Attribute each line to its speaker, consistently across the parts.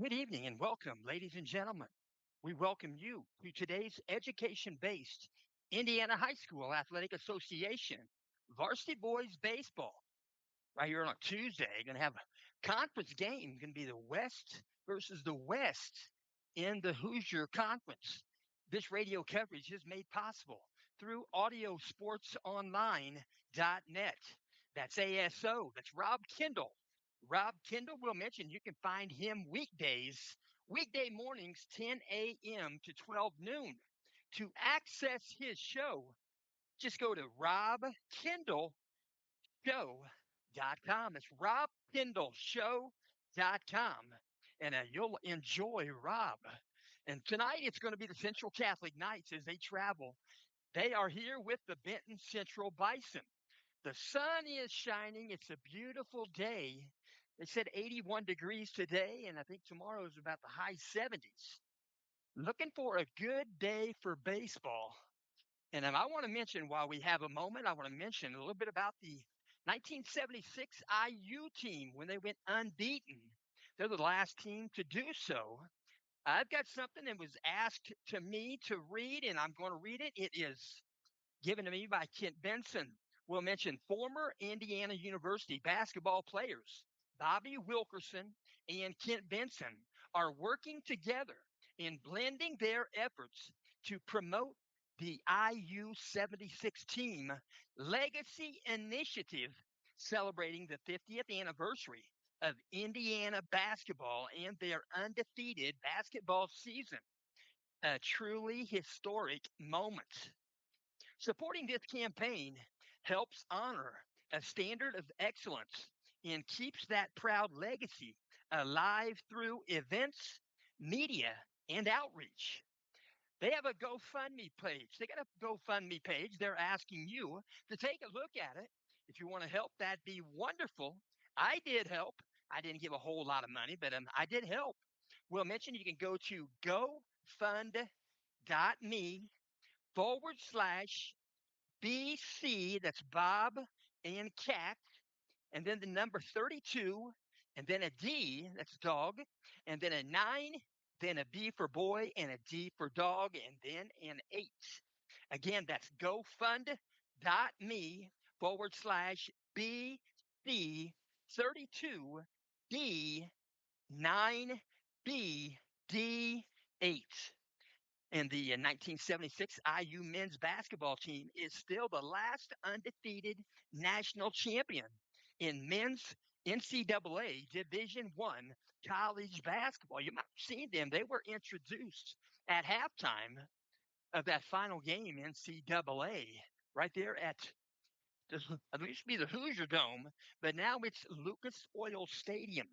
Speaker 1: Good evening and welcome, ladies and gentlemen. We welcome you to today's education based Indiana High School Athletic Association Varsity Boys Baseball. Right here on a Tuesday, going to have a conference game. Going to be the West versus the West in the Hoosier Conference. This radio coverage is made possible through audiosportsonline.net. That's ASO. That's Rob Kendall. Rob Kendall will mention you can find him weekday mornings, 10 a.m. to 12 noon. To access his show, just go to robkendallshow.com. It's robkendallshow.com. And you'll enjoy Rob. And tonight it's going to be the Central Catholic Knights as they travel. They are here with the Benton Central Bison. The sun is shining. It's a beautiful day. They said 81 degrees today, and I think tomorrow is about the high 70s. Looking for a good day for baseball. And I want to mention, while we have a moment, I want to mention a little bit about the 1976 IU team when they went unbeaten. They're the last team to do so. I've got something that was asked to me to read, and I'm going to read it. It is given to me by Kent Benson. We'll mention former Indiana University basketball players Bobby Wilkerson and Kent Benson are working together in blending their efforts to promote the IU 76 team legacy initiative celebrating the 50th anniversary of Indiana basketball and their undefeated basketball season. A truly historic moment. Supporting this campaign helps honor a standard of excellence and keeps that proud legacy alive through events, media, and outreach. They have a GoFundMe page. They got a GoFundMe page. They're asking you to take a look at it. If you want to help, that'd be wonderful. I did help. I didn't give a whole lot of money, but I did help. We'll mention you can go to gofund.me/BC, that's Bob and Cat, and then the number 32, and then a D, that's dog, and then a 9, then a B for boy, and a D for dog, and then an 8. Again, that's gofund.me/BC32D9BD8. And the 1976 IU men's basketball team is still the last undefeated national champion in men's NCAA Division One college basketball. You might have seen them. They were introduced at halftime of that final game, NCAA, right there at it used to be the Hoosier Dome, but now it's Lucas Oil Stadium.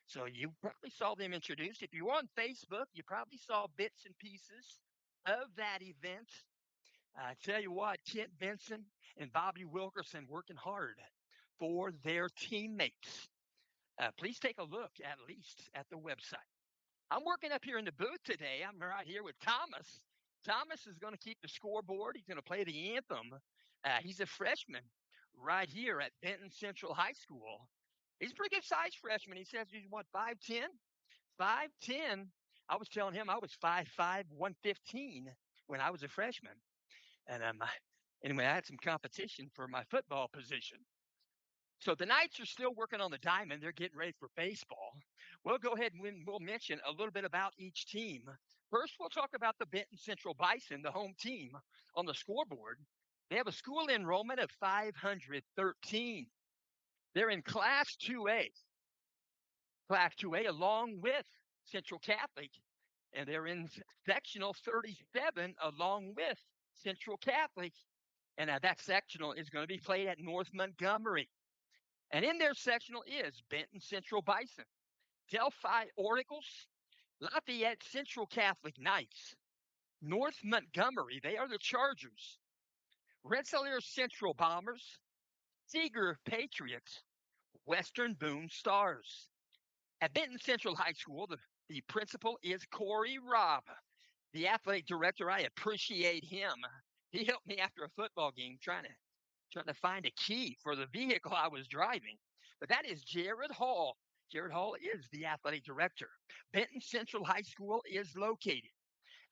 Speaker 1: So you probably saw them introduced. If you were on Facebook, you probably saw bits and pieces of that event. I tell you what, Kent Benson and Bobby Wilkerson working hard for their teammates. Please take a look at least at the website. I'm working up here in the booth today. I'm right here with Thomas. Thomas is going to keep the scoreboard. He's going to play the anthem. He's a freshman right here at Benton Central High School. He's a pretty good sized freshman. He says he's what, 5'10"? 5'10". I was telling him I was 5'5", 115 when I was a freshman. And anyway, I had some competition for my football position. So the Knights are still working on the diamond. They're getting ready for baseball. We'll go ahead and we'll mention a little bit about each team. First, we'll talk about the Benton Central Bison, the home team, on the scoreboard. They have a school enrollment of 513. They're in Class 2A. Class 2A along with Central Catholic, and they're in sectional 37 along with Central Catholic. And that sectional is going to be played at North Montgomery. And in their sectional is Benton Central Bison, Delphi Oracles, Lafayette Central Catholic Knights, North Montgomery, they are the Chargers, Rensselaer Central Bombers, Seeger Patriots, Western Boone Stars. At Benton Central High School, the principal is Corey Robb. The athletic director, I appreciate him. He helped me after a football game trying to find a key for the vehicle I was driving. But that is Jared Hall. Jared Hall is the athletic director. Benton Central High School is located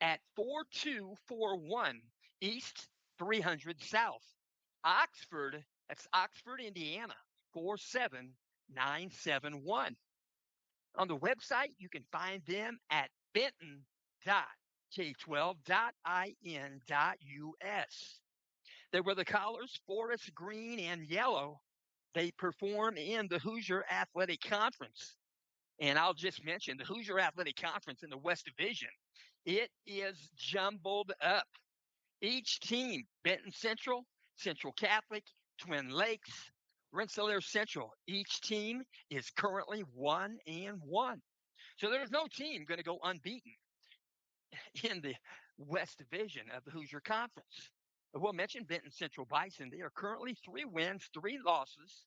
Speaker 1: at 4241 East 300 South. Oxford, that's Oxford, Indiana, 47971. On the website, you can find them at benton.k12.in.us. They wear the collars forest green and yellow. They perform in the Hoosier Athletic Conference. And I'll just mention the Hoosier Athletic Conference in the West Division. It is jumbled up. Each team, Benton Central, Central Catholic, Twin Lakes, Rensselaer Central, each team is currently 1-1. So there's no team going to go unbeaten in the West Division of the Hoosier Conference. We'll mention Benton Central Bison. They are currently 3 wins, 3 losses.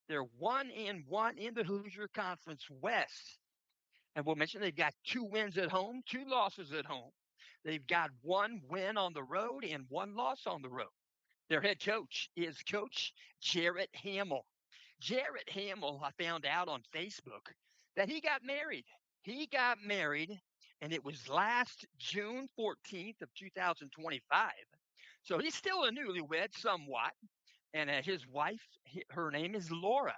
Speaker 1: They're 1-1 in the Hoosier Conference West. And we'll mention they've got 2 wins at home, 2 losses at home. They've got 1 win on the road and 1 loss on the road. Their head coach is Coach Jarrett Hamill. Jarrett Hamill, I found out on Facebook that he got married. He got married, and it was last June 14th of 2025. So he's still a newlywed somewhat. And his wife, her name is Laura.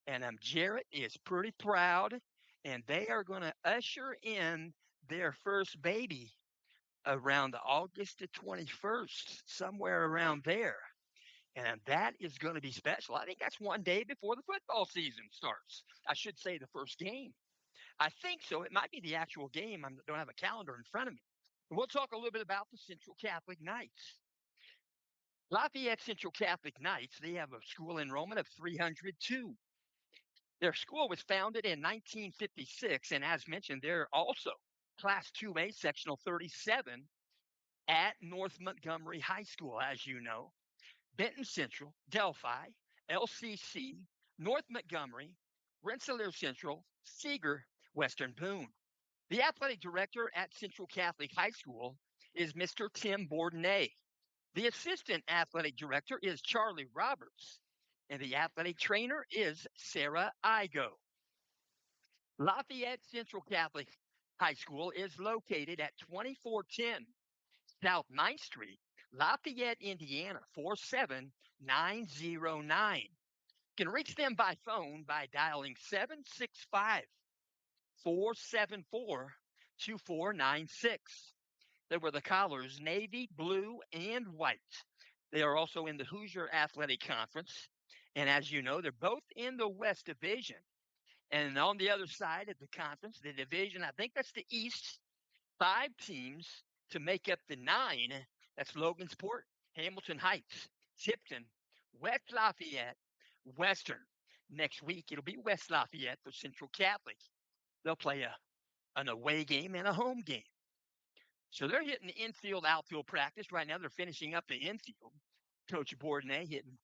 Speaker 1: And Jarrett is pretty proud, and they are going to usher in their first baby around August the 21st, somewhere around there. And that is going to be special. I think that's 1 day before the football season starts. I should say the first game. I think so. It might be the actual game. I don't have a calendar in front of me. We'll talk a little bit about the Central Catholic Knights. Lafayette Central Catholic Knights, they have a school enrollment of 302. Their school was founded in 1956, and as mentioned, they're also Class 2A, Sectional 37 at North Montgomery High School, as you know. Benton Central, Delphi, LCC, North Montgomery, Rensselaer Central, Seeger, Western Boone. The athletic director at Central Catholic High School is Mr. Tim Bourdonnais. The assistant athletic director is Charlie Roberts, and the athletic trainer is Sarah Igo. Lafayette Central Catholic High School is located at 2410 South 9th Street, Lafayette, Indiana, 47909. You can reach them by phone by dialing 765 474 2496. They were the collars navy, blue, and white. They are also in the Hoosier Athletic Conference. And as you know, they're both in the West Division. And on the other side of the conference, the division, I think that's the East, 5 teams to make up the 9. That's Logansport, Hamilton Heights, Tipton, West Lafayette, Western. Next week, it'll be West Lafayette for Central Catholic. They'll play an away game and a home game. So they're hitting the infield, outfield practice. Right now, they're finishing up the infield. Coach Bourdonnais hitting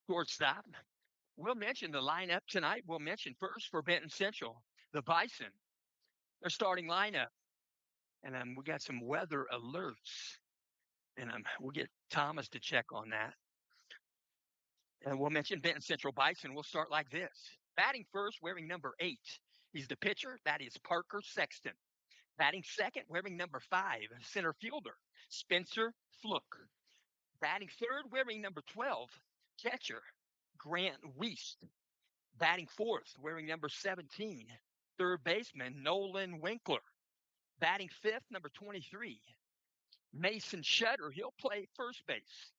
Speaker 1: shortstop. We'll mention the lineup tonight. We'll mention first for Benton Central, the Bison, their starting lineup. And we got some weather alerts. And we'll get Thomas to check on that. And we'll mention Benton Central Bison. We'll start like this. Batting first, wearing number 8. He's the pitcher. That is Parker Sexton. Batting second, wearing number 5, center fielder, Spencer Fluke. Batting third, wearing number 12, catcher, Grant Wiest. Batting fourth, wearing number 17, third baseman, Nolan Winkler. Batting fifth, number 23, Mason Shutter. He'll play first base.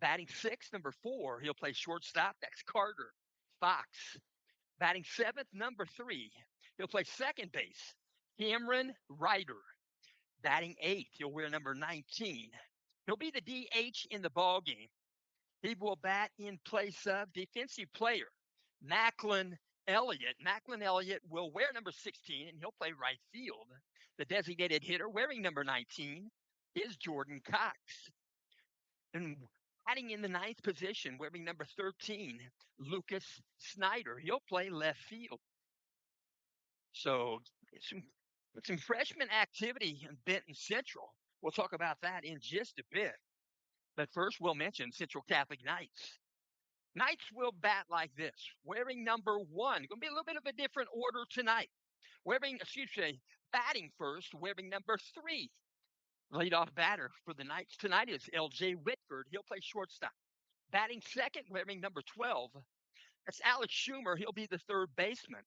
Speaker 1: Batting sixth, number 4, he'll play shortstop. That's Carter Fox. Batting seventh, number 3, he'll play second base. Cameron Ryder. Batting eighth, he'll wear number 19. He'll be the DH in the ball game. He will bat in place of defensive player Macklin Elliott. Macklin Elliott will wear number 16, and he'll play right field. The designated hitter wearing number 19 is Jordan Cox. And batting in the 9th position, wearing number 13, Lucas Snyder. He'll play left field. So some freshman activity in Benton Central. We'll talk about that in just a bit. But first, we'll mention Central Catholic Knights. Knights will bat like this, wearing number 1. Going to be a little bit of a different order tonight. Batting first, wearing number 3. Leadoff batter for the Knights tonight is L.J. Whitford. He'll play shortstop. Batting second, wearing number 12. That's Alex Schumer. He'll be the third baseman.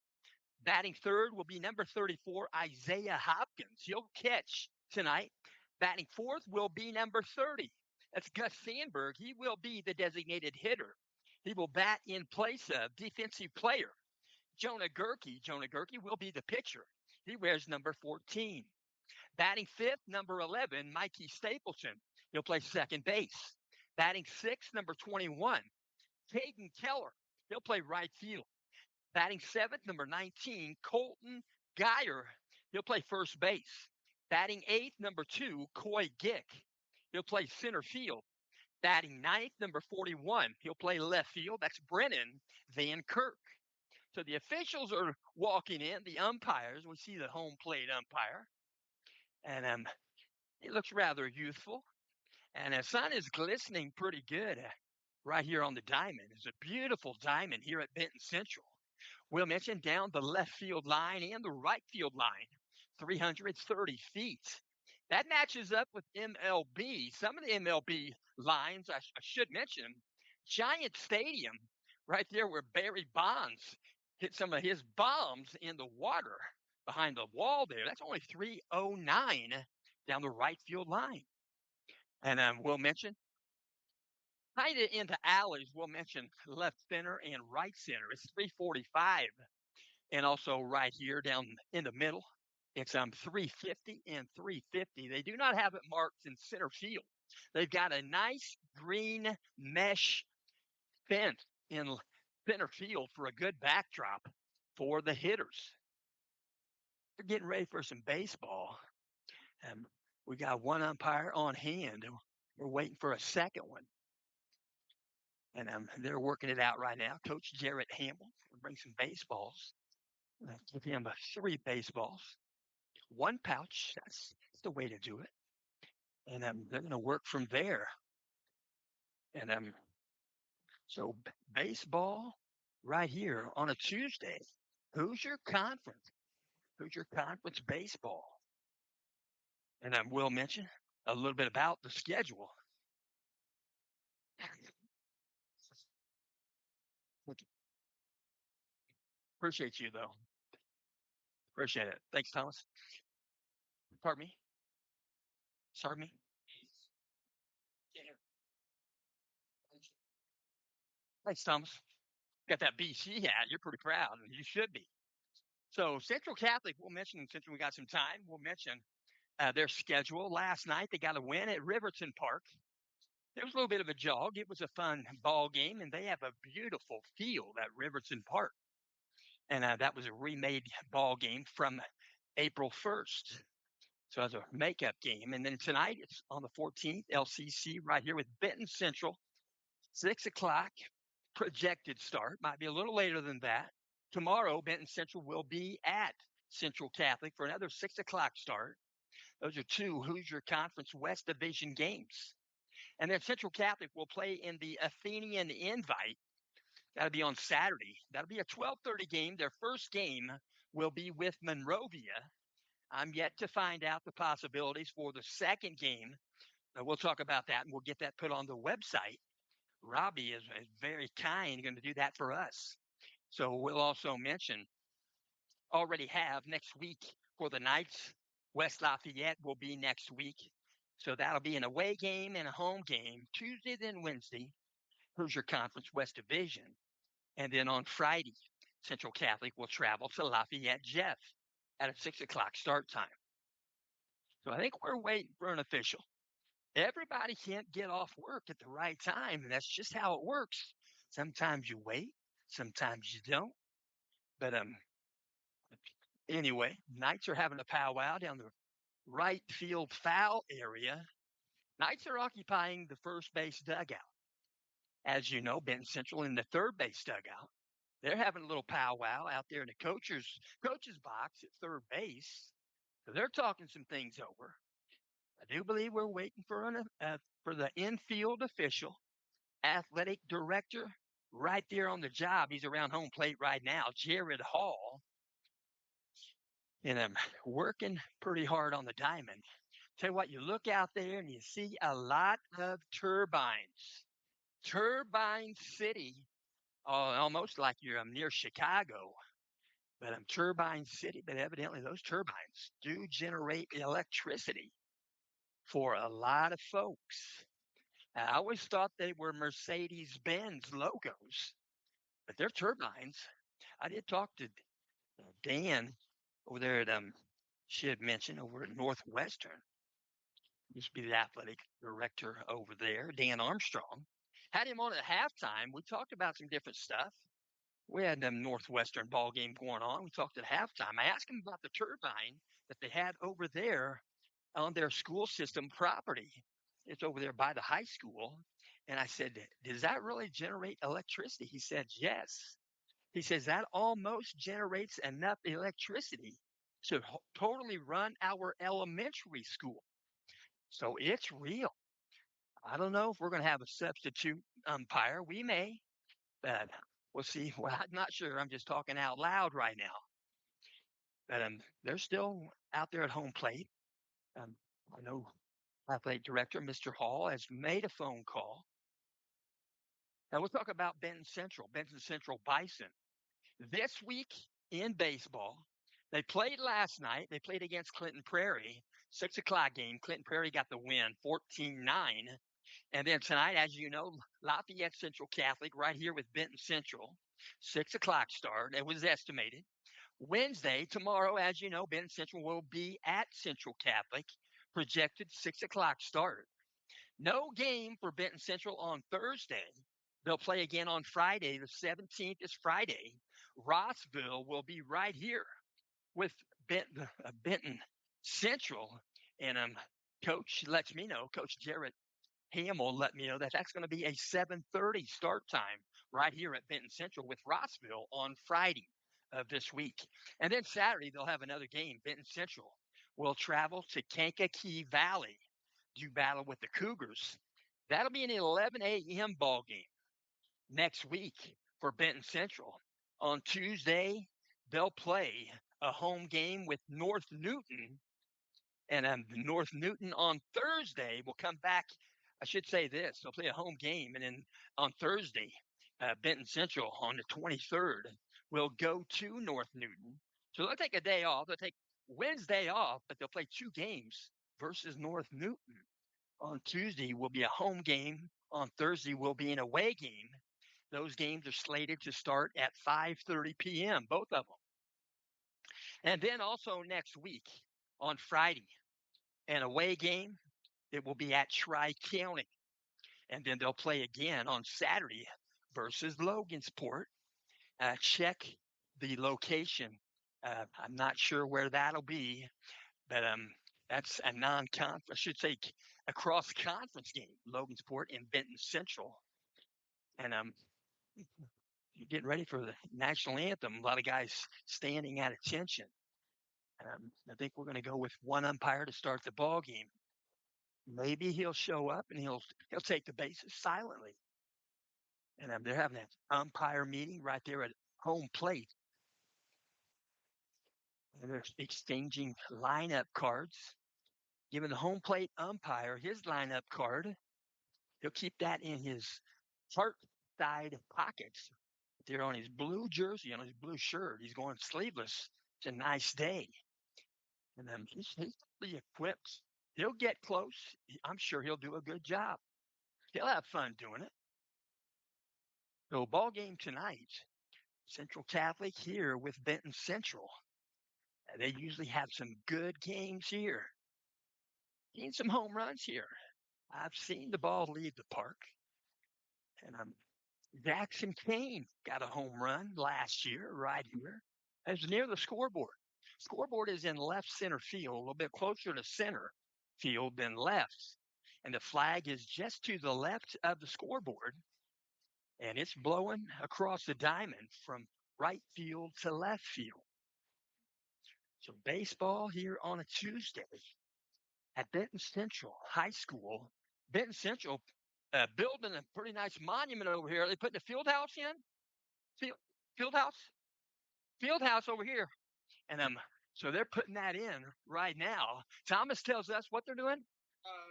Speaker 1: Batting third will be number 34, Isaiah Hopkins. He'll catch tonight. Batting fourth will be number 30. That's Gus Sandberg. He will be the designated hitter. He will bat in place of defensive player Jonah Gerke. Jonah Gerke will be the pitcher. He wears number 14. Batting fifth, number 11, Mikey Stapleton. He'll play second base. Batting sixth, number 21, Caden Keller. He'll play right field. Batting seventh, number 19, Colton Geyer. He'll play first base. Batting eighth, number 2, Coy Gick. He'll play center field. Batting ninth, number 41. He'll play left field. That's Brennan Van Kirk. So the officials are walking in, the umpires. We see the home plate umpire. And he looks rather youthful. And the sun is glistening pretty good right here on the diamond. It's a beautiful diamond here at Benton Central. We'll mention down the left field line and the right field line, 330 feet. That matches up with MLB. Some of the MLB lines, I should mention, Giant Stadium, right there where Barry Bonds hit some of his bombs in the water behind the wall there. That's only 309 down the right field line. And we'll mention kind of into alleys, we'll mention left center and right center. It's 345. And also right here down in the middle, it's 350 and 350. They do not have it marked in center field. They've got a nice green mesh fence in center field for a good backdrop for the hitters. They're getting ready for some baseball. We got one umpire on hand. We're waiting for a second one. And they're working it out right now. Coach Jarrett Hamill will bring some baseballs. Give him 3 baseballs. 1 pouch. That's the way to do it. And they're going to work from there. And so baseball right here on a Tuesday. Who's your conference? Who's your conference baseball? And we'll mention a little bit about the schedule. Appreciate you, though. Appreciate it. Thanks, Thomas. Pardon me? Sorry, me? Thanks, Thomas. Got that BC hat. You're pretty proud, and you should be. So Central Catholic, we'll mention, since we got some time, we'll mention their schedule. Last night, they got a win at Riverton Park. It was a little bit of a jog. It was a fun ball game, and they have a beautiful field at Riverton Park. And that was a remade ball game from April 1st. So it was a makeup game. And then tonight, it's on the 14th, LCC right here with Benton Central, 6 o'clock projected start. Might be a little later than that. Tomorrow, Benton Central will be at Central Catholic for another 6 o'clock start. Those are 2 Hoosier Conference West Division games. And then Central Catholic will play in the Athenian Invite. That'll be on Saturday. That'll be a 12:30 game. Their first game will be with Monrovia. I'm yet to find out the possibilities for the second game. We'll talk about that, and we'll get that put on the website. Robbie is very kind, going to do that for us. So we'll also mention, already have next week for the Knights, West Lafayette will be next week. So that'll be an away game and a home game, Tuesday, then Wednesday, Hoosier Conference West Division. And then on Friday, Central Catholic will travel to Lafayette Jeff at a 6 o'clock start time. So I think we're waiting for an official. Everybody can't get off work at the right time, and that's just how it works. Sometimes you wait, sometimes you don't. But anyway, Knights are having a powwow down the right field foul area. Knights are occupying the first base dugout. As you know, Benton Central in the third base dugout. They're having a little powwow out there in the coach's box at third base. So they're talking some things over. I do believe we're waiting for the infield official, athletic director right there on the job. He's around home plate right now, Jared Hall, and I'm working pretty hard on the diamond. Tell you what, you look out there and you see a lot of turbines. Turbine City, almost like you're near Chicago, but I'm Turbine City. But evidently, those turbines do generate electricity for a lot of folks. I always thought they were Mercedes Benz logos, but they're turbines. I did talk to Dan over there at, she had mentioned over at Northwestern, used to be the athletic director over there, Dan Armstrong. Had him on at halftime. We talked about some different stuff. We had them Northwestern ball game going on. We talked at halftime. I asked him about the turbine that they had over there on their school system property. It's over there by the high school. And I said, does that really generate electricity? He said, yes. He says that almost generates enough electricity to totally run our elementary school. So it's real. I don't know if we're going to have a substitute umpire. We may, but we'll see. Well, I'm not sure. I'm just talking out loud right now. But they're still out there at home plate. Um, I know athletic director Mr. Hall has made a phone call. Now we'll talk about Benton Central Bison. This week in baseball, they played last night. They played against Clinton Prairie, 6 o'clock game. Clinton Prairie got the win, 14-9. And then tonight, as you know, Lafayette Central Catholic right here with Benton Central, 6 o'clock start. It was estimated. Wednesday, tomorrow, as you know, Benton Central will be at Central Catholic, projected 6 o'clock start. No game for Benton Central on Thursday. They'll play again on Friday. The 17th is Friday. Rossville will be right here with Benton Central. And Coach lets me know, Coach Jarrett Hamill let me know that that's going to be a 7:30 start time right here at Benton Central with Rossville on Friday of this week. And then Saturday, they'll have another game. Benton Central will travel to Kankakee Valley do battle with the Cougars. That'll be an 11 a.m. ball game next week for Benton Central. On Tuesday, they'll play a home game with North Newton. And North Newton on Thursday will come back. I should say this. They'll play a home game. And then on Thursday, Benton Central on the 23rd will go to North Newton. So they'll take a day off. They'll take Wednesday off, but they'll play 2 games versus North Newton. On Tuesday will be a home game. On Thursday will be an away game. Those games are slated to start at 5:30 p.m., both of them. And then also next week on Friday, an away game. It will be at Tri-County. And then they'll play again on Saturday versus Logansport. Check the location. I'm not sure where that'll be, but that's a non-conference, I should say, a cross-conference game. Logansport and Benton Central. And you're getting ready for the national anthem. A lot of guys standing at attention. I think we're going to go with one umpire to start the ball game. Maybe he'll show up and he'll take the bases silently. And they're having an umpire meeting right there at home plate. And they're exchanging lineup cards, giving the home plate umpire his lineup card. He'll keep that in his heart side pockets. There on his blue jersey, on his blue shirt. He's going sleeveless. It's a nice day. And he's fully equipped. He'll get close. I'm sure he'll do a good job. He'll have fun doing it. So ball game tonight. Central Catholic here with Benton Central. They usually have some good games here. Seen some home runs here. I've seen the ball leave the park. And Jackson Kane got a home run last year right here. It was near the scoreboard. Scoreboard is in left center field, a little bit closer to center field than left. And the flag is just to the left of the scoreboard. And it's blowing across the diamond from right field to left field. So baseball here on a Tuesday at Benton Central High School. Benton Central building a pretty nice monument over here. They putting a field house in. Field, field house, field house over here, and so they're putting that in right now. Thomas tells us what they're doing.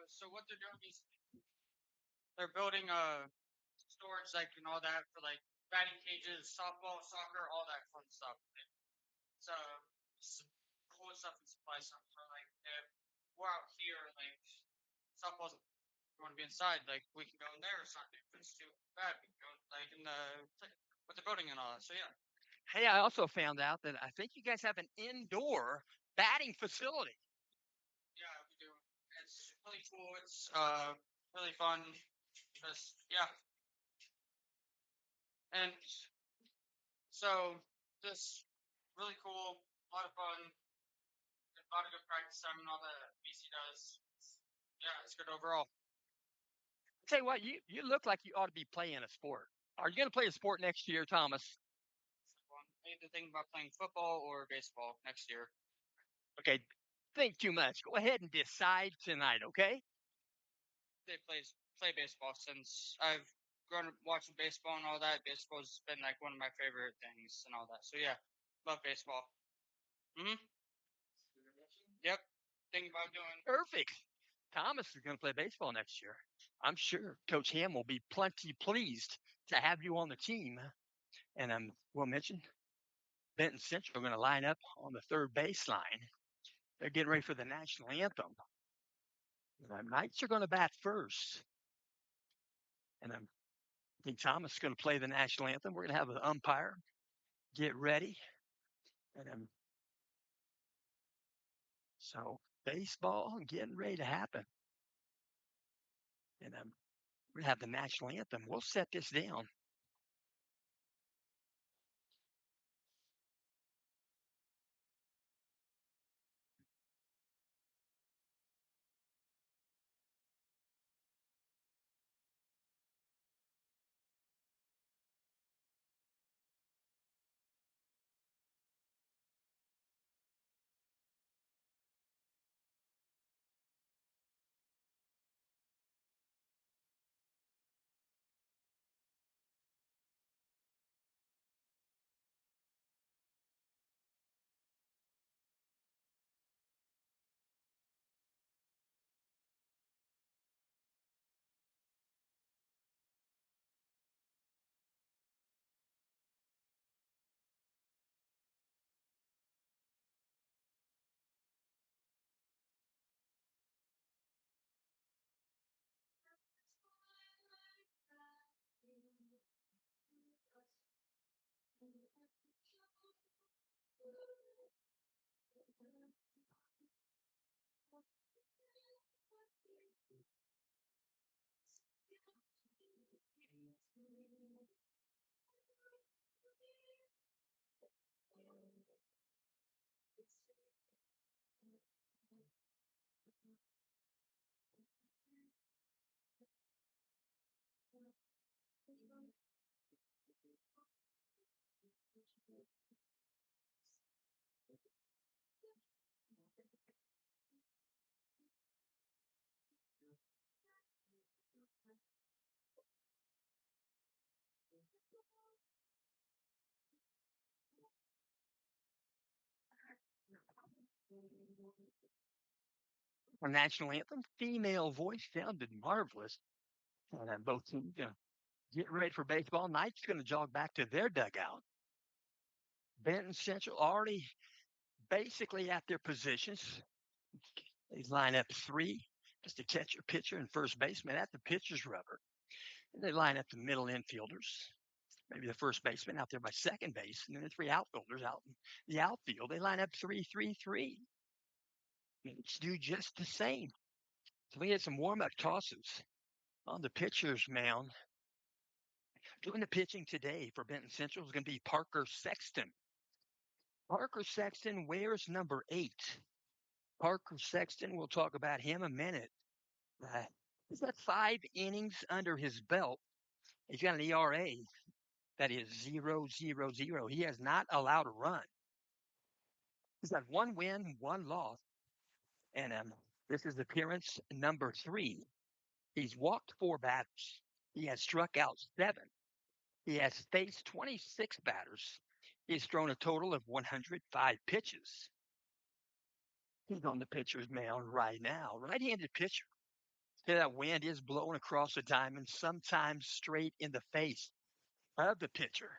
Speaker 2: So what they're doing is they're building storage like and all that for like batting cages, softball, soccer, all that fun stuff. So some cool stuff and supply stuff for like if we're out here like softball's you want to be inside, like we can go in there or something. If it's too bad, we can go like in the with the building and all that. So yeah.
Speaker 1: Hey, I also found out that I think you guys have an indoor batting facility.
Speaker 2: Yeah, we do. It's really cool. It's really fun. Just yeah. And so this really cool, a lot of fun, a lot of good practice time and all that BC does. Yeah, it's good overall.
Speaker 1: Tell you what, you look like you ought to be playing a sport. Are you going to play a sport next year, Thomas?
Speaker 2: I either think about playing football or baseball next year.
Speaker 1: Okay, think too much. Go ahead and decide tonight, okay?
Speaker 2: They play baseball since I've grown up watching baseball and all that. Baseball's been like one of my favorite things and all that. So yeah, love baseball. Mhm. Yep. Thinking about doing.
Speaker 1: Perfect. Thomas is going to play baseball next year. I'm sure Coach Ham will be plenty pleased to have you on the team. And we'll mention Benton Central are going to line up on the third baseline. They're getting ready for the national anthem. The Knights are going to bat first. And I think Thomas is going to play the national anthem. We're going to have an umpire get ready. And so baseball getting ready to happen. And we're going to have the national anthem. We'll set this down. Our national anthem, female voice sounded marvelous. And both teams going to get ready for baseball. Knight's going to jog back to their dugout. Benton Central already basically at their positions. They line up three, just a catcher, pitcher, and first baseman at the pitcher's rubber. And they line up the middle infielders, maybe the first baseman out there by second base, and then the three outfielders out in the outfield. They line up 3-3-3. Let's do just the same. So we had some warm-up tosses on the pitcher's mound. Doing the pitching today for Benton Central is going to be Parker Sexton. Parker Sexton wears number 8. Parker Sexton, we'll talk about him a minute. He's got 5 innings under his belt. He's got an ERA that is 0.00. He has not allowed a run. He's got 1 win, 1 loss. And this is appearance number 3. He's walked 4 batters. He has struck out 7. He has faced 26 batters. He's thrown a total of 105 pitches. He's on the pitcher's mound right now. Right-handed pitcher. See, that wind is blowing across the diamond, sometimes straight in the face of the pitcher.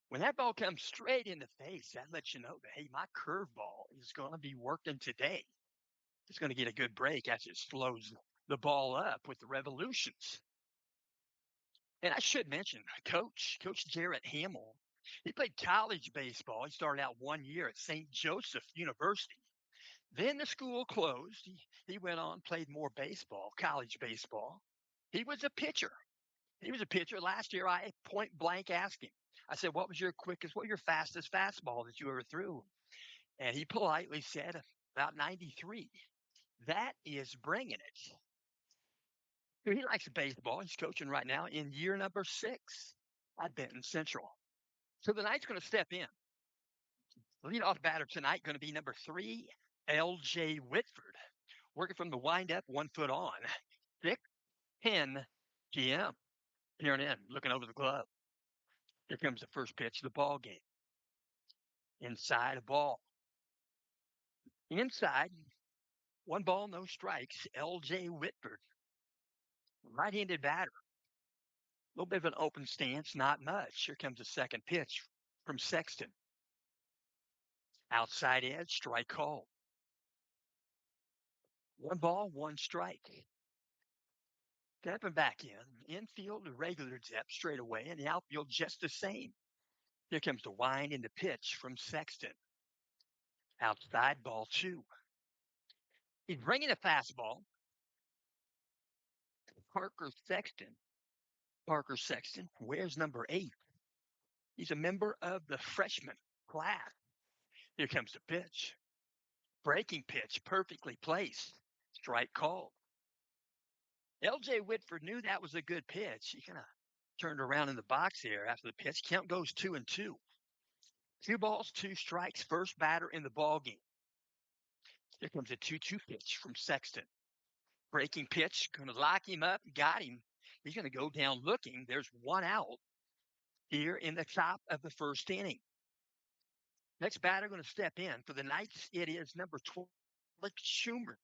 Speaker 1: When that ball comes straight in the face, that lets you know that, hey, my curveball is going to be working today. It's going to get a good break as it slows the ball up with the revolutions. And I should mention, Coach Jarrett Hamill, he played college baseball. He started out 1 year at St. Joseph University. Then the school closed. He went on, played more baseball, college baseball. He was a pitcher. He was a pitcher. Last year, I point blank asked him, I said, what was your fastest fastball that you ever threw? And he politely said, about 93. That is bringing it. He likes baseball. He's coaching right now in year number 6 at Benton Central. So the Knight's going to step in. The leadoff batter tonight going to be number 3, L.J. Whitford, working from the windup, 1 foot on. 6:10 p.m. Peering in, looking over the glove. Here comes the first pitch of the ball game. Inside a ball. Inside, 1 ball, no strikes. L.J. Whitford, right-handed batter. A little bit of an open stance, not much. Here comes the second pitch from Sexton. Outside edge, strike called. 1 ball, 1 strike. Stepping back in. Infield, regular depth straight away, and the outfield just the same. Here comes the wind and the pitch from Sexton. Outside, ball 2. He's bringing a fastball. Parker Sexton. Parker Sexton wears number 8. He's a member of the freshman class. Here comes the pitch. Breaking pitch, perfectly placed. Strike called. L.J. Whitford knew that was a good pitch. He kind of turned around in the box here after the pitch. Count goes 2-2. 2 balls, 2 strikes. First batter in the ball game. Here comes a 2-2 pitch from Sexton. Breaking pitch, going to lock him up. Got him. He's going to go down looking. There's 1 out here in the top of the first inning. Next batter going to step in. For the Knights, it is number 12, Alex Schumer.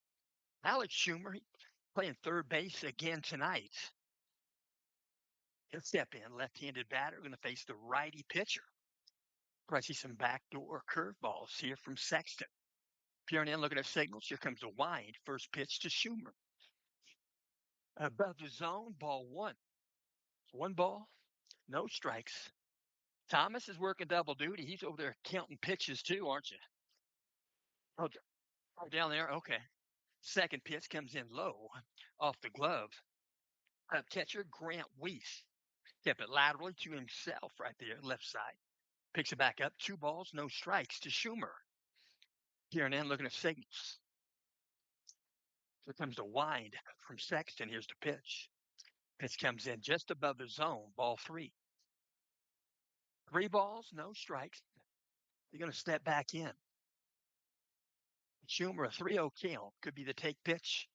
Speaker 1: Alex Schumer playing third base again tonight. He'll step in. Left-handed batter going to face the righty pitcher. Probably see some backdoor curveballs here from Sexton. Peering in, looking at signals. Here comes the wind. First pitch to Schumer. Above the zone, ball 1. 1 ball, no strikes. Thomas is working double duty. He's over there counting pitches too, aren't you? Oh, down there. Okay. Second pitch comes in low off the glove. Catcher Grant Weiss kept it laterally to himself right there, left side. Picks it back up. 2 balls, no strikes to Schumer. Peering in, looking at signals. Here comes the wind from Sexton. Here's the pitch. Pitch comes in just above the zone, ball 3. 3 balls, no strikes. You're going to step back in. Schumer, a 3-0 count. Could be the take pitch.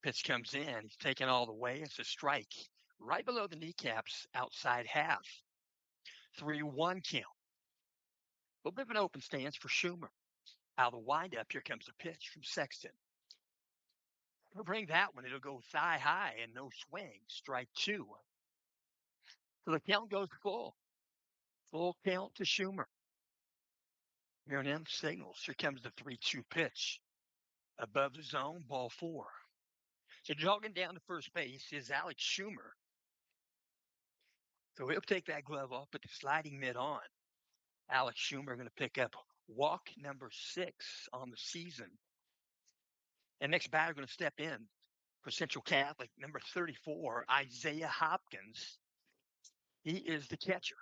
Speaker 1: Pitch comes in. He's taken all the way. It's a strike. Right below the kneecaps, outside half. 3-1 count. A little bit of an open stance for Schumer. Out of the windup, here comes the pitch from Sexton. He'll bring that one. It'll go thigh high and no swing. Strike 2. So the count goes full. Full count to Schumer. Here in signals. Here comes the 3-2 pitch. Above the zone, ball 4. So jogging down to first base is Alex Schumer. So he'll take that glove off, put the sliding mitt on. Alex Schumer going to pick up walk number 6 on the season. And next batter going to step in for Central Catholic, number 34, Isaiah Hopkins. He is the catcher.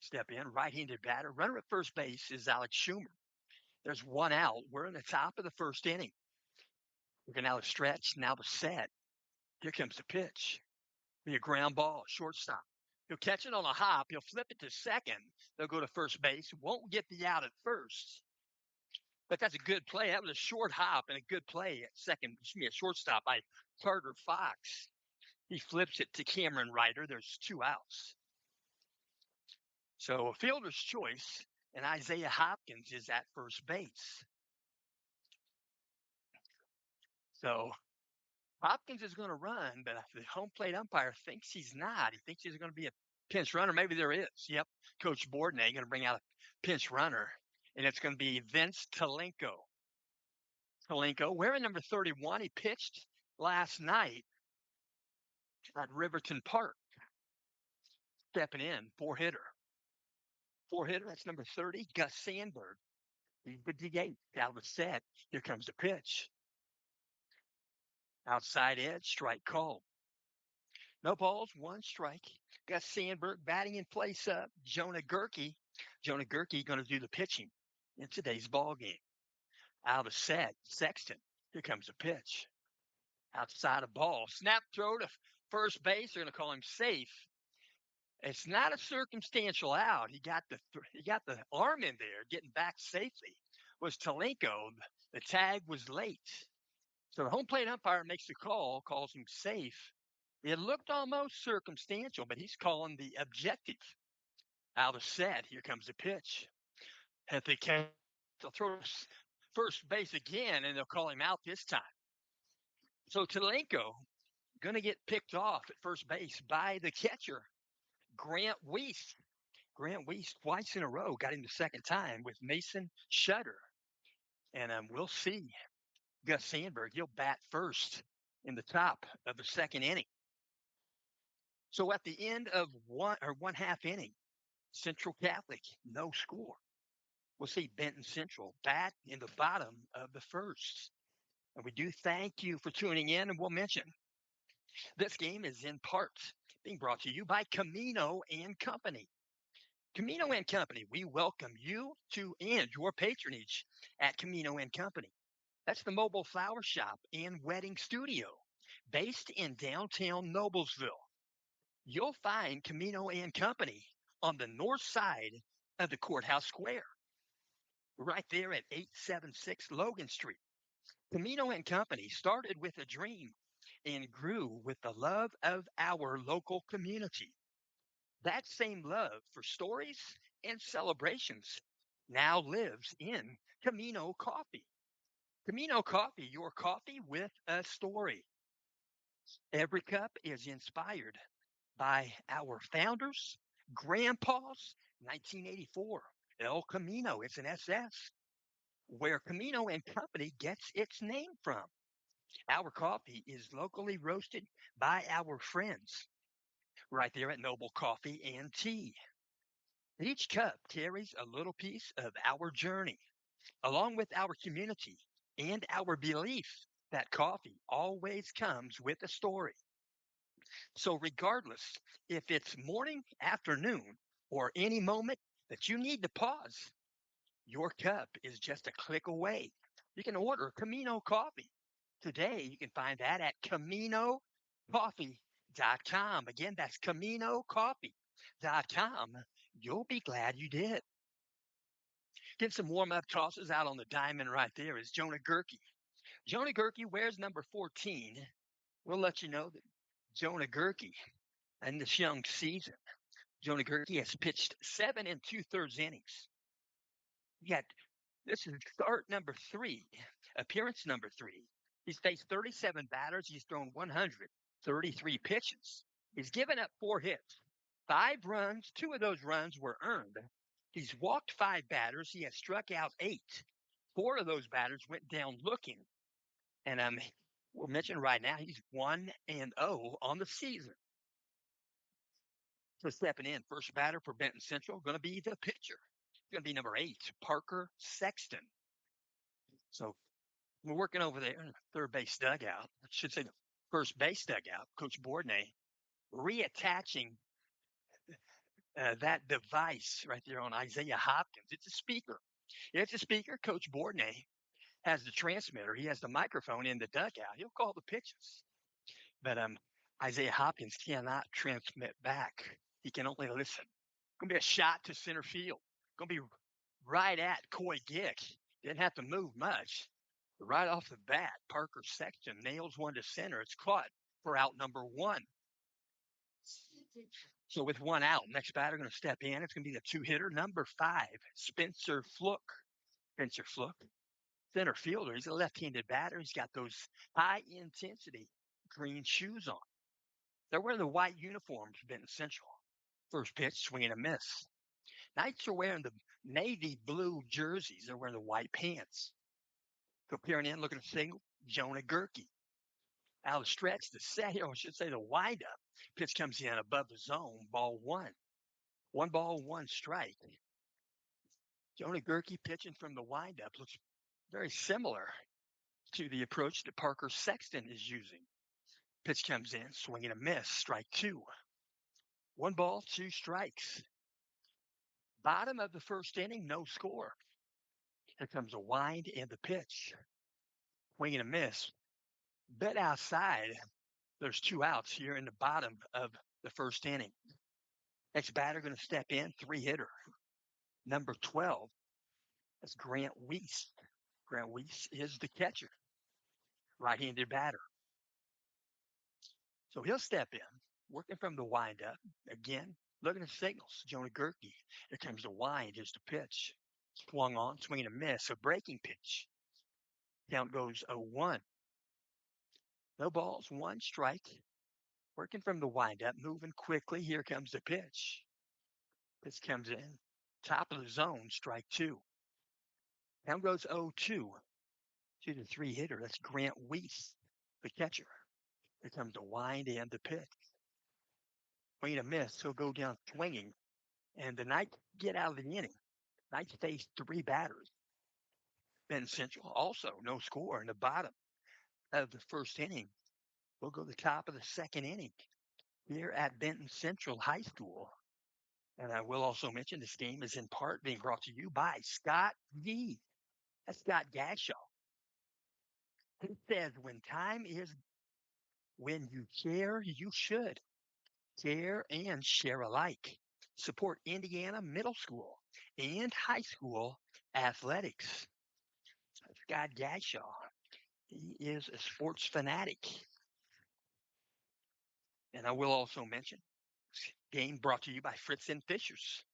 Speaker 1: Step in, right-handed batter. Runner at first base is Alex Schumer. There's 1 out. We're in the top of the first inning. We're going to now the stretch, now the set. Here comes the pitch. Be a ground ball, shortstop. He'll catch it on a hop. He'll flip it to second. They'll go to first base. Won't get the out at first. But that's a good play. That was a short hop and a good play at second. A shortstop by Carter Fox. He flips it to Cameron Ryder. There's 2 outs. So a fielder's choice, and Isaiah Hopkins is at first base. So Hopkins is going to run, but the home plate umpire thinks he's not. He thinks he's going to be a pinch runner. Maybe there is. Yep. Coach Bourdonnais going to bring out a pinch runner, and it's going to be Vince Talenko. Talenko, wearing number 31, he pitched last night at Riverton Park, stepping in, four-hitter. Four-hitter, that's number 30, Gus Sandberg. He's the DH out of the set. Here comes the pitch. Outside edge, strike called. No balls, one strike. Gus Sandberg batting in place up. Jonah Gerke. Jonah Gerke going to do the pitching in today's ball game. Out of set, Sexton. Here comes the pitch. Outside of ball. Snap throw to first base. They're going to call him safe. It's not a circumstantial out. He got the arm in there, getting back safely. Was Talenko. The tag was late. So the home plate umpire makes the call, calls him safe. It looked almost circumstantial, but he's calling the objective. Out of set, here comes the pitch. If they can, they'll throw first base again, and they'll call him out this time. So Talenko going to get picked off at first base by the catcher, Grant Weiss. Grant Weiss twice in a row got him the second time with Mason Shutter. And we'll see. Gus Sandberg, he'll bat first in the top of the second inning. So at the end of one half inning, Central Catholic, no score. We'll see Benton Central bat in the bottom of the first. And we do thank you for tuning in, and we'll mention this game is in part being brought to you by Camino and Company. Camino and Company, we welcome you to and your patronage at Camino and Company. That's the mobile flower shop and wedding studio based in downtown Noblesville. You'll find Camino and Company on the north side of the courthouse square, right there at 876 Logan Street. Camino and Company started with a dream and grew with the love of our local community. That same love for stories and celebrations now lives in Camino Coffee. Camino Coffee, your coffee with a story. Every cup is inspired by our founders, grandpa's 1984 El Camino. It's an SS, where Camino and Company gets its name from. Our coffee is locally roasted by our friends right there at Noble Coffee and Tea. Each cup carries a little piece of our journey, along with our community and our belief that coffee always comes with a story. So, regardless if it's morning, afternoon, or any moment that you need to pause, your cup is just a click away. You can order Camino Coffee. Today, you can find that at CaminoCoffee.com. Again, that's CaminoCoffee.com. You'll be glad you did. Get some warm up tosses out on the diamond right there is Jonah Gerke. Jonah Gerke wears number 14. We'll let you know that Jonah Gerke in this young season, Jonah Gerke has pitched 7 2/3 innings. Yet this is start number 3, appearance number 3. He's faced 37 batters. He's thrown 133 pitches. He's given up 4 hits, 5 runs. 2 of those runs were earned. He's walked 5 batters. He has struck out 8. 4 of those batters went down looking. And we'll mention right now he's 1-0 on the season. So stepping in, first batter for Benton Central, going to be the pitcher. Going to be number 8, Parker Sexton. So we're working over there in the third base dugout. I should say the first base dugout. Coach Bourdonnais reattaching that device right there on Isaiah Hopkins. It's a speaker. It's a speaker. Coach Bourdonnais has the transmitter. He has the microphone in the dugout. He'll call the pitches. But Isaiah Hopkins cannot transmit back. He can only listen. Going to be a shot to center field. Going to be right at Coy Gick. Didn't have to move much. Right off the bat, Parker Sexton nails one to center. It's caught for out number 1. So with one out, next batter going to step in. It's going to be the two-hitter, number 5, Spencer Fluke. Spencer Fluke, center fielder. He's a left-handed batter. He's got those high-intensity green shoes on. They're wearing the white uniforms, Benton Central. First pitch, swing and a miss. Knights are wearing the navy blue jerseys. They're wearing the white pants. So peering in, looking at the single, Jonah Gerke. Out of the stretch, the set here, I should say the windup. Pitch comes in above the zone, ball one. One ball, one strike. Jonah Gerke pitching from the windup looks very similar to the approach that Parker Sexton is using. Pitch comes in, swing and a miss, strike two. One ball, two strikes. Bottom of the first inning, no score. Here comes a wind and the pitch. Swing and a miss. Bet outside, there's two outs here in the bottom of the first inning. Next batter going to step in, three-hitter. Number 12, that's Grant Weiss. Grant Weiss is the catcher, right-handed batter. So he'll step in, working from the windup. Again, looking at signals. Jonah Gerke. Here comes the wind. Here's the pitch. Swung on, swing and a miss. A breaking pitch. Count goes 0-1. No balls, one strike. Working from the windup, moving quickly. Here comes the pitch. Pitch comes in. Top of the zone, strike two. Count goes 0-2 to the three-hitter. That's Grant Weiss, the catcher. Here comes the wind and the pitch. Swing and a miss. He'll go down swinging. And the Knights get out of the inning. Knights face three batters. Benton Central also no score in the bottom of the first inning. We'll go to the top of the second inning here at Benton Central High School. And I will also mention this game is in part being brought to you by Scott G. That's Scott Gashaw. He says, when you care, you should. Care and share alike. Support Indiana middle school and high school athletics. Scott Gashaw. He is a sports fanatic. And I will also mention game brought to you by Fritz and Fishers.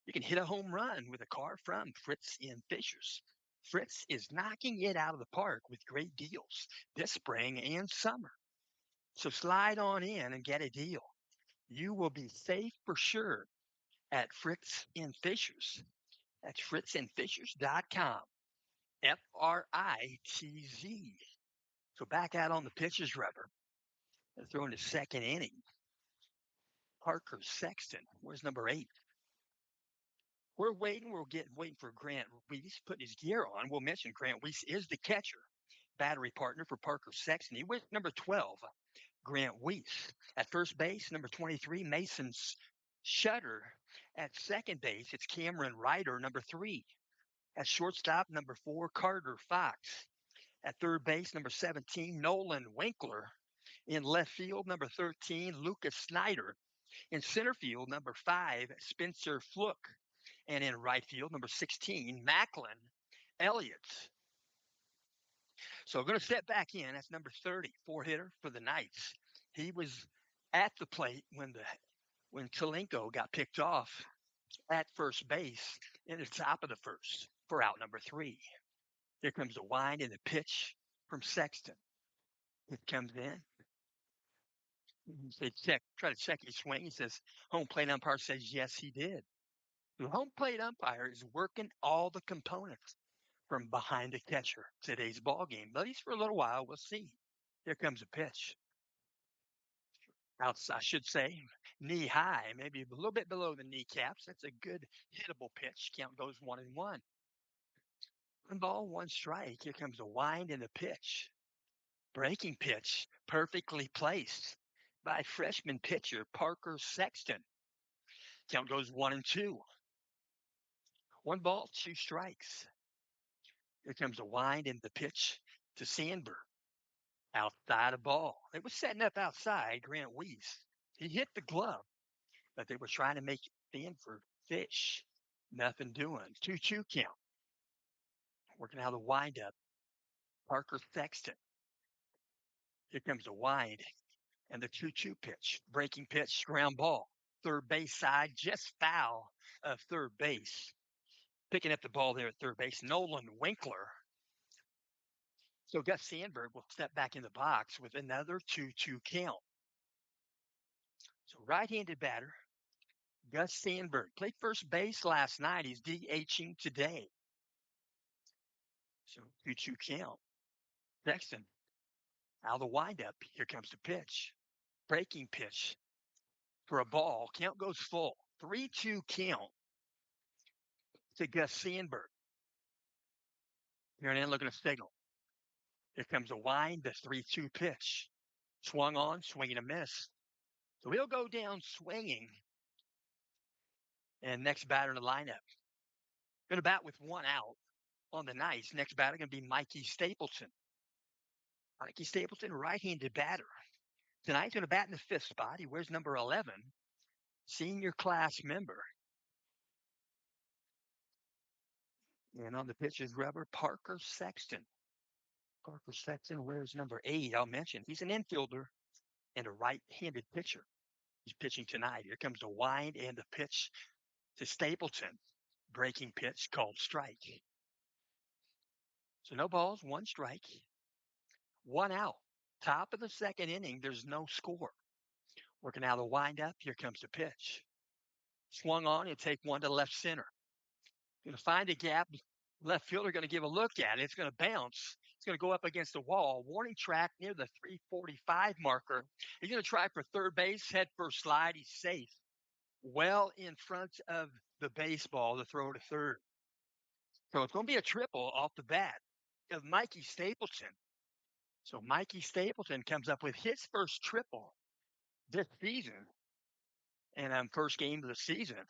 Speaker 1: You can hit a home run with a car from Fritz and Fishers. Fritz is knocking it out of the park with great deals this spring and summer. So slide on in and get a deal. You will be safe for sure at Fritz and Fishers. That's fritzandfishers.com. Fritz. So back out on the pitcher's rubber. They're throwing the second inning. Parker Sexton. Where's number 8? We're waiting. Waiting for Grant Weiss putting his gear on. We'll mention Grant Weiss is the catcher, battery partner for Parker Sexton. He went number 12, Grant Weiss. At first base, number 23, Mason Shutter. At second base, it's Cameron Ryder, number 3. At shortstop, number 4, Carter Fox. At third base, number 17, Nolan Winkler. In left field, number 13, Lucas Snyder. In center field, number 5, Spencer Fluke. And in right field, number 16, Macklin Elliott. So we're going to step back in. That's number 30, four-hitter for the Knights. He was at the plate when Kalenko got picked off at first base in the top of the first for out number 3. Here comes the wind and the pitch from Sexton. It comes in. They try to check his swing. He says, home plate umpire says, yes, he did. The home plate umpire is working all the components from behind the catcher today's ball game. At least for a little while, we'll see. Here comes a pitch. I should say, knee high, maybe a little bit below the kneecaps. That's a good hittable pitch. Count goes 1-1. One ball, one strike. Here comes a wind and a pitch. Breaking pitch, perfectly placed by freshman pitcher Parker Sexton. Count goes 1-2. One ball, two strikes. Here comes a wind and the pitch to Sandberg. Outside a ball. It was setting up outside Grant Weiss. He hit the glove, but they were trying to make Stanford fish. Nothing doing. 2-2 count. Working out the windup. Parker Sexton. Here comes a wind And the 2-2 pitch, breaking pitch, ground ball. Third base side, just foul of third base. Picking up the ball there at third base, Nolan Winkler. So Gus Sandberg will step back in the box with another 2-2 count. So right-handed batter, Gus Sandberg played first base last night. He's DHing today. So 2-2 count. Sexton out of the windup. Here comes the pitch. Breaking pitch for a ball. Count goes full. 3-2 count to Gus Sandberg. Here and in looking at signal. Here comes a wind, the 3-2 pitch. Swung on, swinging a miss. So he'll go down swinging. And next batter in the lineup. Going to bat with one out on the night. Next batter going to be Mikey Stapleton. Mikey Stapleton, right-handed batter. Tonight he's going to bat in the fifth spot. He wears number 11, senior class member. And on the pitcher's rubber, Parker Sexton. Parker Sexton wears number 8. I'll mention he's an infielder and a right-handed pitcher. He's pitching tonight. Here comes the wind and the pitch to Stapleton. Breaking pitch called strike. So no balls, one strike, one out. Top of the second inning, there's no score. Working out the windup, here comes the pitch. Swung on, he'll take one to left center. Going to find a gap. Left fielder going to give a look at it. It's going to bounce. It's going to go up against the wall. Warning track near the 345 marker. He's going to try for third base. Head first slide. He's safe. Well in front of the baseball to throw to third. So it's going to be a triple off the bat of Mikey Stapleton. So Mikey Stapleton comes up with his first triple this season. And first game of the season.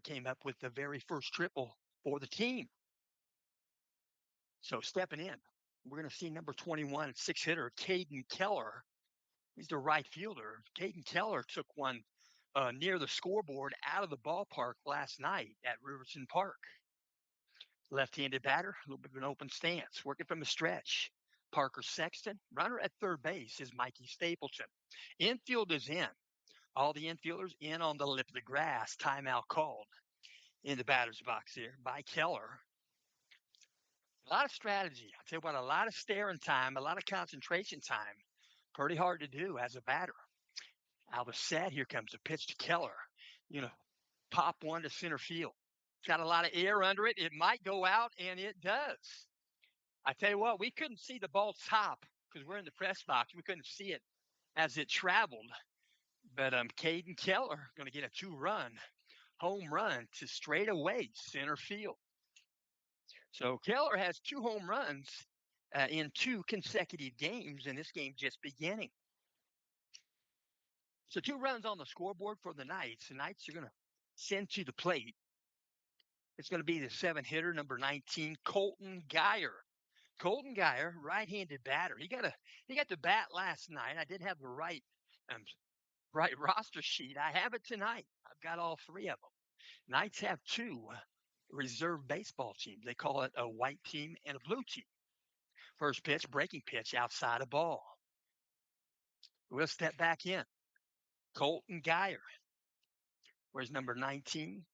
Speaker 1: Came up with the very first triple for the team. So stepping in, we're going to see number 21, six-hitter, Caden Keller. He's the right fielder. Caden Keller took one near the scoreboard out of the ballpark last night at Riverton Park. Left-handed batter, a little bit of an open stance, working from the stretch. Parker Sexton, runner at third base is Mikey Stapleton. Infield is in. All the infielders in on the lip of the grass. Timeout called in the batter's box here by Keller. A lot of strategy. I'll tell you what, a lot of staring time, a lot of concentration time. Pretty hard to do as a batter. Out of set, here comes a pitch to Keller. Pop one to center field. It's got a lot of air under it. It might go out, and it does. I tell you what, we couldn't see the ball top because we're in the press box. We couldn't see it as it traveled. But Caden Keller going to get a 2-run home run to straightaway center field. So Keller has 2 home runs in 2 consecutive games, and this game just beginning. So 2 runs on the scoreboard for the Knights. The Knights are going to send to the plate. It's going to be the 7-hitter, number 19, Colton Geyer. Colton Geyer, right-handed batter. He got the bat last night. I didn't have the right roster sheet. I have it tonight. I've got all 3 of them. Knights have 2 reserve baseball teams. They call it a white team and a blue team. First pitch, breaking pitch, outside a ball. We'll step back in. Colton Geyer. Where's number 19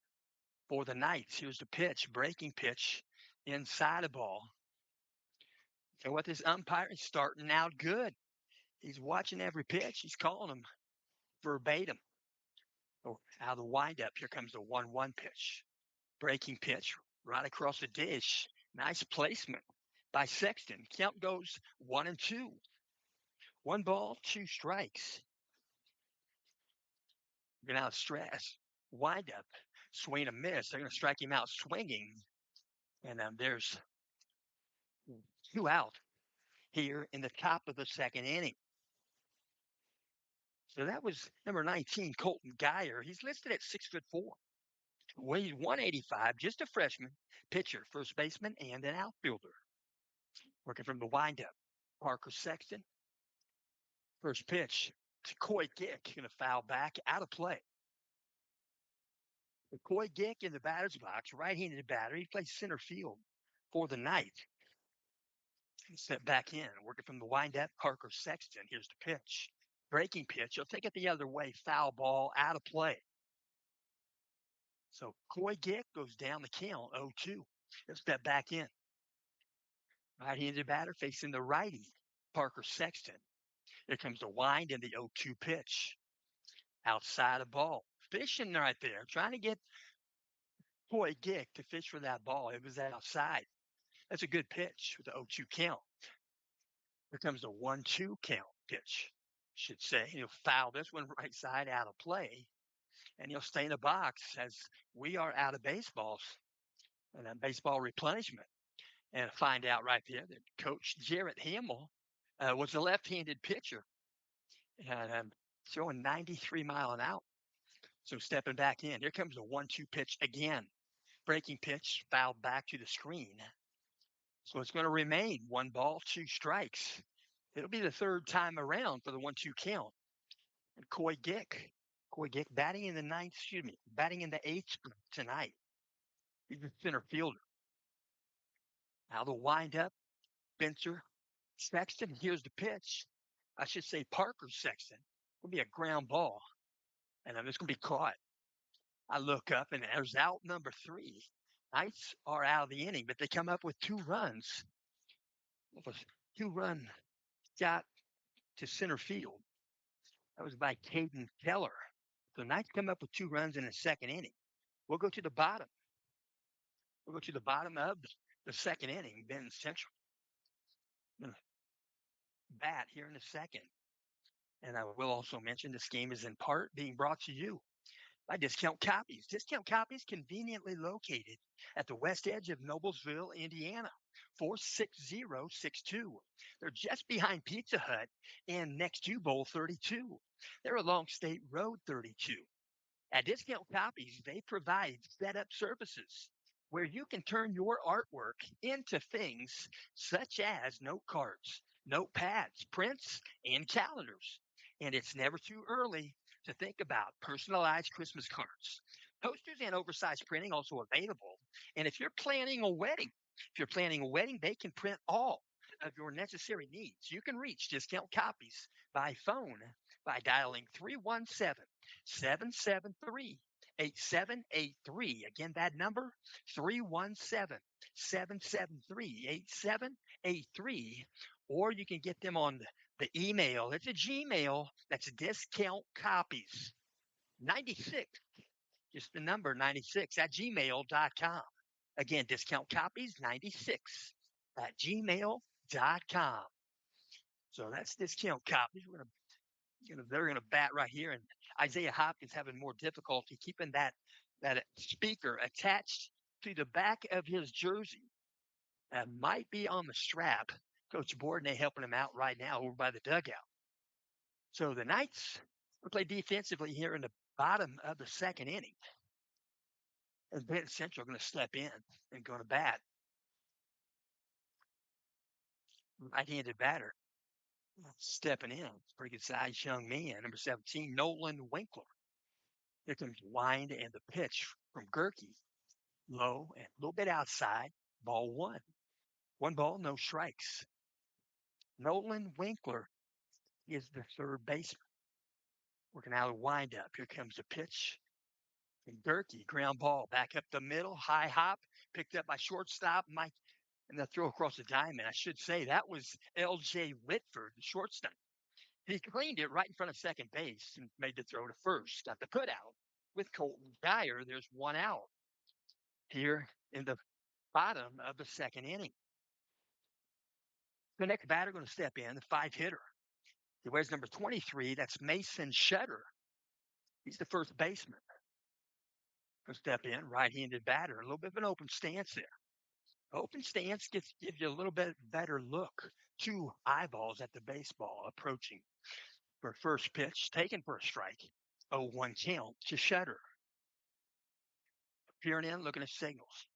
Speaker 1: for the Knights? Here's the pitch, breaking pitch, inside a ball. So what this umpire is starting out good. He's watching every pitch. He's calling them verbatim. Oh, out of the windup, here comes the 1-1 pitch. Breaking pitch right across the dish. Nice placement by Sexton. Count goes 1-2. 1 ball, 2 strikes. Going out of stress. Wind up. Swing and miss. They're going to strike him out swinging. And there's 2 out here in the top of the second inning. So that was number 19, Colton Geyer. He's listed at 6'4". Weighs 185, just a freshman, pitcher, first baseman, and an outfielder. Working from the windup. Parker Sexton. First pitch to Coy Gick. Going to foul back, out of play. Coy Gick in the batter's box, right-handed batter. He plays center field for the Knights. Step back in, working from the windup. Parker Sexton. Here's the pitch. Breaking pitch. He'll take it the other way. Foul ball, out of play. So Coy Gick goes down the count 0-2. He'll step back in. Right-handed batter facing the righty, Parker Sexton. Here comes the wind in the 0-2 pitch. Outside the ball. Fishing right there. Trying to get Coy Gick to fish for that ball. It was outside. That's a good pitch with the 0-2 count. Here comes the 1-2 count pitch. Should say he'll foul this one right side out of play, and he'll stay in the box as we are out of baseballs and that baseball replenishment. And find out right there that Coach Jarrett Hamill was a left-handed pitcher, and showing 93 mile an hour. So stepping back in, here comes the 1-2 pitch again. Breaking pitch fouled back to the screen. So it's going to remain 1-2 strikes. It'll be the third time around for the 1-2 count. And Coy Gick batting in the ninth, batting in the eighth tonight. He's a center fielder. Now the windup, Spencer Sexton. Here's the pitch. I should say Parker Sexton. It'll be a ground ball. And it's going to be caught. I look up and there's out number 3. Knights are out of the inning, but they come up with 2 runs. It was 2-run shot to center field. That was by Caden Keller. The Knights come up with 2 runs in the second inning. We'll go to the bottom. We'll go to the bottom of the second inning. Ben Central bat here in the second. And I will also mention this game is in part being brought to you by Discount Copies. Discount Copies conveniently located at the west edge of Noblesville, Indiana, 46062. They're just behind Pizza Hut and next to Bowl 32. They're along State Road 32. At Discount Copies, they provide setup services where you can turn your artwork into things such as note cards, notepads, prints, and calendars. And it's never too early to think about personalized Christmas cards. Posters and oversized printing also available. And if you're planning a wedding, they can print all of your necessary needs. You can reach Discount Copies by phone by dialing 317-773-8783. Again, that number, 317-773-8783. Or you can get them on the email. It's a Gmail. That's Discount Copies 96. Just the number 96 at gmail.com. Again, Discount Copies 96 at gmail.com. So that's Discount Copies. They're gonna bat right here, and Isaiah Hopkins having more difficulty keeping that speaker attached to the back of his jersey. That might be on the strap. Coach Bordnay helping him out right now over by the dugout. So the Knights will play defensively here in the bottom of the second inning. And Benton Central going to step in and going to bat. Right-handed batter stepping in. Pretty good sized young man, number 17, Nolan Winkler. Here comes wind and the pitch from Gerke. Low and a little bit outside. Ball 1. 1 ball, no strikes. Nolan Winkler is the third baseman. Working out a windup. Here comes the pitch. And Gerke, ground ball, back up the middle, high hop, picked up by shortstop Mike, and the throw across the diamond. I should say that was L.J. Whitford, the shortstop. He cleaned it right in front of second base and made the throw to first. Got the put out with Colton Dyer. There's 1 out here in the bottom of the second inning. The next batter going to step in, the 5-hitter. He wears number 23. That's Mason Shutter. He's the first baseman. Going to step in, right-handed batter. A little bit of an open stance there. Open stance gives you a little bit better look. 2 eyeballs at the baseball approaching for first pitch, taken for a strike. 0-1 count to Shutter. Peering in, looking at signals.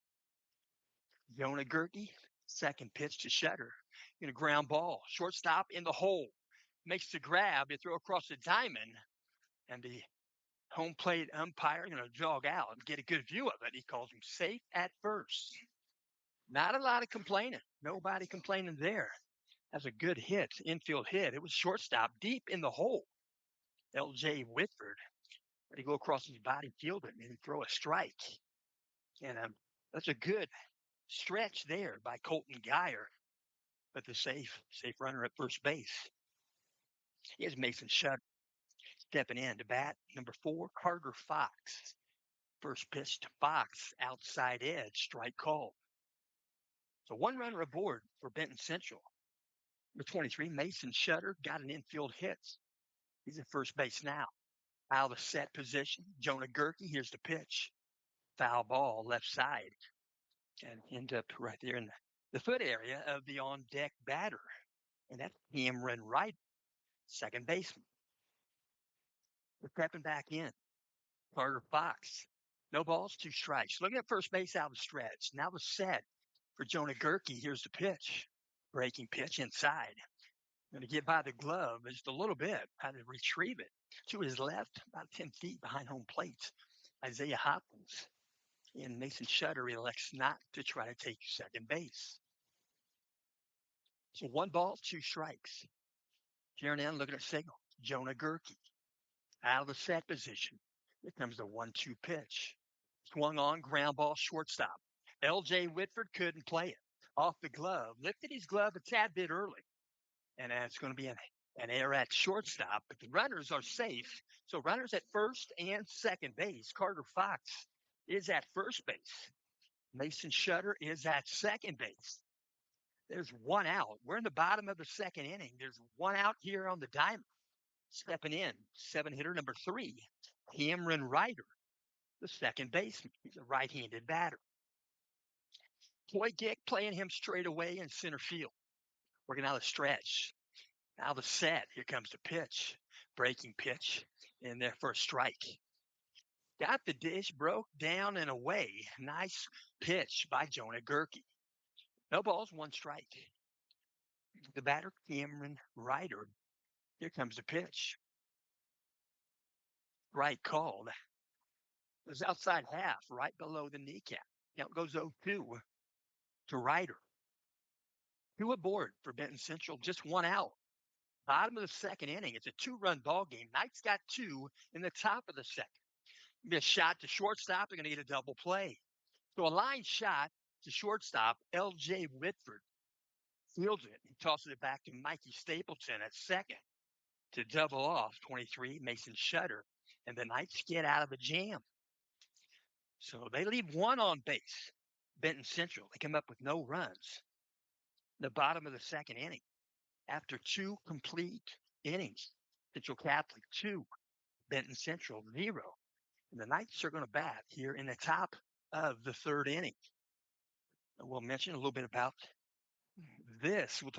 Speaker 1: Jonah Gerke, second pitch to Shutter. Going to ground ball. Shortstop in the hole. Makes the grab. You throw across the diamond. And the home plate umpire going to jog out and get a good view of it. He calls him safe at first. Not a lot of complaining. Nobody complaining there. That's a good hit, infield hit. It was shortstop deep in the hole. L.J. Whitford, to go across his body, field it, and throw a strike. And that's a good stretch there by Colton Geyer, but the safe runner at first base is Mason Shutt stepping in to bat. Number 4, Carter Fox. First pitch to Fox, outside edge, strike called. So one runner aboard for Benton Central. Number 23, Mason Shutter, got an infield hit. He's at first base now. Out of the set position, Jonah Gerke, here's the pitch. Foul ball, left side. And end up right there in the foot area of the on-deck batter. And that's Cameron Wright, second baseman. We're stepping back in. Carter Fox. No balls, 2 strikes. Looking at first base out of the stretch. Now the set for Jonah Gerke. Here's the pitch. Breaking pitch inside. Going to get by the glove just a little bit. How to retrieve it. To his left, about 10 feet behind home plate. Isaiah Hopkins. And Mason Shutter elects not to try to take second base. So 1 ball, 2 strikes. Here in looking at signal. Jonah Gerke. Out of the set position. Here comes the 1-2 pitch. Swung on, ground ball, shortstop. L.J. Whitford couldn't play it. Off the glove. Lifted his glove a tad bit early. And it's going to be an error at shortstop. But the runners are safe. So runners at first and second base. Carter Fox is at first base. Mason Shutter is at second base. There's 1 out. We're in the bottom of the second inning. There's 1 out here on the diamond. Stepping in, 7-hitter number 3, Cameron Ryder, the second baseman. He's a right-handed batter. Toy Gick playing him straight away in center field. Working out the stretch. Now the set. Here comes the pitch. Breaking pitch in there for a strike. Got the dish, broke down and away. Nice pitch by Jonah Gerke. No balls, 1 strike. The batter, Cameron Ryder. Here comes the pitch. Right called. It was outside half, right below the kneecap. Count goes 0-2 to Ryder. 2 aboard for Benton Central, just 1 out. Bottom of the second inning. It's a 2-run ball game. Knights got 2 in the top of the second. Be a shot to shortstop. They're going to get a double play. So a line shot to shortstop. L.J. Whitford fields it. He tosses it back to Mikey Stapleton at second to double off 23, Mason Shutter. And the Knights get out of a jam. So they leave 1 on base. Benton Central. They come up with no runs. The bottom of the second inning. After 2 complete innings, Central Catholic 2, Benton Central 0. And the Knights are going to bat here in the top of the third inning. And we'll mention a little bit about this. We'll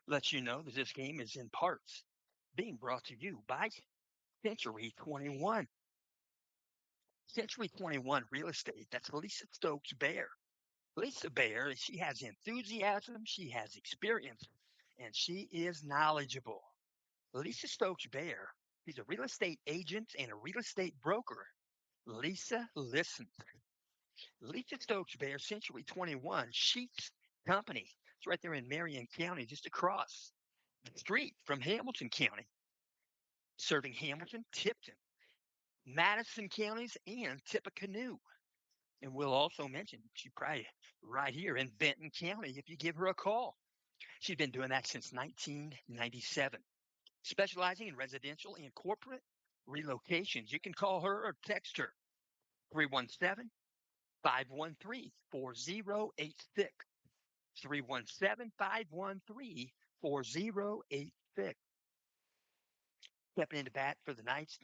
Speaker 1: let you know that this game is in parts being brought to you by Century 21. Century 21 Real Estate. That's Lisa Stokes Bear. Lisa Bear, she has enthusiasm, she has experience, and she is knowledgeable. Lisa Stokes Bear, she's a real estate agent and a real estate broker. Lisa listens. Lisa Stokes Bear, Century 21, Sheets Company. It's right there in Marion County, just across the street from Hamilton County. Serving Hamilton, Tipton, Madison counties, and Tippecanoe. And we'll also mention she's probably right here in Benton County if you give her a call. She's been doing that since 1997, specializing in residential and corporate relocations. You can call her or text her 317 513 4086. 317 513 4086. Stepping into bat for the Knights,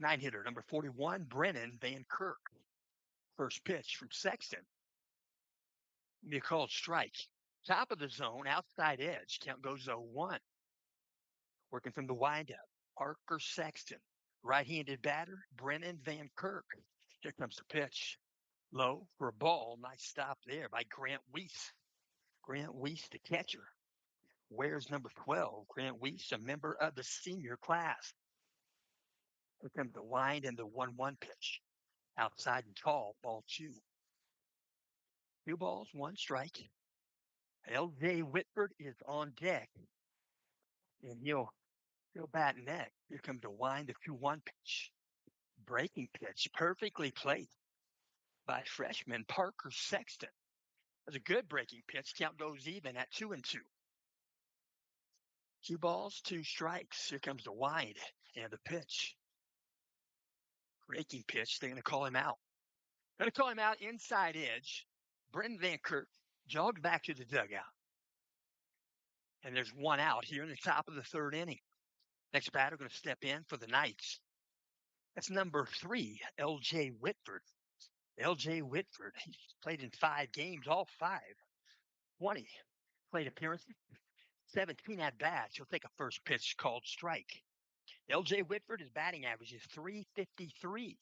Speaker 1: 9-hitter number 41, Brennan Van Kirk. First pitch from Sexton. Be a called strike. Top of the zone, outside edge. Count goes 0-1. Working from the windup, Parker Sexton. Right-handed batter, Brennan Van Kirk. Here comes the pitch. Low for a ball. Nice stop there by Grant Weiss. Grant Weiss, the catcher. Wears number 12. Grant Weiss, a member of the senior class. Here comes the wind and the 1-1 pitch. Outside and tall, ball 2. 2 balls, 1 strike. L.J. Whitford is on deck. And he'll Go bat neck. Here comes the wind, the 2-1 pitch. Breaking pitch, perfectly played by freshman Parker Sexton. That's a good breaking pitch. Count goes even at 2-2. 2 balls, 2 strikes. Here comes the wind and the pitch. Breaking pitch. They're going to call him out. Going to call him out inside edge. Brenton Van Kirk jogged back to the dugout. And there's 1 out here in the top of the 3rd inning. Next batter going to step in for the Knights. That's number 3, L.J. Whitford. L.J. Whitford, he's played in 5 games, all 5. 20 plate appearances, 17 at bats. He'll take a first pitch called strike. L.J. Whitford, his batting average is .353.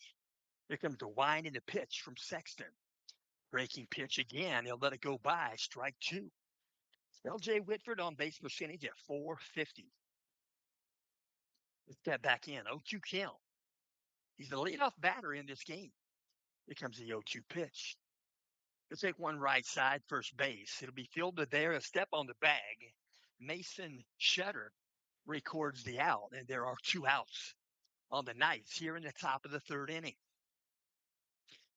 Speaker 1: Here comes the wind and the pitch from Sexton. Breaking pitch again. He'll let it go by. Strike 2. L.J. Whitford on base percentage at .450. Let's step back in. 0-2 count. He's the leadoff batter in this game. Here comes the 0-2 pitch. He'll take one right side, first base. It'll be fielded there. A step on the bag. Mason Shutter records the out, and there are 2 outs on the Knights here in the top of the 3rd inning.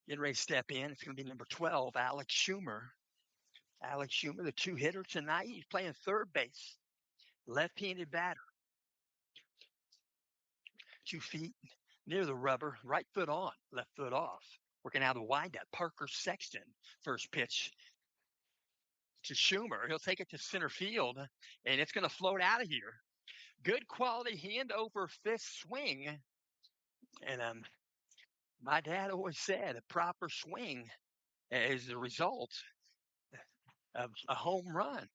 Speaker 1: Getting ready to step in. It's going to be number 12, Alex Schumer. Alex Schumer, the 2-hitter tonight. He's playing third base. Left-handed batter. 2 feet near the rubber. Right foot on, left foot off. Working out of the windup. Parker Sexton. First pitch to Schumer. He'll take it to center field, and it's going to float out of here. Good quality hand over fist swing. And my dad always said a proper swing is the result of a home run.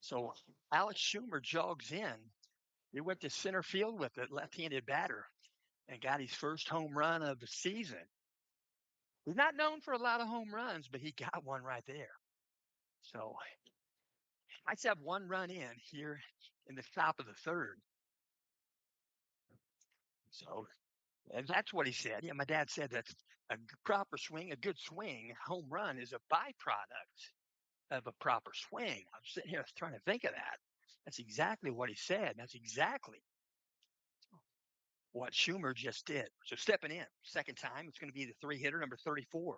Speaker 1: So Alex Schumer jogs in. He went to center field with it, left-handed batter, and got his first home run of the season. He's not known for a lot of home runs, but he got one right there. So Knights have 1 run in here in the top of the 3rd. So and that's what he said. Yeah, my dad said that a proper swing, a good swing, home run is a byproduct of a proper swing. I'm sitting here trying to think of that. That's exactly what he said. That's exactly what Schumer just did. So stepping in, second time, it's going to be the 3-hitter, number 34,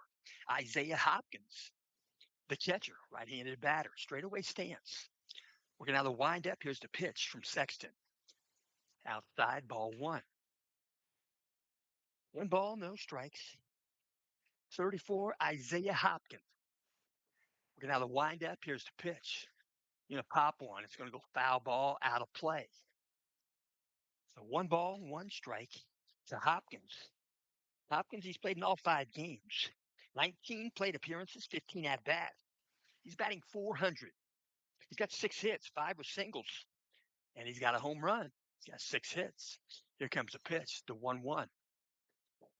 Speaker 1: Isaiah Hopkins, the catcher, right-handed batter, straightaway stance. We're going to have the wind up. Here's the pitch from Sexton. Outside, ball 1. 1 ball, no strikes. 34, Isaiah Hopkins. We're going to have the wind up. Here's the pitch. Pop one. It's going to go foul ball, out of play. So 1 ball, 1 strike to Hopkins. Hopkins, he's played in all 5 games. 19 plate appearances, 15 at bat. He's batting .400. He's got 6 hits, 5 are singles, and he's got a home run. He's got 6 hits. Here comes the pitch, the 1-1.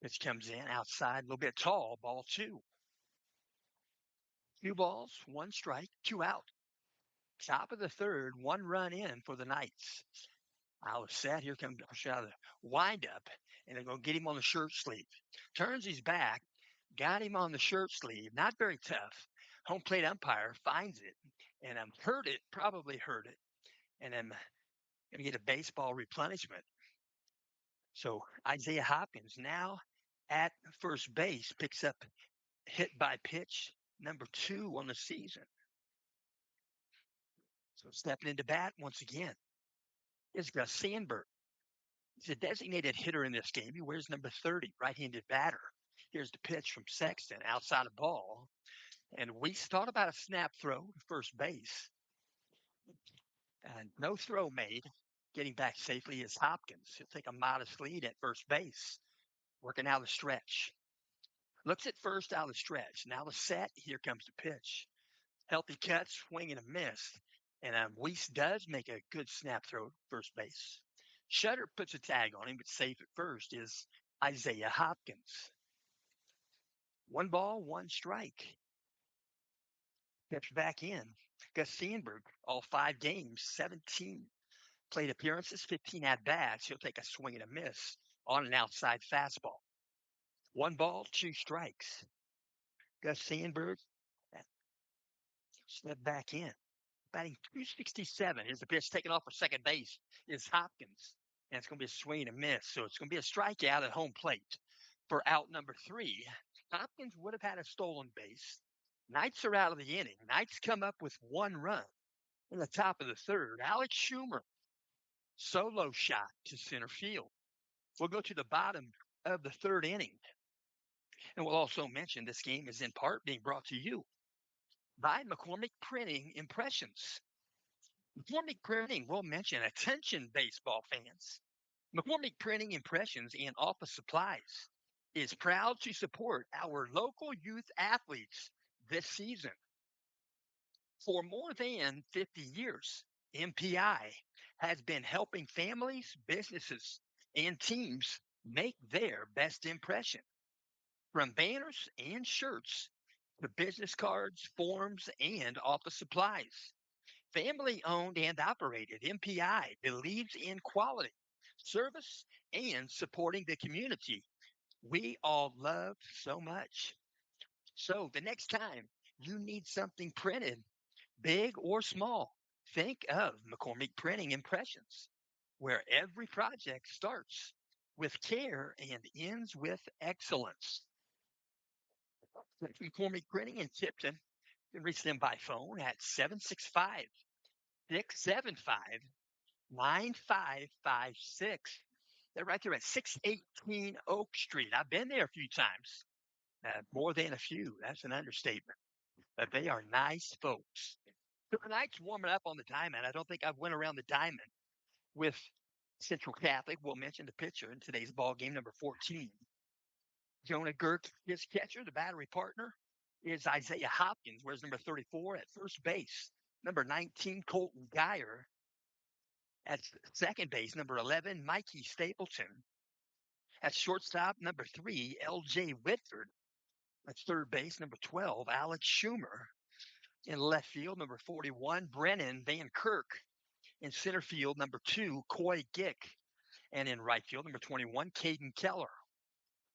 Speaker 1: Pitch comes in outside, a little bit tall, ball 2. 2 balls, 1 strike, 2 out. Top of the 3rd, 1 run in for the Knights. I was set. Here comes the wind up, and they're going to get him on the shirt sleeve. Turns his back, got him on the shirt sleeve. Not very tough. Home plate umpire finds it, and probably hurt it, and I'm going to get a baseball replenishment. So Isaiah Hopkins now at first base picks up hit by pitch number 2 on the season. So stepping into bat once again is Gus Sandberg. He's a designated hitter in this game. He wears number 30, right-handed batter. Here's the pitch from Sexton, outside of ball. And we thought about a snap throw to first base. And no throw made. Getting back safely is Hopkins. He'll take a modest lead at first base. Working out the stretch. Looks at first out of the stretch. Now the set. Here comes the pitch. Healthy cut, swing and a miss. And Weiss does make a good snap throw to first base. Shutter puts a tag on him, but safe at first is Isaiah Hopkins. 1 ball, 1 strike. Steps back in. Gus Sandberg, all 5 games, 17 plate appearances, 15 at-bats. He'll take a swing and a miss on an outside fastball. 1 ball, 2 strikes. Gus Sandberg step back in. batting 267. Here's the pitch taken off for second base is Hopkins. And it's going to be a swing and a miss. So it's going to be a strikeout at home plate for out number 3. Hopkins would have had a stolen base. Knights are out of the inning. Knights come up with 1 run in the top of the 3rd. Alex Schumer, solo shot to center field. We'll go to the bottom of the 3rd inning. And we'll also mention this game is in part being brought to you by McCormick Printing Impressions. McCormick Printing will mention attention baseball fans. McCormick Printing Impressions and Office Supplies is proud to support our local youth athletes this season. For more than 50 years, MPI has been helping families, businesses, and teams make their best impression. From banners and shirts to business cards, forms, and office supplies. Family owned and operated, MPI believes in quality, service, and supporting the community we all love so much. So the next time you need something printed, big or small, think of McCormick Printing Impressions, where every project starts with care and ends with excellence. McCormick Printing in Tipton. You can reach them by phone at 765 675 9556. They're right there at 618 Oak Street. I've been there a few times, more than a few. That's an understatement. But they are nice folks. So tonight's warming up on the diamond. I don't think I've went around the diamond with Central Catholic. We'll mention the pitcher in today's ball game, number 14. Jonah Girk, his catcher, the battery partner, is Isaiah Hopkins, wears number 34 at first base. Number 19, Colton Geyer. At second base, number 11, Mikey Stapleton. At shortstop, number 3, L.J. Whitford. At third base, number 12, Alex Schumer. In left field, number 41, Brennan Van Kirk. In center field, number 2, Coy Gick. And in right field, number 21, Caden Keller.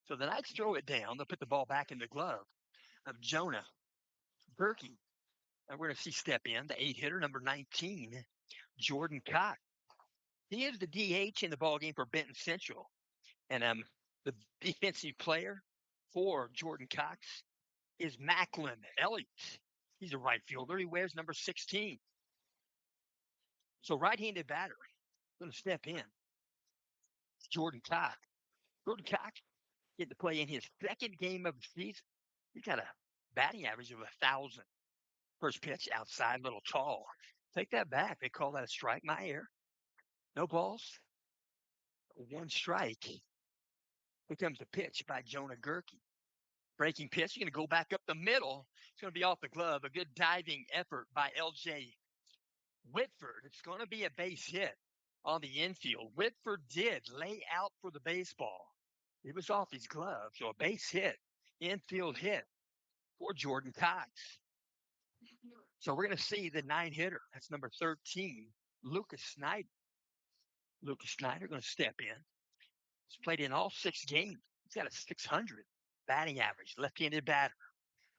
Speaker 1: So the Knights throw it down. They'll put the ball back in the glove of Jonah Berkey. And we're going to see step in the 8-hitter, number 19, Jordan Cox. He is the DH in the ballgame for Benton Central. And the defensive player for Jordan Cox is Macklin Elliott. He's a right fielder. He wears number 16. So right-handed batter going to step in. Jordan Cox. Jordan Cox getting to play in his 2nd game of the season. He's got a batting average of 1,000. First pitch outside, little tall. Take that back. They call that a strike. My air. No balls. 1 strike. Here comes the pitch by Jonah Gerke. Breaking pitch. You're going to go back up the middle. It's going to be off the glove. A good diving effort by L.J. Whitford. It's going to be a base hit on the infield. Whitford did lay out for the baseball. It was off his glove. So a base hit. Infield hit for Jordan Cox. So we're going to see the 9-hitter. That's number 13, Lucas Snyder. Lucas Snyder going to step in. He's played in all 6 games. He's got a 600 batting average, left-handed batter.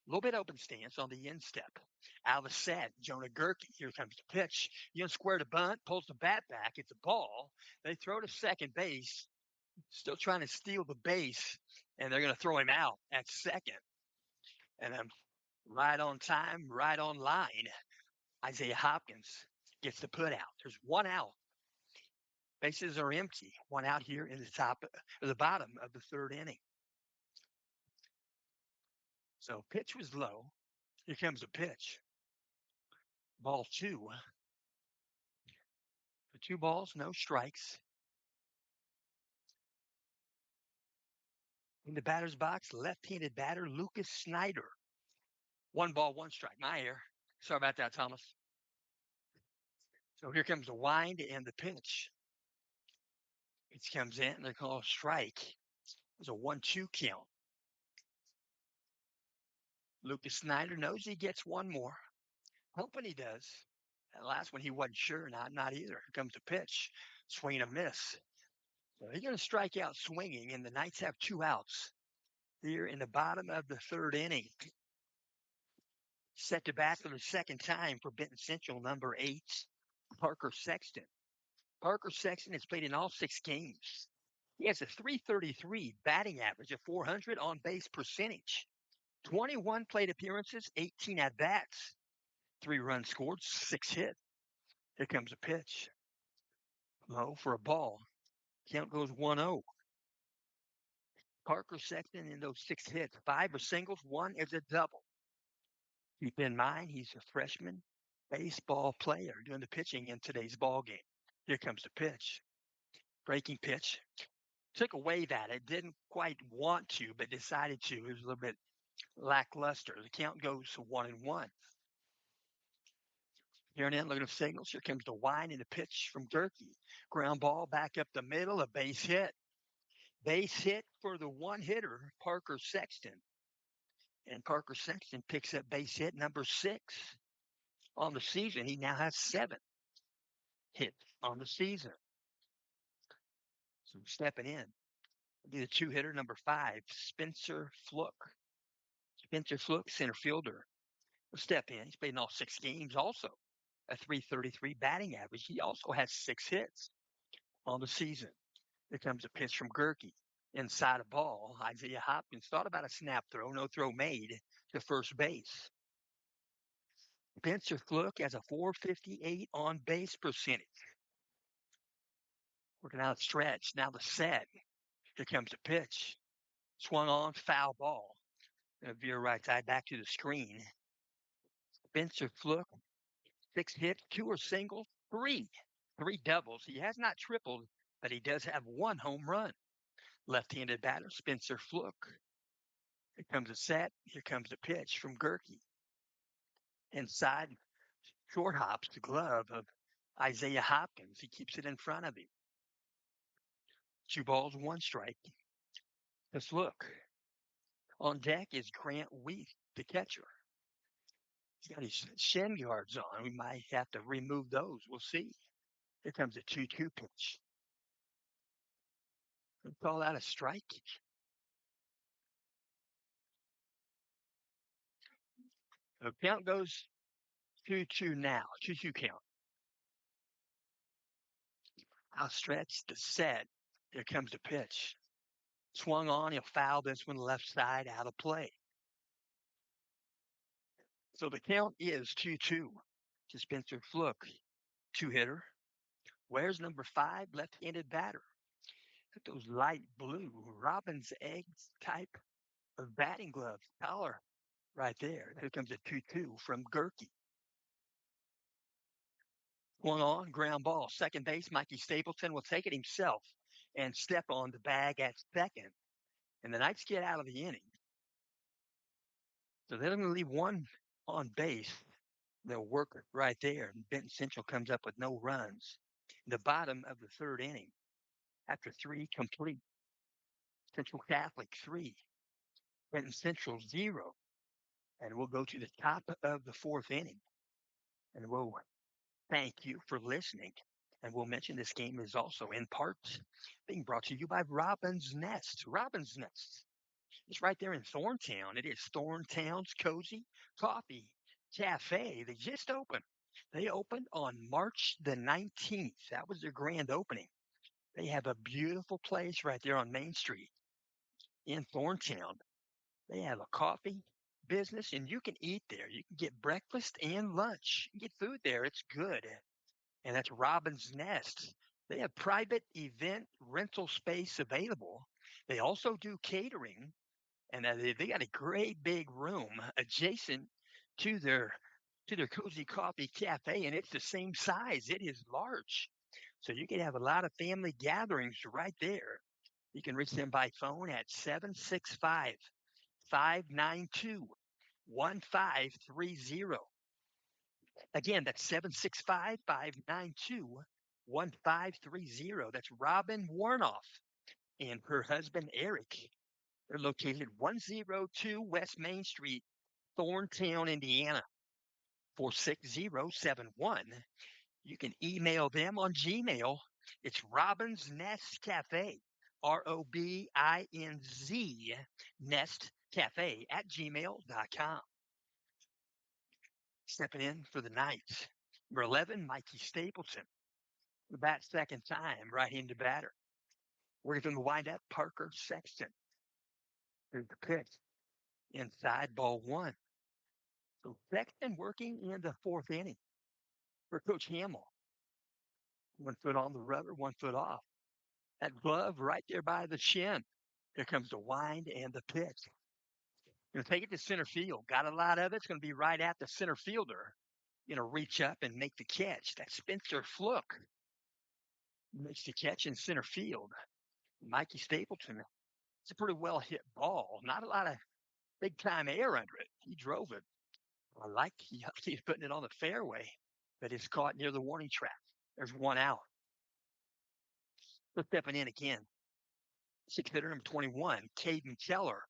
Speaker 1: A little bit open stance on the instep. Out of the set, Jonah Gerke. Here comes the pitch. Square to bunt, pulls the bat back. It's a ball. They throw to second base. Still trying to steal the base, and they're going to throw him out at second. And I'm right on time, right on line. Isaiah Hopkins gets the put out. There's 1 out. Bases are empty. 1 out here in the bottom of the 3rd inning. So pitch was low. Here comes the pitch. Ball 2. For 2 balls, no strikes. In the batter's box, left-handed batter Lucas Snyder. 1 ball, 1 strike. My air. Sorry about that, Thomas. So here comes the wind and the pitch. It comes in. They're called a strike. It's a 1-2 count. Lucas Snyder knows he gets 1 more. Hoping he does. That last one he wasn't sure. Not either. Here comes the pitch. Swing and a miss. So he's going to strike out swinging, and the Knights have 2 outs here in the bottom of the 3rd inning. Set to bat for the second time for Benton Central, number 8, Parker Sexton. Parker Sexton has played in all 6 games. He has a 333 batting average, a 400 on base percentage, 21 plate appearances, 18 at bats, 3 runs scored, 6 hit. Here comes a pitch. Low for a ball. Count goes 1-0. Parker Sexton in those 6 hits, 5 are singles, 1 is a double. Keep in mind, he's a freshman baseball player doing the pitching in today's ball game. Here comes the pitch. Breaking pitch. Took a wave at it. Didn't quite want to, but decided to. It was a little bit lackluster. The count goes 1-1. Here and in, looking at the signals. Here comes the wind and the pitch from Durkee. Ground ball back up the middle, a base hit. Base hit for the one hitter, Parker Sexton. And Parker Sexton picks up base hit number 6 on the season. He now has 7 hits on the season. So stepping in. Be the 2-hitter, number 5, Spencer Fluke. Spencer Fluke, center fielder, will step in. He's played in all 6 games also. A 333 batting average. He also has 6 hits on the season. Here comes a pitch from Gerke. Inside a ball, Isaiah Hopkins thought about a snap throw. No throw made to first base. Spencer Fluke has a 458 on base percentage. Working out a stretch. Now the set. Here comes the pitch. Swung on, foul ball. Gonna veer right side back to the screen. Spencer Fluke, 6 hits, 2 are singles, 3 doubles. He has not tripled, but he does have 1 home run. Left-handed batter, Spencer Fluke. Here comes a set. Here comes the pitch from Gerke. Inside, short hops the glove of Isaiah Hopkins. He keeps it in front of him. 2 balls, 1 strike. Let's look. On deck is Grant Weath, the catcher. He's got his shin guards on. We might have to remove those. We'll see. Here comes a 2-2 pitch. We call that a strike. The count goes 2-2 now. 2-2 count. I'll stretch the set. Here comes the pitch. Swung on. He'll foul this one left side out of play. So the count is 2-2 to Spencer Fluke. 2-hitter. Where's number 5? Left-handed batter. Look at those light blue robin's eggs type of batting glove color right there. Here comes a 2-2 from Gerke. One on, ground ball. Second base, Mikey Stapleton will take it himself and step on the bag at second. And the Knights get out of the inning. So they're going to leave 1 on base. They'll work it right there. And Benton Central comes up with no runs. In the bottom of the 3rd inning, after 3 complete. Central Catholic 3. Benton Central 0. And we'll go to the top of the 4th inning. And we'll thank you for listening. And we'll mention this game is also in part being brought to you by Robin's Nest. Robin's Nest. It's right there in Thorntown. It is Thorntown's Cozy Coffee Cafe. They just opened. They opened on March the 19th. That was their grand opening. They have a beautiful place right there on Main Street in Thorntown. They have a coffee business, and you can eat there. You can get breakfast and lunch. You can get food there. It's good. And that's Robin's Nest. They have private event rental space available. They also do catering, and they got a great big room adjacent to their Cozy Coffee Cafe, and it's the same size. It is large. So you can have a lot of family gatherings right there. You can reach them by phone at 765-592-1530. Again, that's 765-592-1530. That's Robin Warnoff and her husband, Eric. They're located 102 West Main Street, Thorntown, Indiana, 46071. You can email them on Gmail. It's Robin's Nest Cafe, ROBINZ Nest Cafe at gmail.com. Stepping in for the Knights. Number 11, Mikey Stapleton. The bat second time, right-handed batter. Working from the windup, Parker Sexton. Here's the pitch. Inside, ball one. So Sexton working in the fourth inning for Coach Hamill. 1 foot on the rubber, 1 foot off. That glove right there by the chin. Here comes the wind and the pitch. Going to take it to center field. Got a lot of it. It's going to be right at the center fielder. Going to reach up and make the catch. That's Spencer Fluke. Makes the catch in center field. Mikey Stapleton. It's a pretty well hit ball. Not a lot of big time air under it. He drove it. I like he's putting it on the fairway, but it's caught near the warning track. There's one out. So stepping in again. Six hitter number 21, Caden Keller.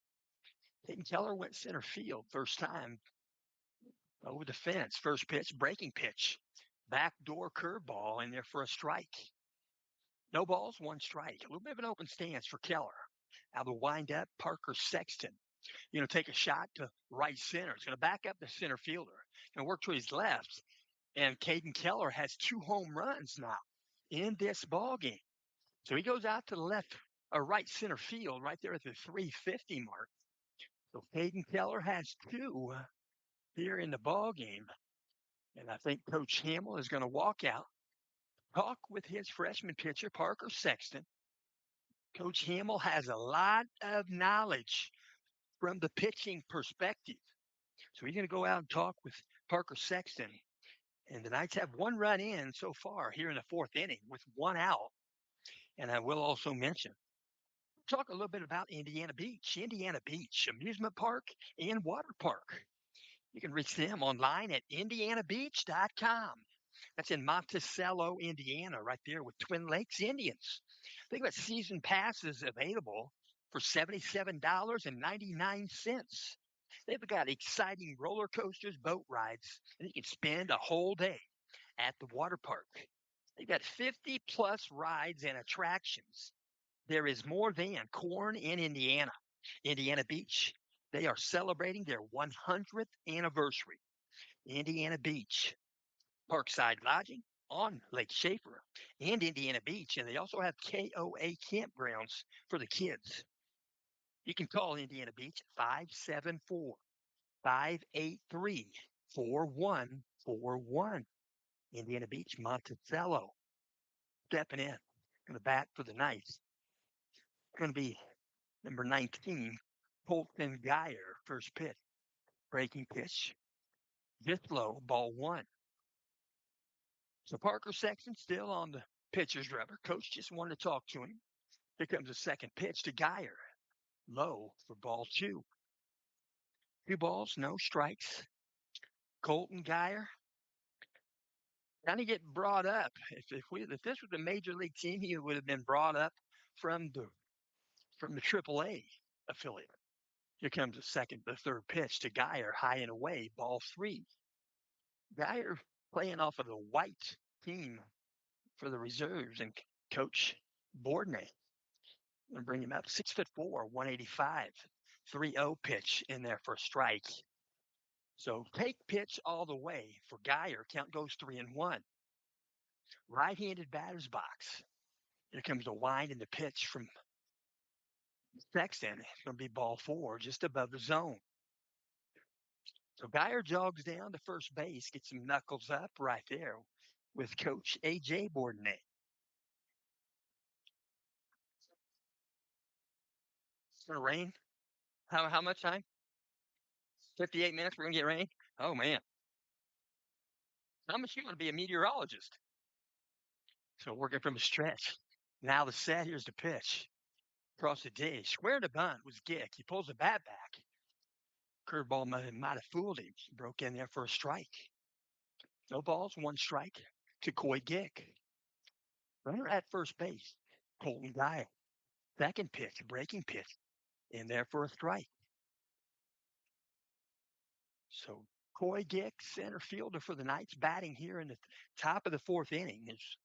Speaker 1: Caden Keller went center field first time over the fence. First pitch, breaking pitch. Backdoor curveball in there for a strike. No balls, one strike. A little bit of an open stance for Keller. Now the wind up, Parker Sexton. Take a shot to right center. It's going to back up the center fielder. Going to work to his left. And Caden Keller has 2 home runs now in this ball game. So he goes out to the left or right center field right there at the 350 mark. So Caden Keller has 2 here in the ball game. And I think Coach Hamill is going to walk out, talk with his freshman pitcher, Parker Sexton. Coach Hamill has a lot of knowledge from the pitching perspective. So he's going to go out and talk with Parker Sexton. And the Knights have 1 run in so far here in the fourth inning with 1 out. And I will also mention, talk a little bit about Indiana Beach. Indiana Beach Amusement Park and Water Park. You can reach them online at indianabeach.com. That's in Monticello, Indiana, right there with Twin Lakes Indians. They've got season passes available for $77.99. They've got exciting roller coasters, boat rides, and you can spend a whole day at the water park. They've got 50 plus rides and attractions. There is more than corn in Indiana. Indiana Beach, they are celebrating their 100th anniversary. Indiana Beach, Parkside Lodging on Lake Schaefer and Indiana Beach. And they also have KOA campgrounds for the kids. You can call Indiana Beach at 574 583 4141. Indiana Beach, Monticello. Stepping in. Going to bat for the Knights. Going to be number 19, Colton Geyer, first pitch. Breaking pitch. Just low, ball one. So Parker Sexton still on the pitcher's rubber. Coach just wanted to talk to him. Here comes the second pitch to Geyer. Low for ball two. 2 balls, no strikes. Colton Geyer kind of get brought up. If this was a major league team, he would have been brought up from the AAA affiliate. Here comes the third pitch to Geyer, high and away, ball 3. Geyer playing off of the white team for the reserves and Coach Bourdonnais. I'm going to bring him up 6'4", 185, 3-0 pitch in there for a strike. So take pitch all the way for Geyer. Count goes 3-1. Right-handed batter's box. Here comes the wind and the pitch from Sexton. It's going to be ball 4, just above the zone. So Geyer jogs down to first base, gets some knuckles up right there with Coach A.J. Bourdonnais. It's going to rain. How much time? 58 minutes. We're going to get rain. Oh, man. How much you want to be a meteorologist? So working from a stretch. Now the set. Here's the pitch. Across the dish. Square to bunt was Gick. He pulls the bat back. Curveball might have fooled him. Broke in there for a strike. No balls, 1 strike to Coy Gick. Runner at first base. Colton Geyer. Second pitch, breaking pitch. In there for a strike. So Coy Gick, center fielder for the Knights, batting here in the top of the 4th inning. There's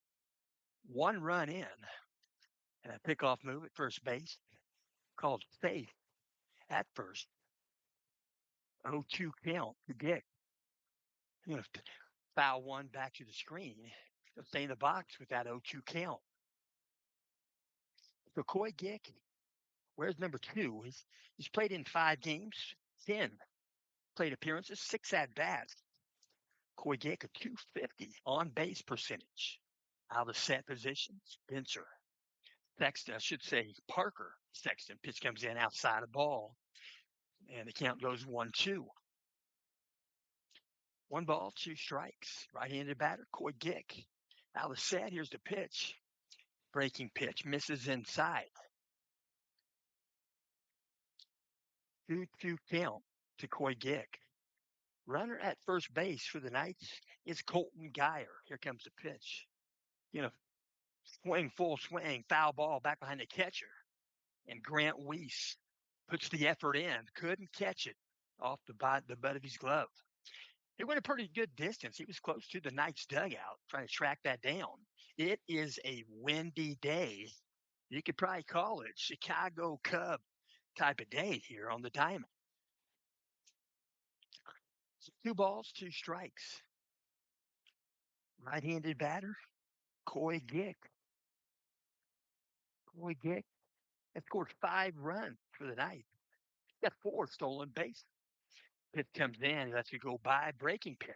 Speaker 1: 1 run in. And a pickoff move at first base. Called safe at first. 0-2 count to Gick. You know, foul one back to the screen. He'll stay in the box with that 0-2 count. So Coy Gick, where's number two? He's played in 5 games, 10 plate appearances, 6 at bats. Coy Gick a 250 on base percentage. Out of set position, Spencer. Sexton, I should say Parker Sexton. Pitch comes in outside the ball, and the count goes 1-2. 1 ball, 2 strikes. Right-handed batter, Coy Gick. Out of set, here's the pitch. Breaking pitch, misses inside. 2-2 count to Coy Gick. Runner at first base for the Knights is Colton Geyer. Here comes the pitch. You know, swing, full swing, foul ball back behind the catcher. And Grant Weiss puts the effort in. Couldn't catch it off the butt of his glove. He went a pretty good distance. He was close to the Knights dugout trying to track that down. It is a windy day. You could probably call it Chicago Cub type of day here on the diamond. 2 balls, 2 strikes. Right-handed batter, Coy Gick. Coy Gick has scored 5 runs for the Knights. Got 4 stolen bases. Pitch comes in, he lets it go by, breaking pitch.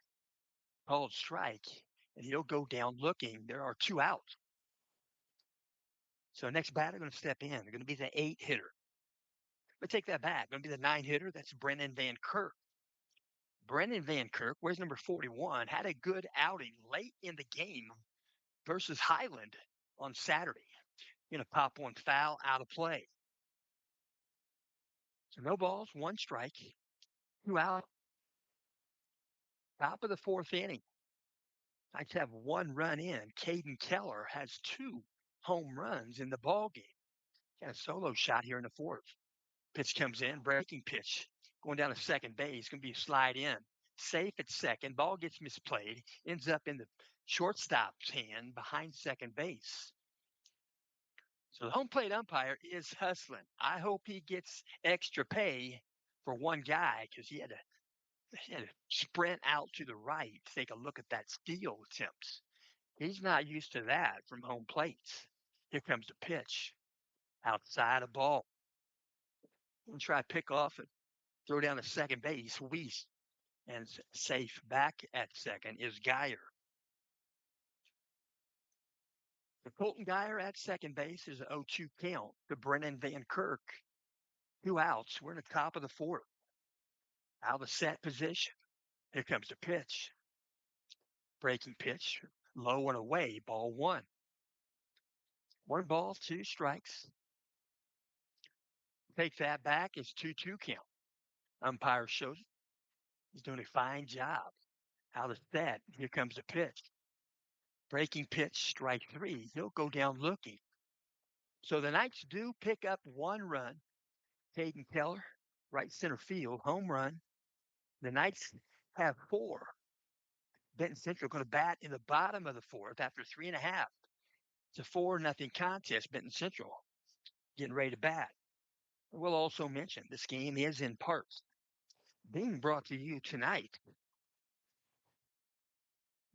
Speaker 1: Called strike, and he'll go down looking. There are 2 outs. So next batter going to step in. They're going to be the 8 hitter. But take that back. Going to be the 9 hitter. That's Brennan Van Kirk. Brennan Van Kirk, where's number 41, had a good outing late in the game versus Highland on Saturday. Going to pop one foul out of play. So no balls, 1 strike, 2 out. Top of the 4th inning. Knights have 1 run in. Caden Keller has 2 home runs in the ball game. Got a solo shot here in the 4th. Pitch comes in, breaking pitch. Going down to second base, going to be a slide in. Safe at second. Ball gets misplayed. Ends up in the shortstop's hand behind second base. So the home plate umpire is hustling. I hope he gets extra pay for one guy because he had to sprint out to the right to take a look at that steal attempts. He's not used to that from home plates. Here comes the pitch. Outside a ball. We'll try to pick off and throw down to second base. Weiss. And safe back at second is Geyer. The Colton Geyer at second base is an 0-2 count to Brennan Van Kirk. 2 outs. We're in the top of the 4th. Out of set position. Here comes the pitch. Breaking pitch. Low and away. Ball 1. 1 ball, 2 strikes. Take that back. It's 2-2 count. Umpire shows it. He's doing a fine job. Out of set. Here comes the pitch. Breaking pitch, strike 3. He'll go down looking. So the Knights do pick up 1 run. Caden Keller, right center field, home run. The Knights have 4. Benton Central going to bat in the bottom of the 4th after 3.5. It's a 4-0 contest. Benton Central getting ready to bat. We'll also mention this game is in parts being brought to you tonight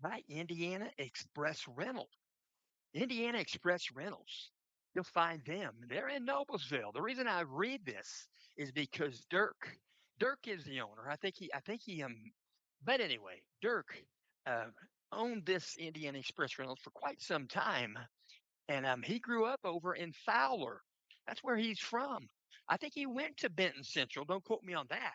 Speaker 1: by Indiana Express Rentals. Indiana Express Rentals. You'll find them. They're in Noblesville. The reason I read this is because Dirk is the owner. But anyway, Dirk uh, owned this Indiana Express Rentals for quite some time. And he grew up over in Fowler. That's where he's from. I think he went to Benton Central. Don't quote me on that.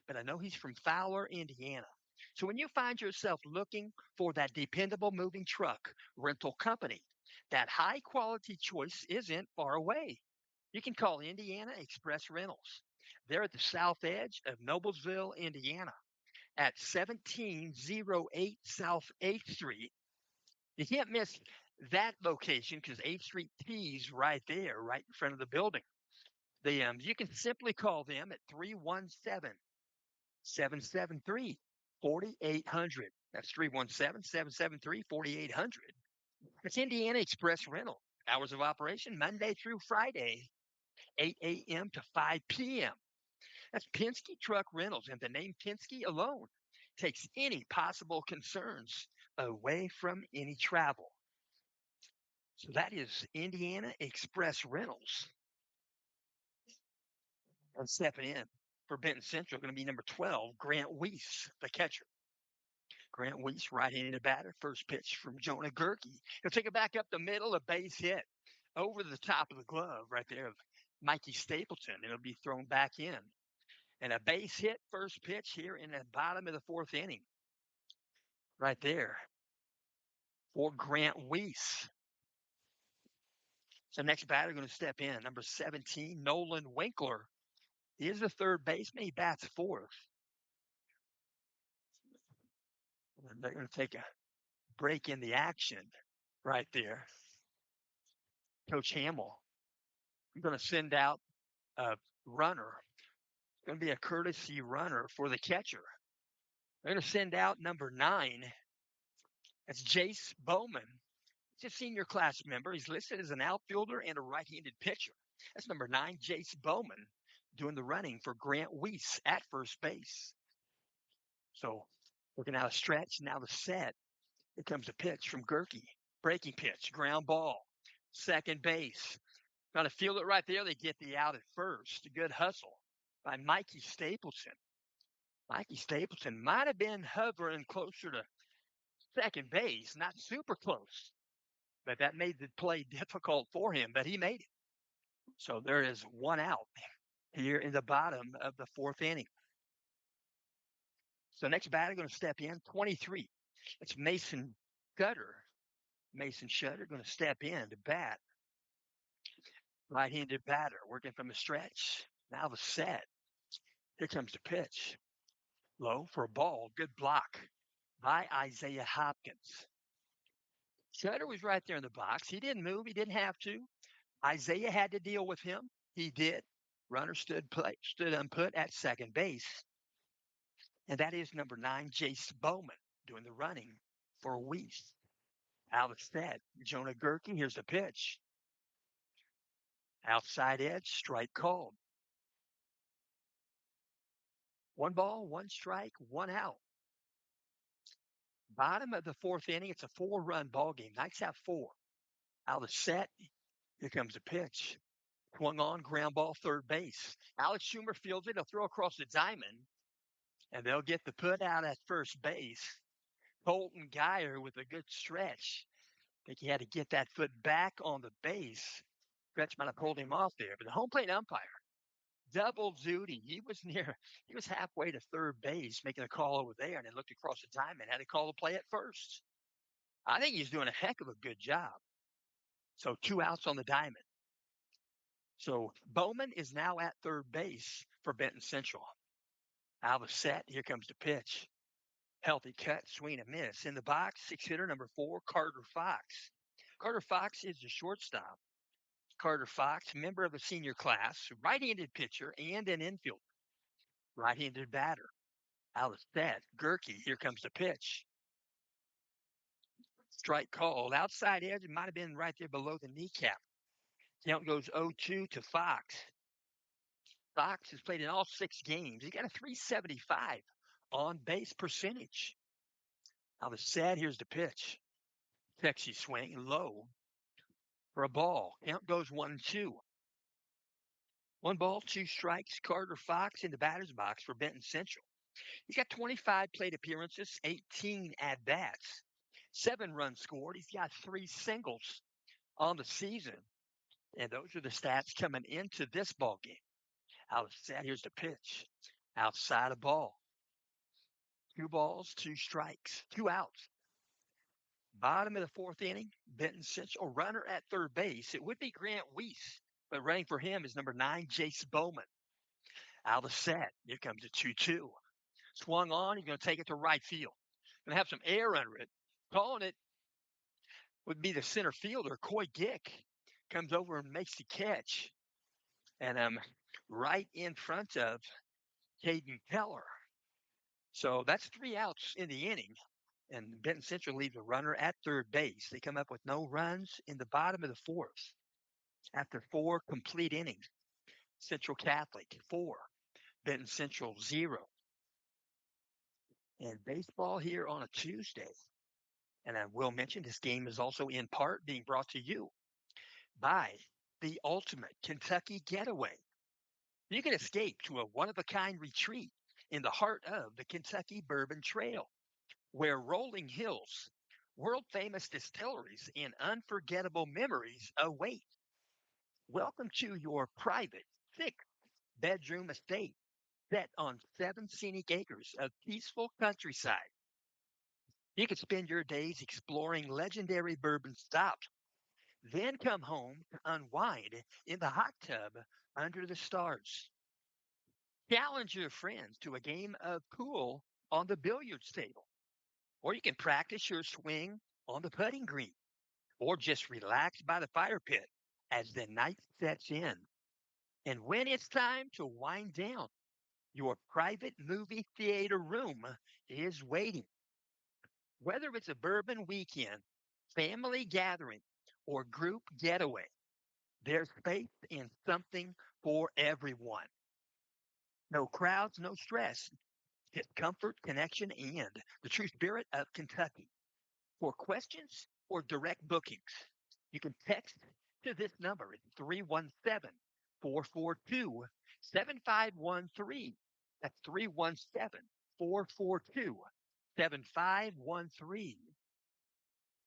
Speaker 1: But I know he's from Fowler, Indiana. So when you find yourself looking for that dependable moving truck rental company, that high quality choice isn't far away. You can call Indiana Express Rentals. They're at the south edge of Noblesville, Indiana at 1708 South 8th Street. You can't miss that location because 8th Street T's right there, right in front of the building. You can simply call them at 317-773-4800. That's 317-773-4800. It's Indiana Express Rental. Hours of operation Monday through Friday, 8 a.m. to 5 p.m. That's Penske Truck Rentals, and the name Penske alone takes any possible concerns away from any travel. So that is Indiana Express Rentals. And stepping in for Benton Central going to be number 12, Grant Weiss, the catcher. Grant Weiss, right-handed batter, first pitch from Jonah Gerke. He'll take it back up the middle, a base hit over the top of the glove right there of Mikey Stapleton. It'll be thrown back in. And a base hit first pitch here in the bottom of the fourth inning. Right there for Grant Weiss. So next batter going to step in, number 17, Nolan Winkler. He is the third baseman. He bats fourth. And they're going to take a break in the action right there. Coach Hamill, I'm going to send out a runner. It's going to be a courtesy runner for the catcher. They're going to send out number 9. That's Jace Bowman. He's a senior class member. He's listed as an outfielder and a right-handed pitcher. That's number 9, Jace Bowman, doing the running for Grant Weiss at first base. So looking out a stretch, now the set. Here comes a pitch from Gerke. Breaking pitch, ground ball, second base. Trying to field it right there. They get the out at first. A good hustle by Mikey Stapleton. Mikey Stapleton might have been hovering closer to second base, not super close, but that made the play difficult for him, but he made it. So there is one out here in the bottom of the fourth inning. So next batter going to step in, 23. It's Mason Gutter. Mason Shutter going to step in to bat. Right-handed batter working from the stretch. Now the set. Here comes the pitch. Low for a ball. Good block by Isaiah Hopkins. Shutter was right there in the box. He didn't move. He didn't have to. Isaiah had to deal with him. He did. Runner stood unput at second base. And that is number 9, Jace Bowman, doing the running for Weiss. Out of set, Jonah Gerke. Here's the pitch. Outside edge, strike called. 1 ball, 1 strike, 1 out. Bottom of the fourth inning, it's a 4-run ball game. Knights have 4. Out of set, here comes the pitch. Swung on, ground ball, third base. Alex Schumer fields it. He'll throw across the diamond, and they'll get the put out at first base. Colton Geyer with a good stretch. I think he had to get that foot back on the base. Stretch might have pulled him off there, but the home plate umpire, double duty. He was halfway to third base making a call over there, and then looked across the diamond, had to call the play at first. I think he's doing a heck of a good job. So 2 outs on the diamond. So Bowman is now at third base for Benton Central. Out of set, here comes the pitch. Healthy cut, swing and miss. In the box, 6-hitter number 4, Carter Fox. Carter Fox is the shortstop. Carter Fox, member of the senior class, right-handed pitcher and an infielder. Right-handed batter. Out of set, Gerke, here comes the pitch. Strike called. Outside edge, it might have been right there below the kneecap. Count goes 0-2 to Fox. Fox has played in all 6 games. He got a 375 on base percentage. Now the set, here's the pitch. Sexy swing, low for a ball. Count goes 1-2. 1 ball, 2 strikes. Carter Fox in the batter's box for Benton Central. He's got 25 plate appearances, 18 at-bats, 7 runs scored. He's got 3 singles on the season. And those are the stats coming into this ball game. Out of set, here's the pitch. Outside of ball. 2 balls, 2 strikes, 2 outs. Bottom of the fourth inning, Benton Central runner at third base. It would be Grant Weiss, but running for him is number 9, Jace Bowman. Out of set, here comes a 2-2. Swung on, he's going to take it to right field. Going to have some air under it. Calling it would be the center fielder, Coy Gick. Comes over and makes the catch. And right in front of Caden Keller. So that's 3 outs in the inning. And Benton Central leaves a runner at third base. They come up with no runs in the bottom of the fourth after 4 complete innings. Central Catholic, 4. Benton Central, 0. And baseball here on a Tuesday. And I will mention this game is also in part being brought to you by the ultimate Kentucky getaway. You can escape to a one of a kind retreat in the heart of the Kentucky Bourbon Trail, where rolling hills, world famous distilleries, and unforgettable memories await. Welcome to your private, six-bedroom estate set on 7 scenic acres of peaceful countryside. You can spend your days exploring legendary bourbon stops, then come home to unwind in the hot tub under the stars. Challenge your friends to a game of pool on the billiards table, or you can practice your swing on the putting green, or just relax by the fire pit as the night sets in. And when it's time to wind down, your private movie theater room is waiting. Whether it's a bourbon weekend, family gathering, or group getaway, there's space and something for everyone. No crowds, no stress, just comfort, connection, and the true spirit of Kentucky. For questions or direct bookings, you can text to this number at 317 442 7513. That's 317 442 7513.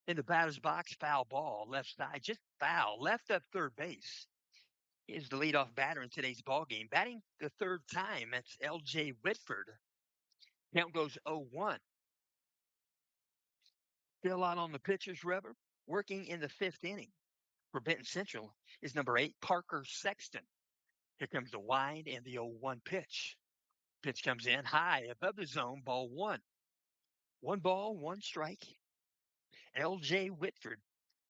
Speaker 1: In the batter's box, foul ball, left side, just foul, left up third base. Is the leadoff batter in today's ball game. Batting the third time, that's L.J. Whitford. Count goes 0-1. Still out on the pitcher's rubber, working in the fifth inning. For Benton Central is number 8, Parker Sexton. Here comes the wind and the 0-1 pitch. Pitch comes in high above the zone, ball one. One ball, one strike. L.J. Whitford,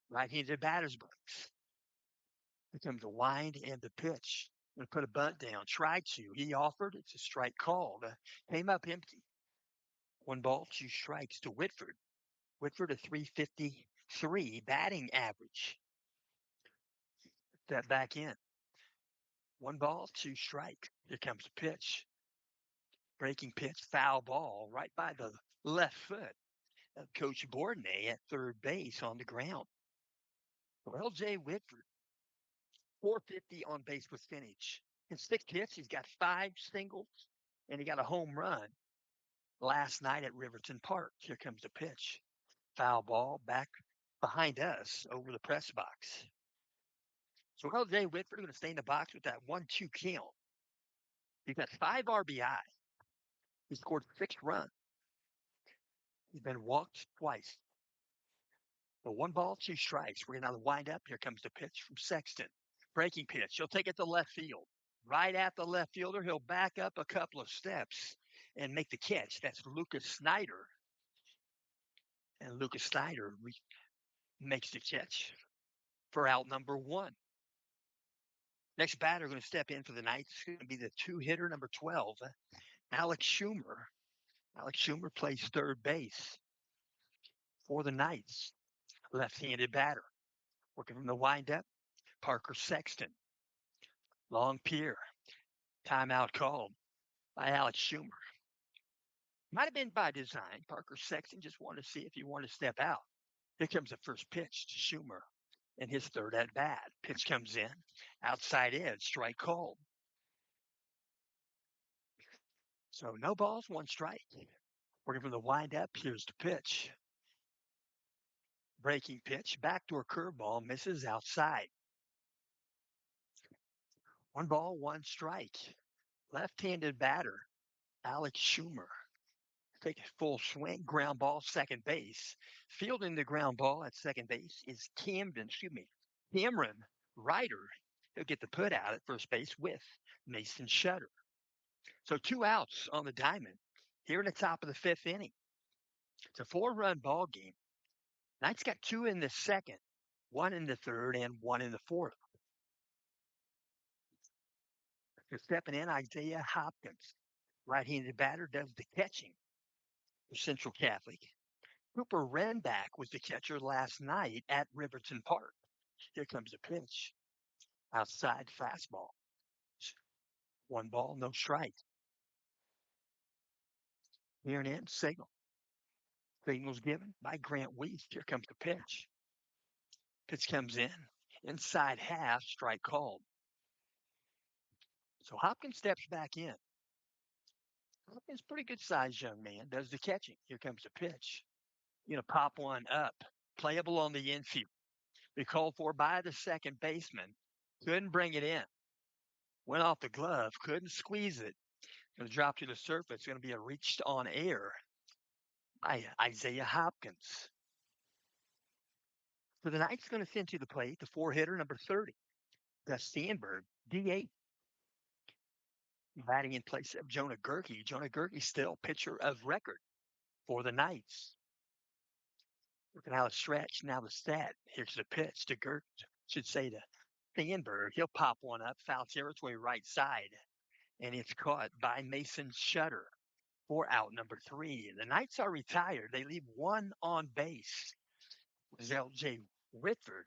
Speaker 1: right-handed batter's box. Here comes the wind and the pitch. Going to put a bunt down. Tried to. He offered. It's a strike called. Came up empty. One ball, two strikes to Whitford. Whitford a 353 batting average. Step back in. One ball, two strikes. Here comes the pitch. Breaking pitch, foul ball right by the left foot of Coach Bourdonnais at third base on the ground. So L.J. Whitford, 450 on base percentage. In 6 hits, he's got 5 singles, and he got a home run last night at Riverton Park. Here comes the pitch. Foul ball back behind us over the press box. So L.J. Whitford going to stay in the box with that 1-2 count. He's got 5 RBI. He scored 6 runs. He's been walked twice. So one ball, two strikes. We're going to wind up. Here comes the pitch from Sexton. Breaking pitch. He'll take it to left field. Right at the left fielder, he'll back up a couple of steps and make the catch. That's Lucas Snyder. And Lucas Snyder makes the catch for out number 1. Next batter going to step in for the night is going to be the 2-hitter, number 12, Alex Schumer. Alex Schumer plays third base for the Knights. Left-handed batter. Working from the windup, Parker Sexton. Long Pier. Timeout called by Alex Schumer. Might have been by design. Parker Sexton just wanted to see if he wanted to step out. Here comes the first pitch to Schumer in his third at bat. Pitch comes in. Outside edge. Strike called. So no balls, one strike. Working from the windup, here's the pitch. Breaking pitch, backdoor curveball, misses outside. One ball, one strike. Left-handed batter, Alex Schumer. Take a full swing, ground ball, second base. Fielding the ground ball at second base is Cameron Ryder. He'll get the put out at first base with Mason Shutter. So 2 outs on the diamond here in the top of the 5th inning. It's a 4-run ball game. Knights got 2 in the second, 1 in the third, and 1 in the fourth. So stepping in, Isaiah Hopkins. Right-handed batter does the catching for Central Catholic. Cooper Renback was the catcher last night at Riverton Park. Here comes the pitch. Outside fastball. One ball, no strike. Here and in, signal. Signal's given by Grant Weiss. Here comes the pitch. Pitch comes in. Inside half, strike called. So Hopkins steps back in. Hopkins, pretty good sized young man, does the catching. Here comes the pitch. Pop one up. Playable on the infield. Be called for by the second baseman. Couldn't bring it in. Went off the glove. Couldn't squeeze it. Going to drop to the surface. Going to be a reached on air by Isaiah Hopkins. So the Knights going to send to the plate the four hitter, number 30, Gus Sandberg, DH, batting in place of Jonah Gerke. Jonah Gerke still pitcher of record for the Knights. Looking out the stretch, now the stat. Here's the pitch to Gerke, should say to Sandberg. He'll pop one up, foul territory right side, and it's caught by Mason Shutter for out number 3. The Knights are retired. They leave one on base. It was L.J. Whitford,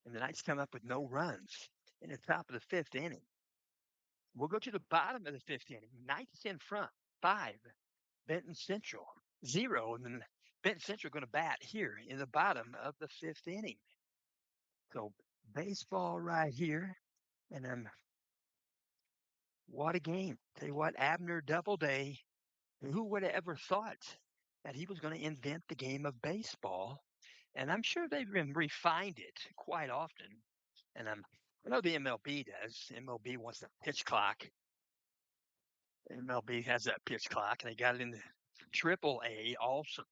Speaker 1: and the Knights come up with no runs in the top of the 5th inning. We'll go to the bottom of the 5th inning. Knights in front, 5. Benton Central, 0. And then Benton Central going to bat here in the bottom of the 5th inning. So baseball right here. And what a game. Tell you what, Abner Doubleday, who would have ever thought that he was going to invent the game of baseball? And I'm sure they've refined it quite often. And I know the MLB does. MLB wants a pitch clock. MLB has that pitch clock, and they got it in the AAA also.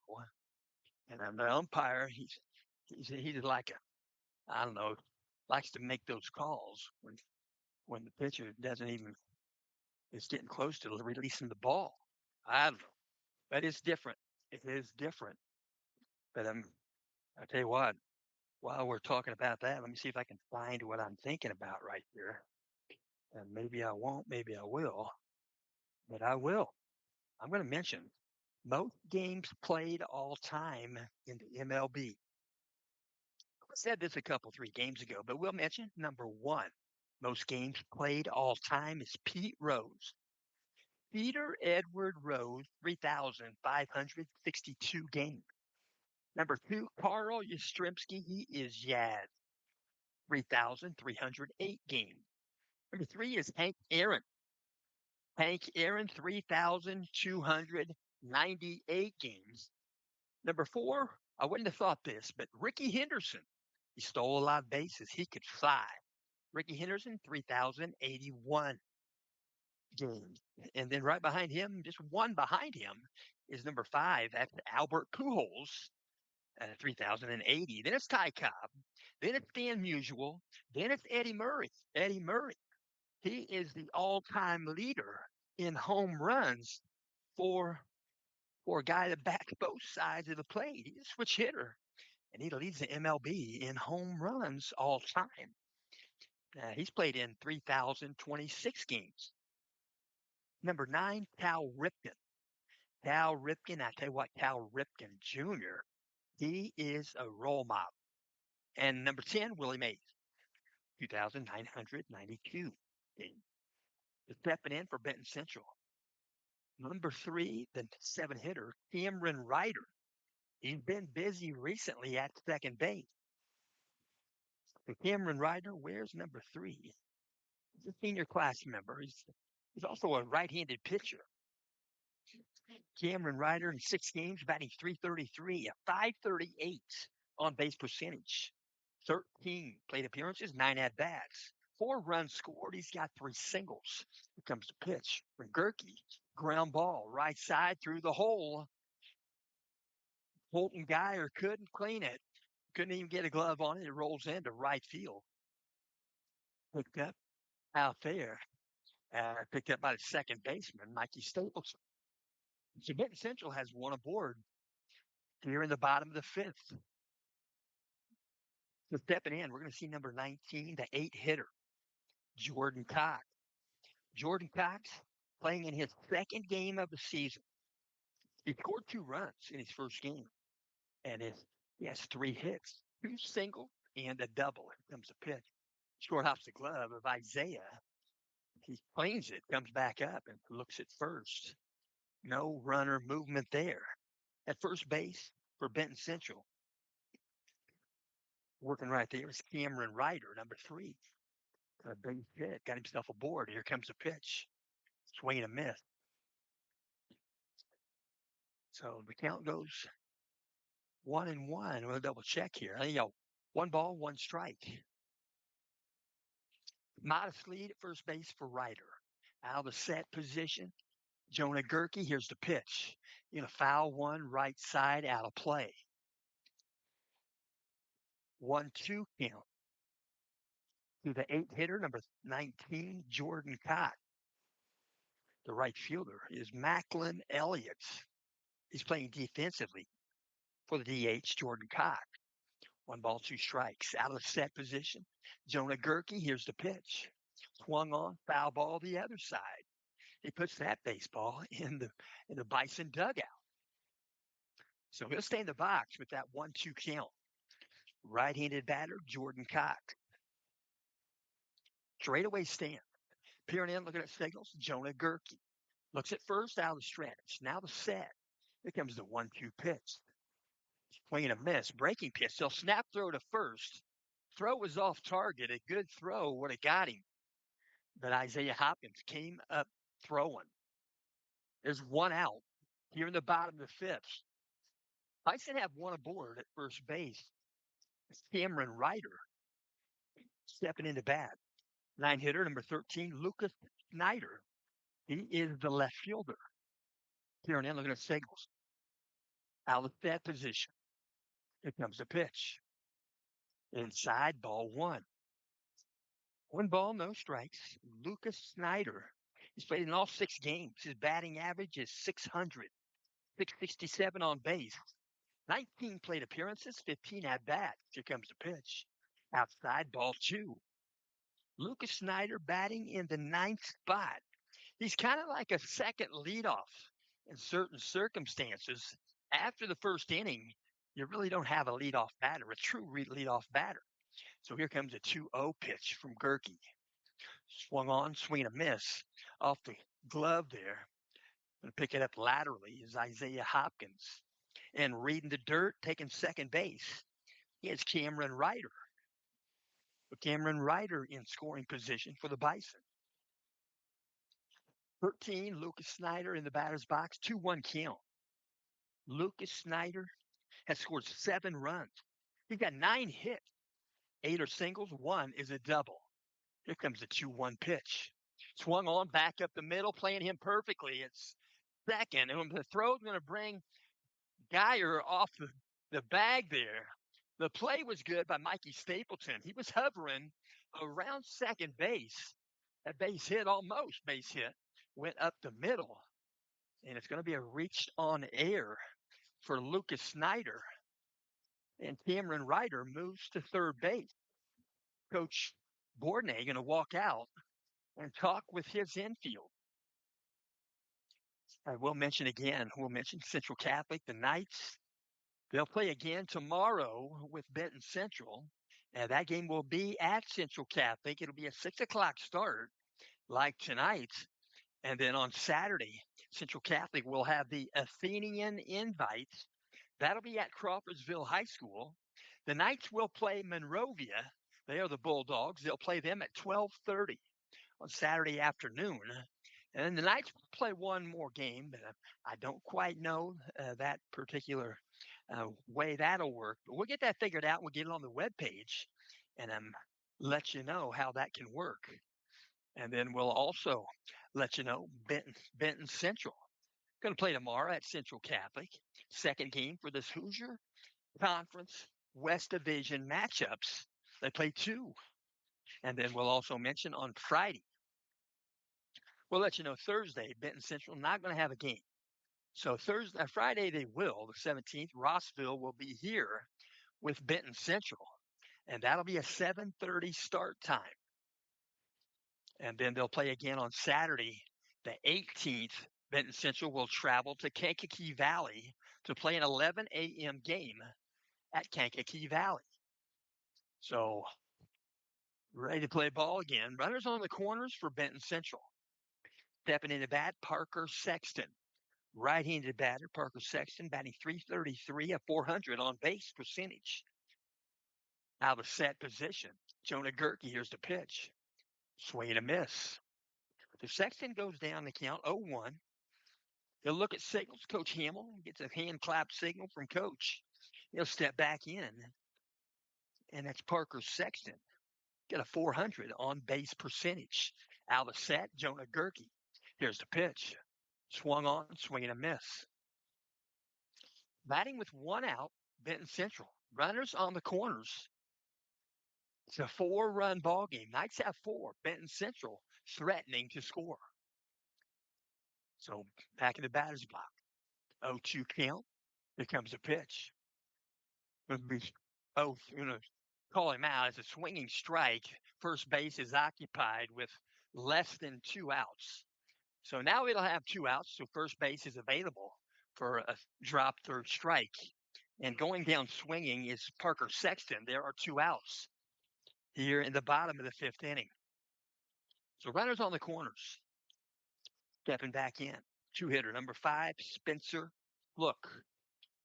Speaker 1: And the umpire, he's like I don't know, likes to make those calls when the pitcher doesn't even is getting close to releasing the ball. I don't know, but it's different. It is different. But I tell you what, while we're talking about that, let me see if I can find what I'm thinking about right here. And maybe I won't, maybe I will, but I will. I'm going to mention most games played all time in the MLB. I said this a couple, 3 games ago, but we'll mention number 1. Most games played all time is Pete Rose. Peter Edward Rose, 3,562 games. Number 2, Carl Yastrzemski, he is Yaz, 3,308 games. Number 3 is Hank Aaron. Hank Aaron, 3,298 games. Number 4, I wouldn't have thought this, but Ricky Henderson. He stole a lot of bases. He could fly. Ricky Henderson, 3,081 games. And then right behind him, just one behind him, is number 5. That's Albert Pujols, 3,080. Then it's Ty Cobb. Then it's Dan Musial. Then it's Eddie Murray. Eddie Murray. He is the all-time leader in home runs for a guy that bats both sides of the plate. He's a switch hitter, and he leads the MLB in home runs all time. He's played in 3,026 games. Number 9, Cal Ripken. Cal Ripken, I tell you what, Cal Ripken Jr., he is a role model. And number 10, Willie Mays, 2,992 games. Stepping in for Benton Central. Number 3, the 7 hitter, Cameron Ryder. He's been busy recently at second base. So Cameron Ryder, where's number 3? He's a senior class member. He's also a right-handed pitcher. Cameron Ryder in 6 games, batting .333, a .538 on base percentage. 13 plate appearances, 9 at bats, 4 runs scored. He's got 3 singles. Here comes the pitch from Gerke. Ground ball, right side through the hole. Holton Geyer couldn't clean it. Couldn't even get a glove on it. It rolls into right field. Picked up out there. Picked up by the second baseman, Mikey Stapleton. So Benton Central has one aboard here in the bottom of the 5th. So stepping in, we're going to see number 19, the 8 hitter, Jordan Cox. Jordan Cox playing in his second game of the season. He scored 2 runs in his first game, and he has 3 hits, 2 singles, and a double. Here comes the pitch. Short hops the glove of Isaiah. He cleans it, comes back up, and looks at first. No runner movement there. At first base for Benton Central, working right there is Cameron Ryder, number 3. A base hit, got himself aboard. Here comes a pitch. Swing and a miss. So the count goes 1-1. We'll double check here. I think you got 1 ball, 1 strike. Modest lead at first base for Ryder. Out of the set position, Jonah Gerke. Here's the pitch. In a foul one, right side, out of play. 1-2 count. To the 8 hitter, number 19, Jordan Cott. The right fielder is Macklin Elliott. He's playing defensively for the DH, Jordan Cott. 1 ball, 2 strikes. Out of the set position, Jonah Gerke. Here's the pitch. Swung on, foul ball the other side. He puts that baseball in the Bison dugout. So he'll stay in the box with that 1-2 count. Right-handed batter, Jordan Cott. Straightaway stand. Peering in, looking at signals, Jonah Gerke. Looks at first, out of the stretch. Now the set. Here comes the 1-2 pitch. Swing and a miss. Breaking pitch. They'll snap throw to first. Throw was off target. A good throw would have got him. But Isaiah Hopkins came up throwing. There's 1 out here in the bottom of the 5th. Bison have 1 aboard at first base. It's Cameron Ryder stepping into bat. 9 hitter, number 13, Lucas Snyder. He is the left fielder. Here and in, looking at signals. Out of that position. Here comes the pitch. Inside, ball 1. 1 ball, no strikes. Lucas Snyder. He's played in all 6 games. His batting average is 600, 667 on base. 19 plate appearances, 15 at bats. Here comes the pitch. Outside, ball 2. Lucas Snyder batting in the 9th spot. He's kind of like a second leadoff in certain circumstances. After the first inning, you really don't have a leadoff batter, a true leadoff batter. So here comes a 2-0 pitch from Gerke. Swung on, swing and a miss off the glove there. Going to pick it up laterally is Isaiah Hopkins. And reading the dirt, taking second base, is Cameron Ryder. But Cameron Ryder in scoring position for the Bison. 13, Lucas Snyder in the batter's box, 2-1 count. Lucas Snyder has scored 7 runs. He's got 9 hits. 8 are singles, 1 is a double. Here comes the 2-1 pitch. Swung on, back up the middle, playing him perfectly. It's second. And the throw's going to bring Geyer off the bag there. The play was good by Mikey Stapleton. He was hovering around second base. That base hit, almost base hit, went up the middle. And it's going to be a reach on air for Lucas Snyder. And Cameron Ryder moves to third base. Coach Bourdonnais going to walk out and talk with his infield. I will mention again, we'll mention Central Catholic, the Knights. They'll play again tomorrow with Benton Central. And that game will be at Central Catholic. It'll be a 6 o'clock start, like tonight. And then on Saturday, Central Catholic will have the Athenian Invite. That'll be at Crawfordsville High School. The Knights will play Monrovia. They are the Bulldogs. They'll play them at 12:30 on Saturday afternoon. And then the Knights will play one more game, but I don't quite know that particular way that'll work. But we'll get that figured out. We'll get it on the webpage and let you know how that can work. And then we'll also let you know Benton Central going to play tomorrow at Central Catholic. Second game for this Hoosier Conference West Division matchups. They play 2. And then we'll also mention on Friday, we'll let you know Thursday, Benton Central not going to have a game. So Friday they will, the 17th, Rossville will be here with Benton Central. And that'll be a 7:30 start time. And then they'll play again on Saturday, the 18th. Benton Central will travel to Kankakee Valley to play an 11 a.m. game at Kankakee Valley. So, ready to play ball again. Runners on the corners for Benton Central. Stepping into bat, Parker Sexton. Right-handed batter, Parker Sexton, batting 333, a 400 on base percentage. Out of set position. Jonah Gerke, here's the pitch. Swing and a miss. So Sexton goes down the count 0-1. He'll look at signals. Coach Hamill gets a hand clap signal from Coach. He'll step back in, and that's Parker Sexton. Got a 400 on base percentage. Out of set, Jonah Gerke. Here's the pitch. Swung on, swing and a miss. Batting with one out, Benton Central. Runners on the corners. It's a 4-run ball game. Knights have 4. Benton Central threatening to score. So back in the batter's block. 0-2 count. Here comes a pitch. Oh, call him out. It's a swinging strike. First base is occupied with less than 2 outs. So now it'll have 2 outs. So first base is available for a drop third strike. And going down swinging is Parker Sexton. There are 2 outs here in the bottom of the 5th inning. So runners on the corners. Stepping back in. 2-hitter, number 5, Spencer Look.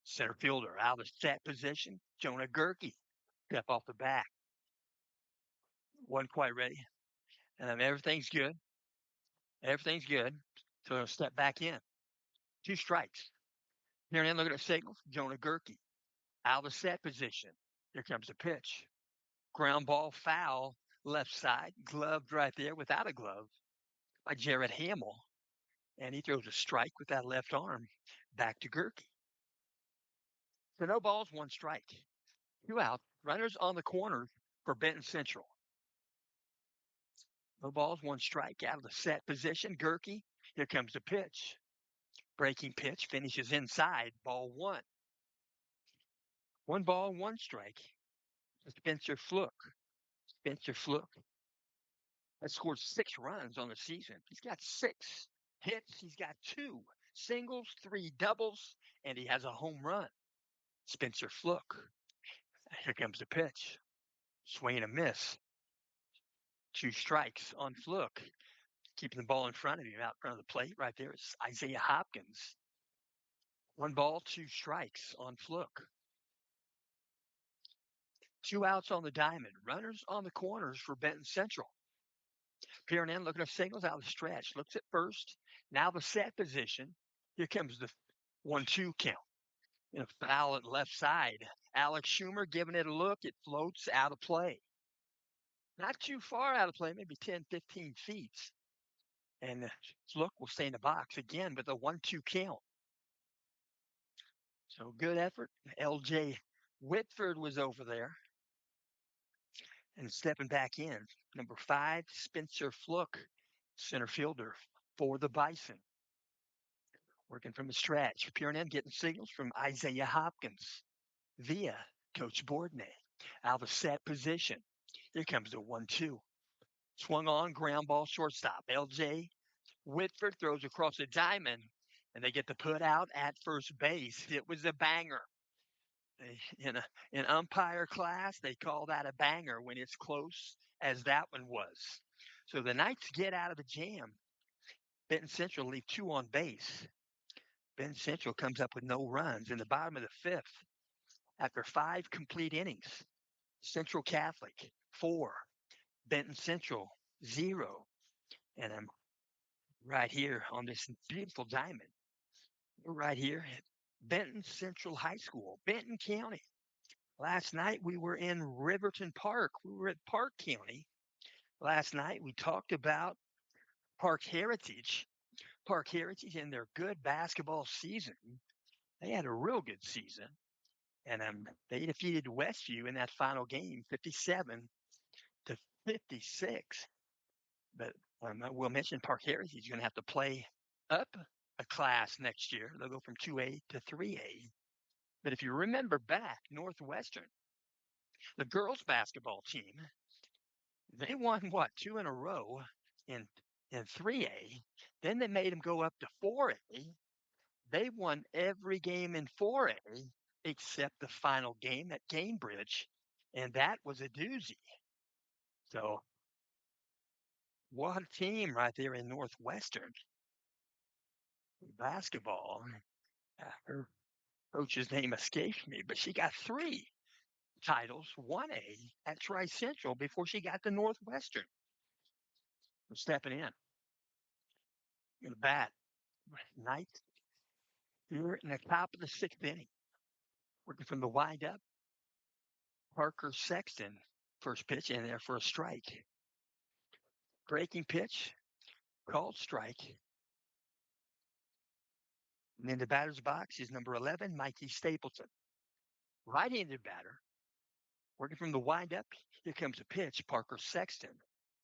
Speaker 1: Center fielder out of set position. Jonah Gerke. Step off the bat. Wasn't quite ready. Everything's good. Everything's good. So he'll step back in. 2 strikes. Here and then looking at signals. Jonah Gerke. Out of set position. Here comes the pitch. Ground ball foul. Left side. Gloved right there without a glove by Jared Hamill. And he throws a strike with that left arm back to Gerke. So no balls, 1 strike. 2 out. Runners on the corner for Benton Central. No balls, 1 strike. Out of the set position. Gerke. Here comes the pitch. Breaking pitch finishes inside. Ball 1. 1 ball, 1 strike. Spencer Fluke. Spencer Fluke has scored 6 runs on the season. He's got 6 hits. He's got 2 singles, 3 doubles, and he has a home run. Spencer Fluke. Here comes the pitch. Swing and a miss. 2 strikes on Fluke. Keeping the ball in front of him, out in front of the plate. Right there is Isaiah Hopkins. 1 ball, 2 strikes on Fluke. 2 outs on the diamond. Runners on the corners for Benton Central. Peering in, looking at signals out of the stretch. Looks at first. Now the set position. Here comes the 1-2 count. Foul at left side. Alex Schumer giving it a look. It floats out of play. Not too far out of play, maybe 10, 15 feet. And Fluke will stay in the box again with a 1-2 count. So good effort. L.J. Whitford was over there. And stepping back in, number 5, Spencer Fluke, center fielder for the Bison. Working from the stretch. Peering in, getting signals from Isaiah Hopkins via Coach Bourdonnais. Out of set position. Here comes the 1-2. Swung on, ground ball, shortstop. L.J. Whitford throws across the diamond, and they get the put out at first base. It was a banger. In umpire class, they call that a banger when it's close as that one was. So the Knights get out of the jam. Benton Central leave 2 on base. Benton Central comes up with no runs in the bottom of the 5th after 5 complete innings. Central Catholic 4, Benton Central 0. And I'm right here on this beautiful diamond. We're right here at Benton Central High School, Benton County. Last night we were in Riverton Park. We were at Park County. Last night we talked about Park Heritage. Park Heritage and their good basketball season. They had a real good season. And they defeated Westview in that final game, 57-56. But we'll mention Park Heritage is going to have to play up a class next year. They'll go from 2A to 3A. But if you remember back, Northwestern, the girls basketball team, they won 2 in a row in 3A. Then they made them go up to 4A. They won every game in 4A except the final game at Cambridge, and that was a doozy. So what a team right there in Northwestern. basketball. Her coach's name escapes me, but she got 3 titles, 1A at Tri Central before she got to Northwestern. Stepping in the bat, Knight here in the top of the 6th inning, working from the windup. Parker Sexton, first pitch in there for a strike. Breaking pitch, called strike. And in the batter's box is number 11, Mikey Stapleton. Right-handed batter, working from the windup. Here comes a pitch, Parker Sexton.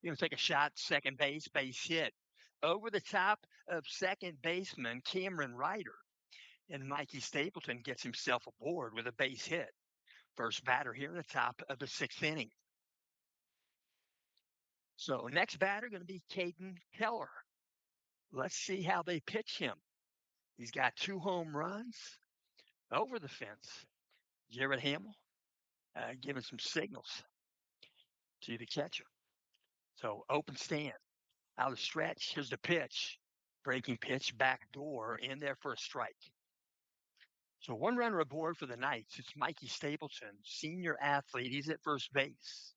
Speaker 1: Going to take a shot, second base hit. Over the top of second baseman Cameron Ryder. And Mikey Stapleton gets himself aboard with a base hit. First batter here in the top of the 6th inning. So next batter going to be Caden Keller. Let's see how they pitch him. He's got 2 home runs over the fence. Jared Hamill giving some signals to the catcher. So open stand, out of stretch. Here's the pitch. Breaking pitch, back door, in there for a strike. So 1 runner aboard for the Knights. It's Mikey Stapleton, senior athlete. He's at first base.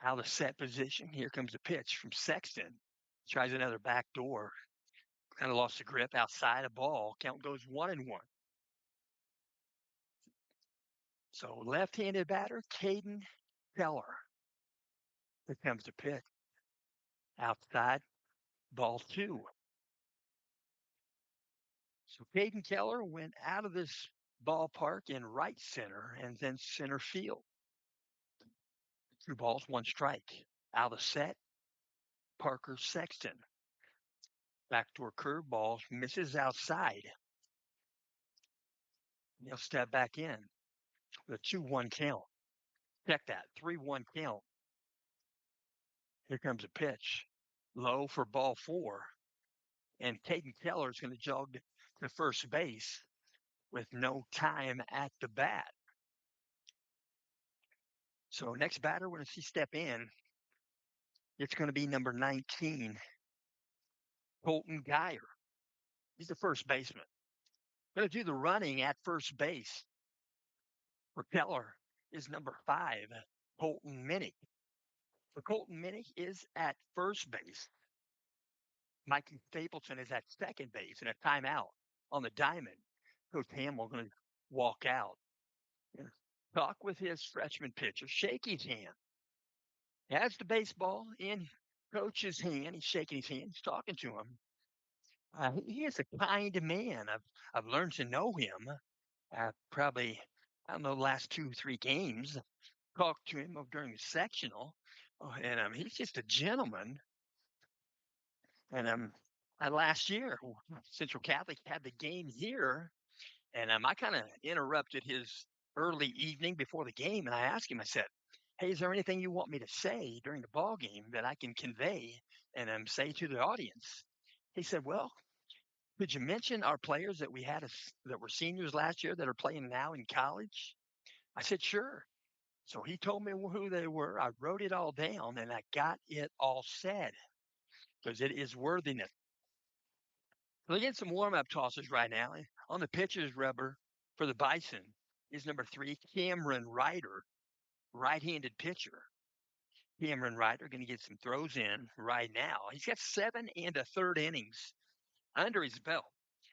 Speaker 1: Out of set position. Here comes the pitch from Sexton. Tries another back door. Kind of lost the grip outside a ball. Count goes 1-1. So left-handed batter, Caden Keller. Here comes the pitch. Outside, ball 2. So Caden Keller went out of this ballpark in right center and then center field. 2 balls, 1 strike. Out of set, Parker Sexton. Backdoor curveball misses outside. He'll step back in with a 2-1 count. Check that, 3-1 count. Here comes a pitch. Low for ball 4. And Caden Keller is going to jog to first base with no time at the bat. So next batter, when he step in, it's going to be number 19, Colton Geyer. He's the first baseman. Going to do the running at first base. For Keller is number 5, Colton Minnick. So Colton Minnick is at first base. Mikey Stapleton is at second base, and a timeout on the diamond. Coach Hamill going to walk out and talk with his freshman pitcher, shake his hand. He has the baseball in coach's hand. He's shaking his hand. He's talking to him. He is a kind man. I've learned to know him. Probably, I don't know, the last 2-3 games. Talked to him during the sectional. And he's just a gentleman. And last year, Central Catholic had the game here. And I kind of interrupted his early evening before the game. And I asked him, I said, hey, is there anything you want me to say during the ball game that I can convey and say to the audience? He said, well, could you mention our players that we had that were seniors last year that are playing now in college? I said, sure. So he told me who they were. I wrote it all down and I got it all said because it is worthiness. We're getting some warm-up tosses right now. On the pitcher's rubber for the Bison is number 3, Cameron Ryder, right-handed pitcher. Cameron Ryder going to get some throws in right now. He's got 7 1/3 innings under his belt.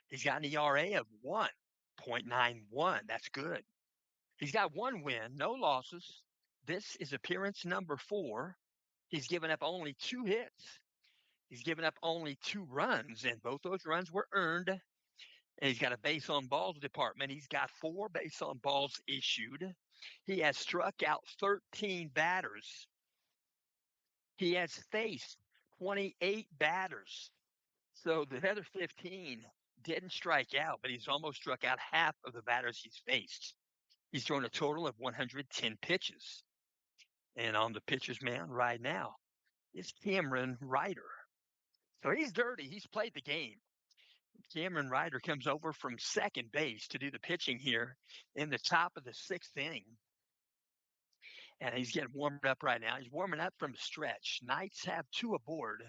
Speaker 1: He's got an ERA of 1.91. That's good. He's got 1 win, no losses. This is appearance number 4. He's given up only 2 hits. He's given up only 2 runs, and both those runs were earned. And he's got a base on balls department. He's got 4 base on balls issued. He has struck out 13 batters. He has faced 28 batters. So the other 15 didn't strike out, but he's almost struck out half of the batters he's faced. He's thrown a total of 110 pitches. And on the pitcher's mound right now is Cameron Ryder. So he's dirty. He's played the game. Cameron Ryder comes over from second base to do the pitching here in the top of the 6th inning. And he's getting warmed up right now. He's warming up from the stretch. Knights have 2 aboard.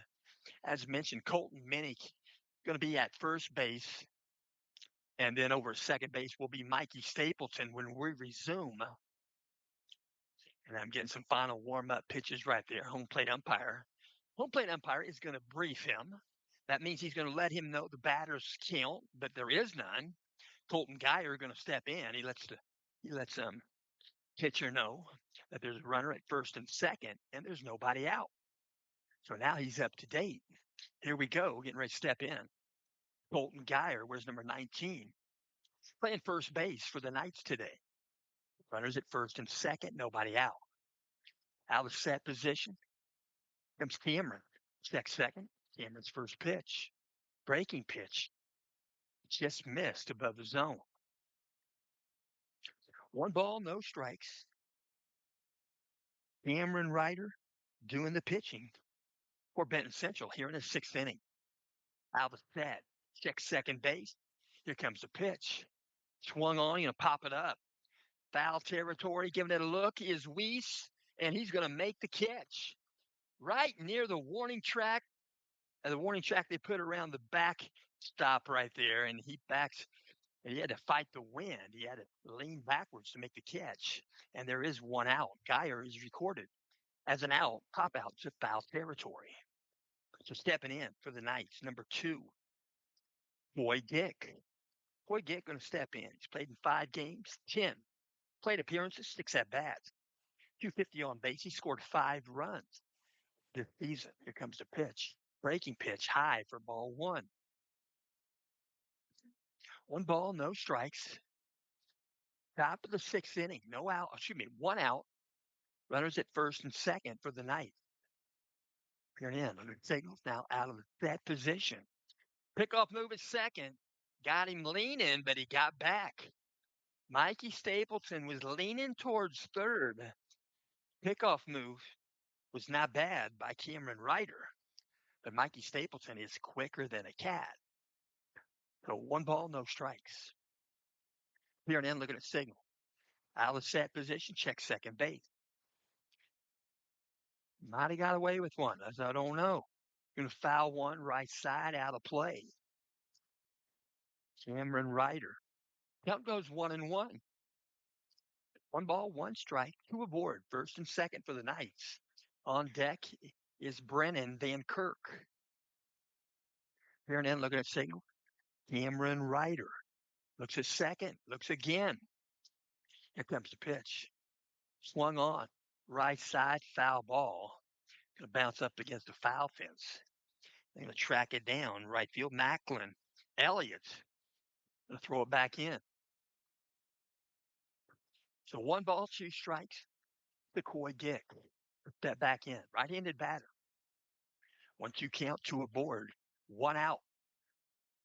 Speaker 1: As mentioned, Colton Minnick going to be at first base, and then over second base will be Mikey Stapleton when we resume. And I'm getting some final warm up pitches right there. Home plate umpire. Home plate umpire is going to brief him. That means he's going to let him know the batter's count, but there is none. Colton Geyer going to step in. He lets pitcher know that there's a runner at first and second, and there's nobody out. So now he's up to date. Here we go, getting ready to step in. Colton Geyer, where's number 19? Playing first base for the Knights today. Runners at first and second, nobody out. Out of set position comes Cameron. Check second. Cameron's first pitch. Breaking pitch. Just missed above the zone. One ball, no strikes. Cameron Ryder doing the pitching for Benton Central here in the sixth inning. Out of set. Check second base. Here comes the pitch. Swung on, pop it up. Foul territory, giving it a look is Weiss, and he's going to make the catch right near the warning track. The warning track they put around the back stop right there, and he backs. And he had to fight the wind. He had to lean backwards to make the catch. And there is one out. Geyer is recorded as an out, pop out to foul territory. So stepping in for the Knights, number 2, Boy Dick. Boy Dick going to step in. He's played in 5 games, 10 plate appearances, 6 at bats, 250 on base. He scored 5 runs this season. Here comes the pitch. Breaking pitch high for ball 1. 1 ball, no strikes. Top of the 6th inning. No out. Excuse me, 1 out. Runners at first and second for the Knights. Peering in. Under signals now out of that position. Pickoff move at second. Got him leaning, but he got back. Mikey Stapleton was leaning towards third. Pickoff move was not bad by Cameron Ryder, but Mikey Stapleton is quicker than a cat. So 1 ball, no strikes. Peering in, looking at signal. Out of set position, check second base. Might have got away with one. I don't know. Going to foul one right side out of play. Cameron Ryder. Count goes 1-1. 1 ball, 1 strike, 2 aboard. First and second for the Knights. On deck is Brennan Van Kirk. Peering in, looking at signal. Cameron Ryder. Looks at second. Looks again. Here comes the pitch. Swung on. Right side, foul ball. Going to bounce up against the foul fence. They're going to track it down. Right field, Macklin. Elliott. Going to throw it back in. So 1 ball, 2 strikes. McCoy Dick. Put that back in. Right-handed batter. 1-2 count, 2 aboard. 1 out.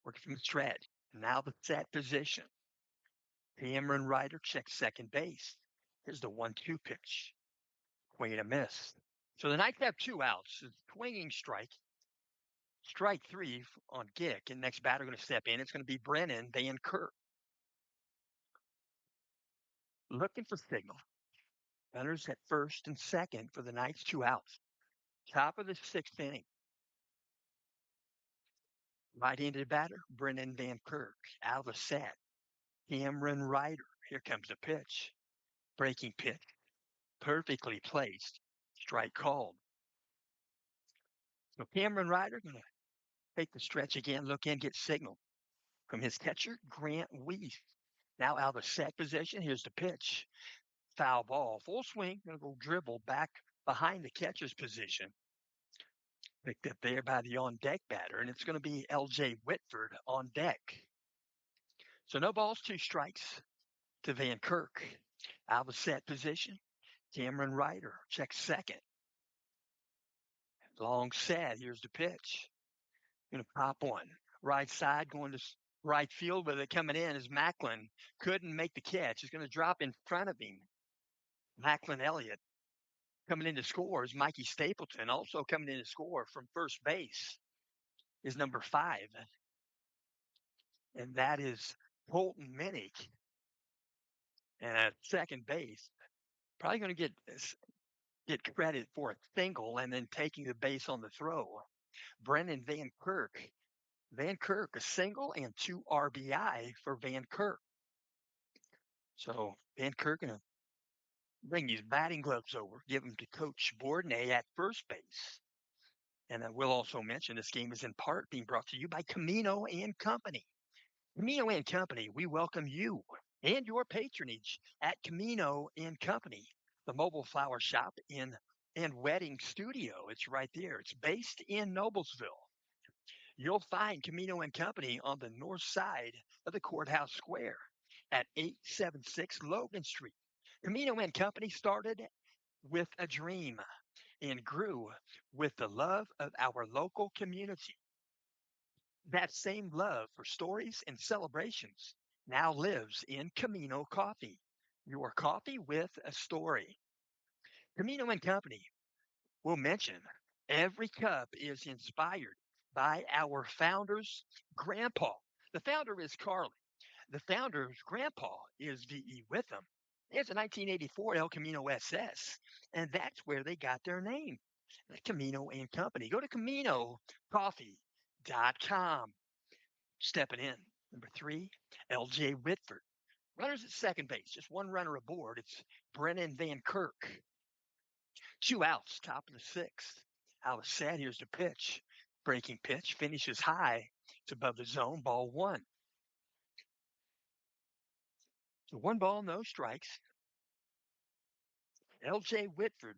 Speaker 1: Working from the stretch. Now the set position. Cameron Ryder checks second base. Here's the 1-2 pitch. Swing and a miss. So the Knights have 2 outs. Swinging strike. Strike 3 on Gick. And next batter going to step in. It's going to be Brennan Van Kirk. Looking for signal. Runners at first and second for the Knights, 2 outs. Top of the 6th inning. Right-handed batter, Brennan Van Kirk. Out of the set. Cameron Ryder. Here comes the pitch. Breaking pitch. Perfectly placed. Strike called. So Cameron Ryder going to take the stretch again, look in, get signal from his catcher, Grant Weiss. Now out of the set position. Here's the pitch. Foul ball. Full swing. Going to go dribble back behind the catcher's position. Picked up there by the on-deck batter, and it's going to be L.J. Whitford on deck. So no balls, 2 strikes to Van Kirk. Out of the set position. Cameron Ryder checks second. Long set. Here's the pitch. Going to pop one. Right side going to right field, but it coming in is Macklin. Couldn't make the catch. He's going to drop in front of him. Macklin Elliott. Coming in to score is Mikey Stapleton. Also coming in to score from first base is number 5. And that is Colton Minnick. And at second base, probably going to get credit for a single and then taking the base on the throw. Brennan Van Kirk Van Kirk, a single and two RBI for Van Kirk. So Van Kirk going to bring his batting gloves over, give them to Coach Bourdonnais at first base. And I will also mention this game is in part being brought to you by Camino and Company. Camino and Company, we welcome you and your patronage at Camino and Company, the mobile flower shop in and wedding studio. It's right there. It's based in Noblesville. You'll find Camino and Company on the north side of the courthouse square at 876 Logan Street. Camino and Company started with a dream and grew with the love of our local community. That same love for stories and celebrations now lives in Camino Coffee, your coffee with a story. Camino and Company will mention every cup is inspired by our founder's grandpa. The founder is Carly. The founder's grandpa is V.E. Witham. It's a 1984 El Camino SS, and that's where they got their name, the Camino and Company. Go to CaminoCoffee.com. Stepping in. Number three, L.J. Whitford. Runners at second base, just one runner aboard. It's Brennan Van Kirk. Two outs, top of the sixth. Alice said, here's the pitch. Breaking pitch, finishes high. It's above the zone, ball one. So one ball, no strikes. L.J. Whitford,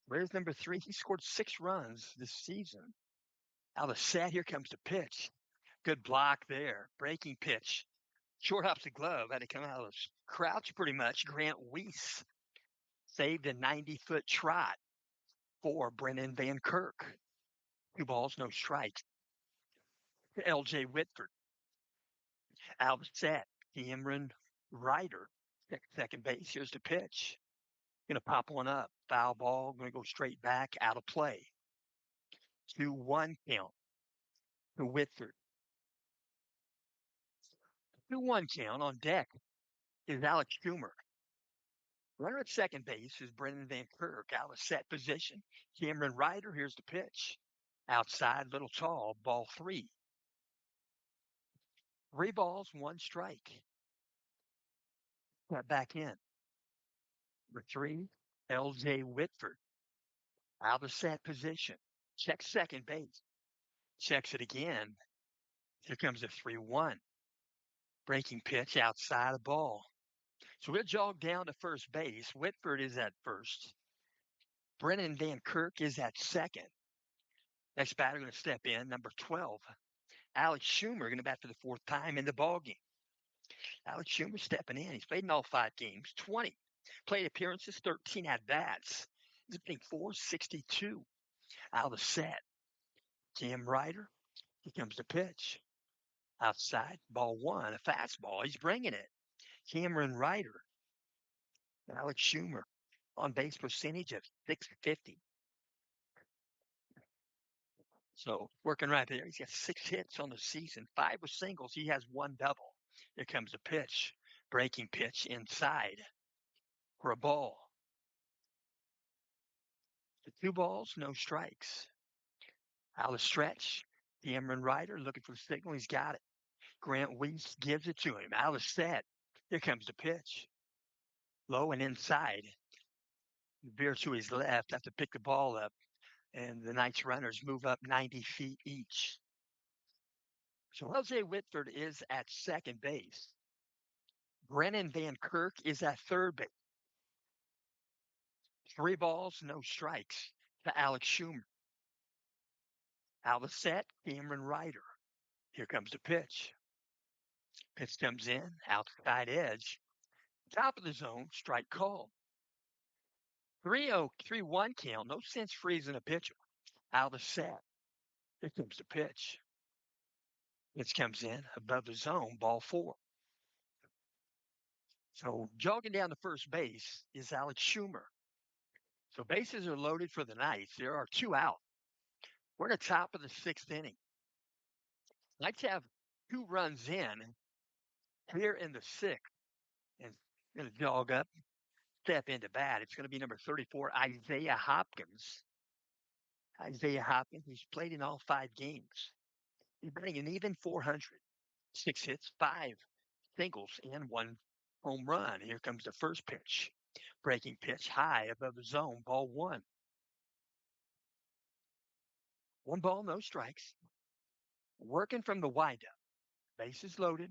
Speaker 1: where's number three? He scored 6 runs this season. Alice said, here comes the pitch. Good block there. Breaking pitch. Short hops the glove. Had to come out of crouch pretty much. Grant Weiss saved a 90-foot trot for Brennan Van Kirk. 2 balls, no strikes. L.J. Whitford. Out of set. Cameron Ryder. Second base. Here's the pitch. Going to pop one up. Foul ball. Going to go straight back. Out of play. 2-1 count to Whitford. 2-1 count on deck is Alex Schumer. Runner at second base is Brendan Van Kirk. Out of set position. Cameron Ryder. Here's the pitch. Outside, little tall. Ball three. 3 balls, one strike. Got back in. Number three, L.J. Whitford. Out of set position. Checks second base. Checks it again. Here comes a 3-1. Breaking pitch outside the ball. So we'll jog down to first base. Whitford is at first. Brennan Van Kirk is at second. Next batter going to step in, number 12. Alex Schumer going to bat for the fourth time in the ballgame. Alex Schumer stepping in. He's played in all 5 games, 20 plate appearances, 13 at bats. He's hitting 462 out of set. Cam Ryder, here comes the pitch. Outside, ball one, a fastball. He's bringing it. Cameron Ryder, Alex Schumer, on base percentage of 650. So working right there. He's got 6 hits on the season. 5 were singles. He has 1 double. Here comes the pitch. Breaking pitch inside for a ball. 2 balls, no strikes. Out of stretch. Cameron Ryder looking for the signal. He's got it. Grant Weiss gives it to him. Out of set. Here comes the pitch. Low and inside. Veer to his left. Have to pick the ball up. And the Knights runners move up 90 feet each. So L.J. Whitford is at second base. Brennan Van Kirk is at third base. 3 balls, no strikes to Alex Schumer. Out of set, Cameron Ryder. Here comes the pitch. Pitch comes in, outside edge. Top of the zone, strike called. 3-0, 3-1 count. No sense freezing a pitcher. Out of set. Here comes the pitch. Pitch comes in above the zone, ball four. So jogging down to first base is Alex Schumer. So bases are loaded for the Knights. There are 2 out. We're at the top of the 6th inning. Knights have 2 runs in here in the 6th. And going to jog up, step into bat. It's going to be number 34, Isaiah Hopkins. Isaiah Hopkins, he's played in all 5 games. He's batting an even 400. 6 hits, 5 singles, and 1 home run. Here comes the first pitch. Breaking pitch high above the zone, ball one. 1 ball, no strikes. Working from the windup. Bases loaded.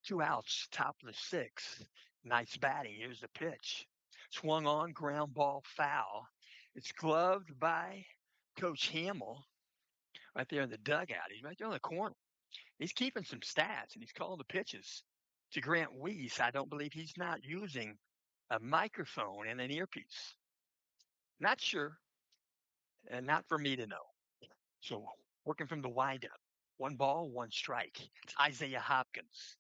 Speaker 1: 2 outs, top of the sixth. Nice batting. Here's the pitch. Swung on, ground ball foul. It's gloved by Coach Hamill right there in the dugout. He's right there in the corner. He's keeping some stats and he's calling the pitches to Grant Weiss. I don't believe he's not using a microphone and an earpiece. Not sure, and not for me to know. So working from the windup. 1 ball, 1 strike. It's Isaiah Hopkins.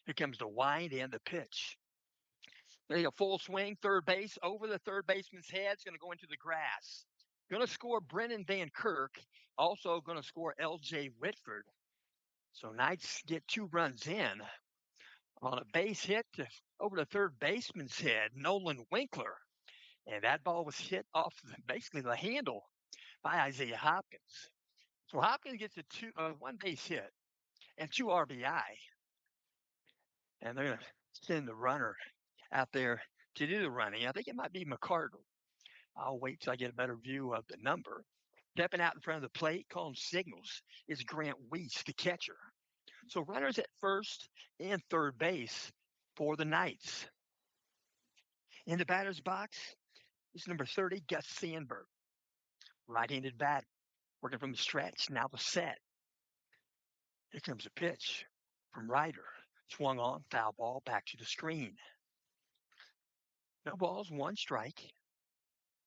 Speaker 1: Here comes the wind and the pitch. There you go, full swing, third base, over the third baseman's head. It's going to go into the grass. Going to score Brennan Van Kirk. Also going to score L.J. Whitford. So Knights get 2 runs in on a base hit over the third baseman's head, Nolan Winkler. And that ball was hit off basically the handle by Isaiah Hopkins. So Hopkins gets a 1 base hit and 2 RBI. And they're going to send the runner out there to do the running. I think it might be McCardle. I'll wait till I get a better view of the number. Stepping out in front of the plate, calling signals, is Grant Weiss, the catcher. So runners at first and third base for the Knights. In the batter's box is number 30, Gus Sandberg. Right-handed bat, working from the stretch, now the set. Here comes a pitch from Ryder. Swung on, foul ball, back to the screen. No balls, 1 strike.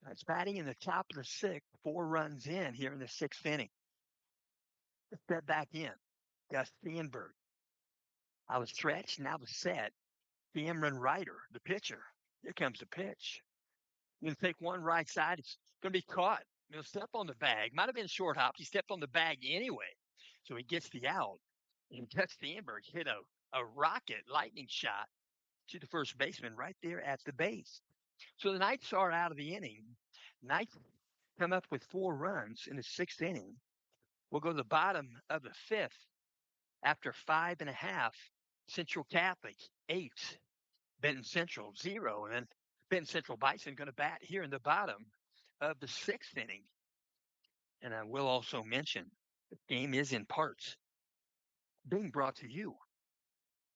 Speaker 1: That's batting in the top of the sixth, 4 runs in here in the sixth inning. Step back in. Gus Sandberg. I was stretched, now the set. Cameron Ryder, the pitcher. Here comes the pitch. You're going to take one right side. It's going to be caught. He'll step on the bag. Might have been short hop. He stepped on the bag anyway. So he gets the out. And Gus Sandberg hit a rocket lightning shot to the first baseman right there at the base. So the Knights are out of the inning. Knights come up with 4 runs in the sixth inning. We'll go to the bottom of the fifth after 5.5. Central Catholic, 8. Benton Central, 0. And then Benton Central Bison going to bat here in the bottom of the sixth inning. And I will also mention the game is in parts being brought to you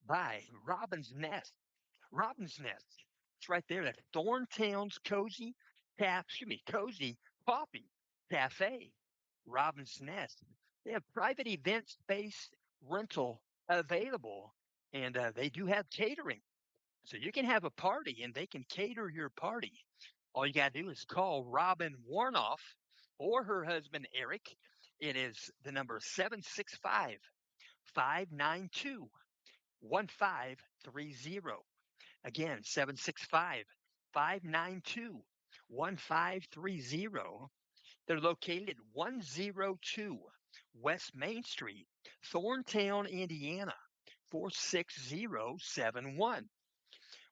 Speaker 1: by Robin's Nest. Robin's Nest. It's right there. That's Thorntown's Cozy Coffee Cafe. Robin's Nest. They have private event space rental available, and they do have catering. So you can have a party, and they can cater your party. All you got to do is call Robin Warnoff or her husband, Eric. It is the number 765 592 1530. Again, 765 592 1530. They're located at 102 West Main Street, Thorntown, Indiana, 46071.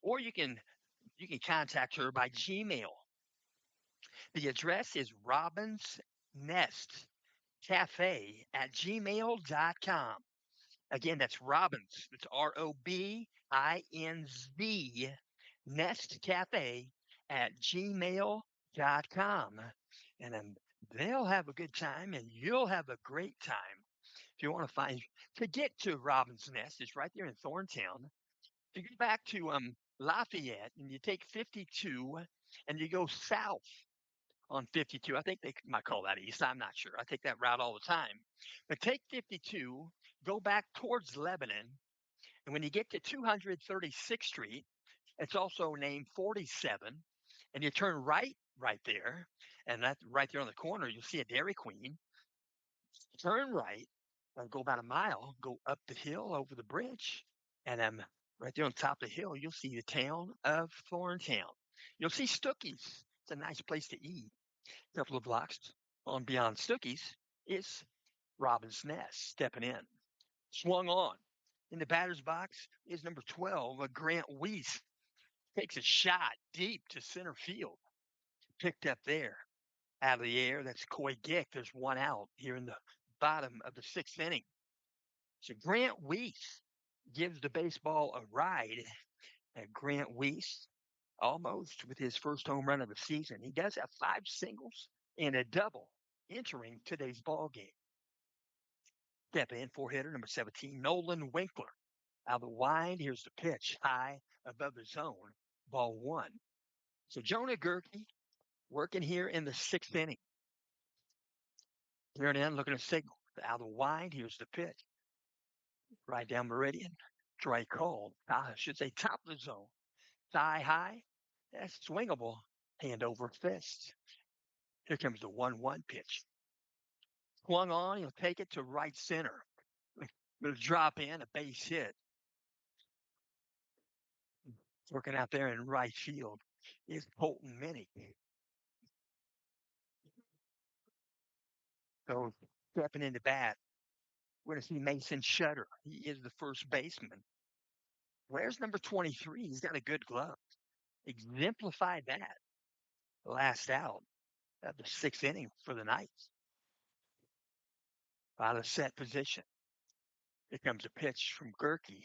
Speaker 1: Or you can contact her by Gmail. The address is Robin's Nest Cafe at gmail.com. Again, that's Robin's. It's ROBINZ Nest Cafe at gmail.com. And then they'll have a good time and you'll have a great time. If you want to get to Robin's Nest, it's right there in Thorntown. If you go back to Lafayette and you take 52 and you go south on 52, I think they might call that east. I'm not sure. I take that route all the time. But take 52, go back towards Lebanon, and when you get to 236th Street, it's also named 47, and you turn right there, and that right there on the corner, you'll see a Dairy Queen. Turn right, and go about a mile, go up the hill over the bridge, and right there on top of the hill, you'll see the town of Thorntown. You'll see Stookies. It's a nice place to eat. A couple of blocks on beyond Stookies is Robin's Nest. Stepping in. Swung on. In the batter's box is number 12, Grant Weiss. Takes a shot deep to center field. Picked up there. Out of the air, that's Coy Gick. There's 1 out here in the bottom of the sixth inning. So Grant Weiss gives the baseball a ride. And Grant Weiss almost with his first home run of the season. He does have 5 singles and a double entering today's ball game. Step in for hitter number 17, Nolan Winkler. Out of the wind, here's the pitch, high above the zone, ball one. So Jonah Gerke working here in the 6th inning. Here and in, looking at signal. Out of the wind, here's the pitch. Right down meridian. Strike called. I should say top of the zone. Thigh high. That's swingable. Hand over fist. Here comes the 1-1 pitch. Swung on, he'll take it to right center. Going to drop in a base hit. Working out there in right field is Colton Minnick. So stepping into bat, we're going to see Mason Shutter. He is the first baseman. Where's number 23? He's got a good glove. Exemplified that last out of the 6th inning for the Knights. Out of set position. Here comes a pitch from Gerke.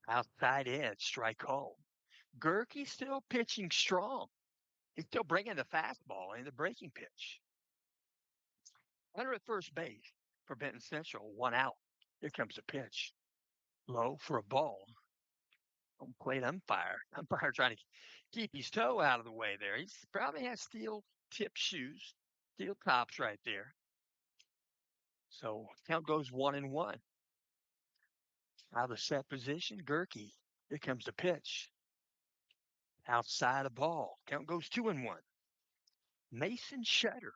Speaker 1: Outside edge, strike called. Gerke still pitching strong. He's still bringing the fastball and the breaking pitch. Runner at first base for Benton Central, 1 out. Here comes the pitch. Low for a ball. Home plate umpire. Umpire trying to keep his toe out of the way there. He probably has steel tip shoes, steel tops right there. So count goes 1-1. Out of the set position, Gerke. Here comes the pitch. Outside a ball. Count goes 2-1. Mason Shutter.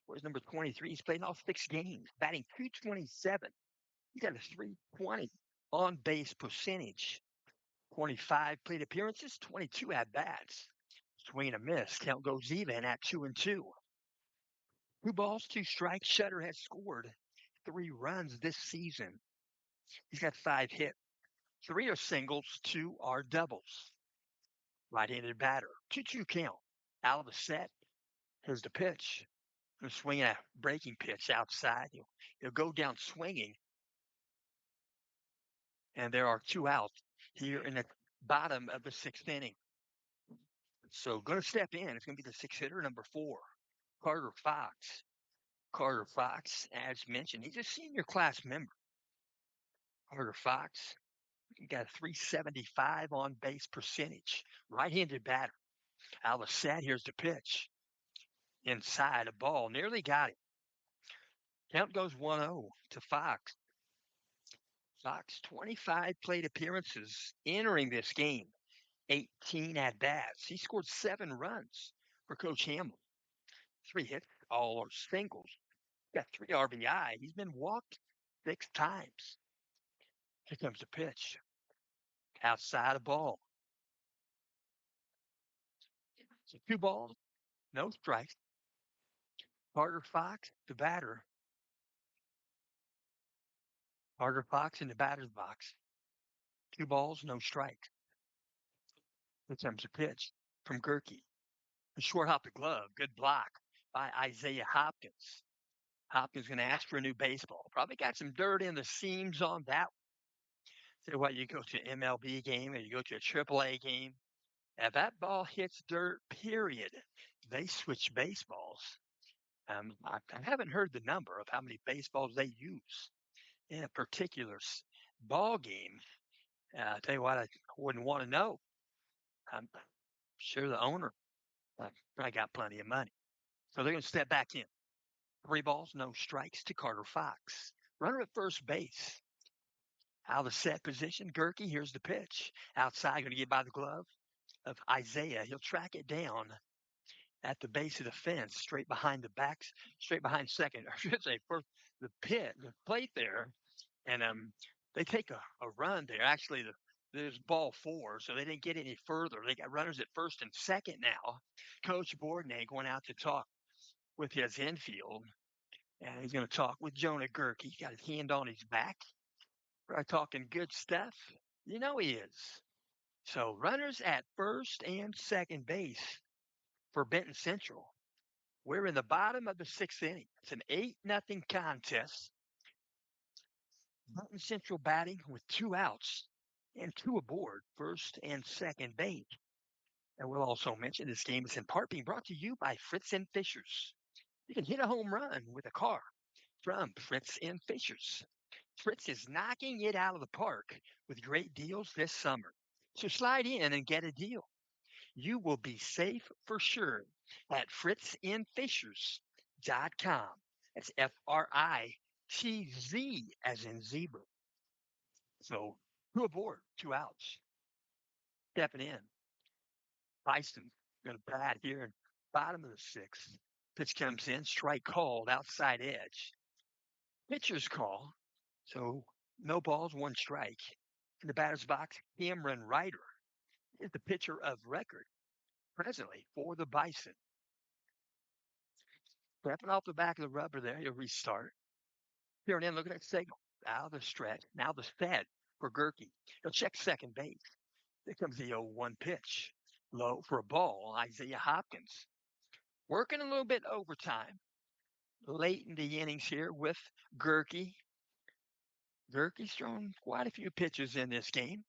Speaker 1: Where's number 23? He's played all 6 games, batting .227. He's got a .320 on base percentage. 25 plate appearances, 22 at bats. Swing and a miss. Count goes even at 2-2. 2 balls, 2 strikes. Shutter has scored 3 runs this season. He's got 5 hits. 3 are singles, 2 are doubles. Right-handed batter. 2-2 count. Out of the set. Here's the pitch. Gonna swing a breaking pitch outside. He'll go down swinging. And there are 2 outs here in the bottom of the 6th inning. So going to step in. It's going to be the 6th hitter, number 4, Carter Fox. Carter Fox, as mentioned, he's a senior class member. Carter Fox, he got a .375 on base percentage. Right-handed batter. Out of the set, here's the pitch. Inside a ball, nearly got it. Count goes 1-0 to Fox. Fox, 25 plate appearances entering this game, 18 at bats. He scored 7 runs for Coach Hamill. 3 hits, all are singles. Got 3 RBI. He's been walked 6 times. Here comes the pitch. Outside a ball. So 2 balls, no strikes. Carter Fox, the batter. Carter Fox in the batter's box. 2 balls, no strikes. Here comes the pitch from Gerke. A short hop the glove. Good block by Isaiah Hopkins. Hopkins going to ask for a new baseball. Probably got some dirt in the seams on that. Say what, you go to an MLB game or you go to a AAA game. If that ball hits dirt, period, they switch baseballs. I haven't heard the number of how many baseballs they use in a particular ball game. I tell you what, I wouldn't want to know. I'm sure the owner probably got plenty of money. So they're going to step back in. 3 balls, no strikes to Carter Fox. Runner at first base. Out of the set position, Gerke, here's the pitch. Outside, going to get by the glove of Isaiah. He'll track it down at the base of the fence, straight behind second. I should say, first the plate there. And they take a run there. Actually, there's ball 4, so they didn't get any further. They got runners at first and second now. Coach Bourdonnais going out to talk with his infield. And he's going to talk with Jonah Gerke. He's got his hand on his back. We're talking good stuff. You know he is. So runners at first and second base for Benton Central. We're in the bottom of the 6th inning. It's an 8-0 contest. Mountain Central batting with 2 outs and 2 aboard, first and second base. And we'll also mention this game is in part being brought to you by Fritz and Fishers. You can hit a home run with a car from Fritz and Fishers. Fritz is knocking it out of the park with great deals this summer. So slide in and get a deal. You will be safe for sure at fritzandfishers.com. That's FRITZ as in zebra. So 2 aboard, 2 outs. Stepping in. Bison going to bat here in bottom of the sixth. Pitch comes in, strike called, outside edge. Pitcher's call. So no balls, 1 strike. In the batter's box, Cameron Ryder is the pitcher of record presently for the Bison. Stepping off the back of the rubber there, he'll restart. Here in, look at that signal. Out of the stretch. Now the set for Gerke. He'll check second base. There comes the 0-1 pitch. Low for a ball, Isaiah Hopkins. Working a little bit overtime late in the innings here with Gerke. Gerke's thrown quite a few pitches in this game.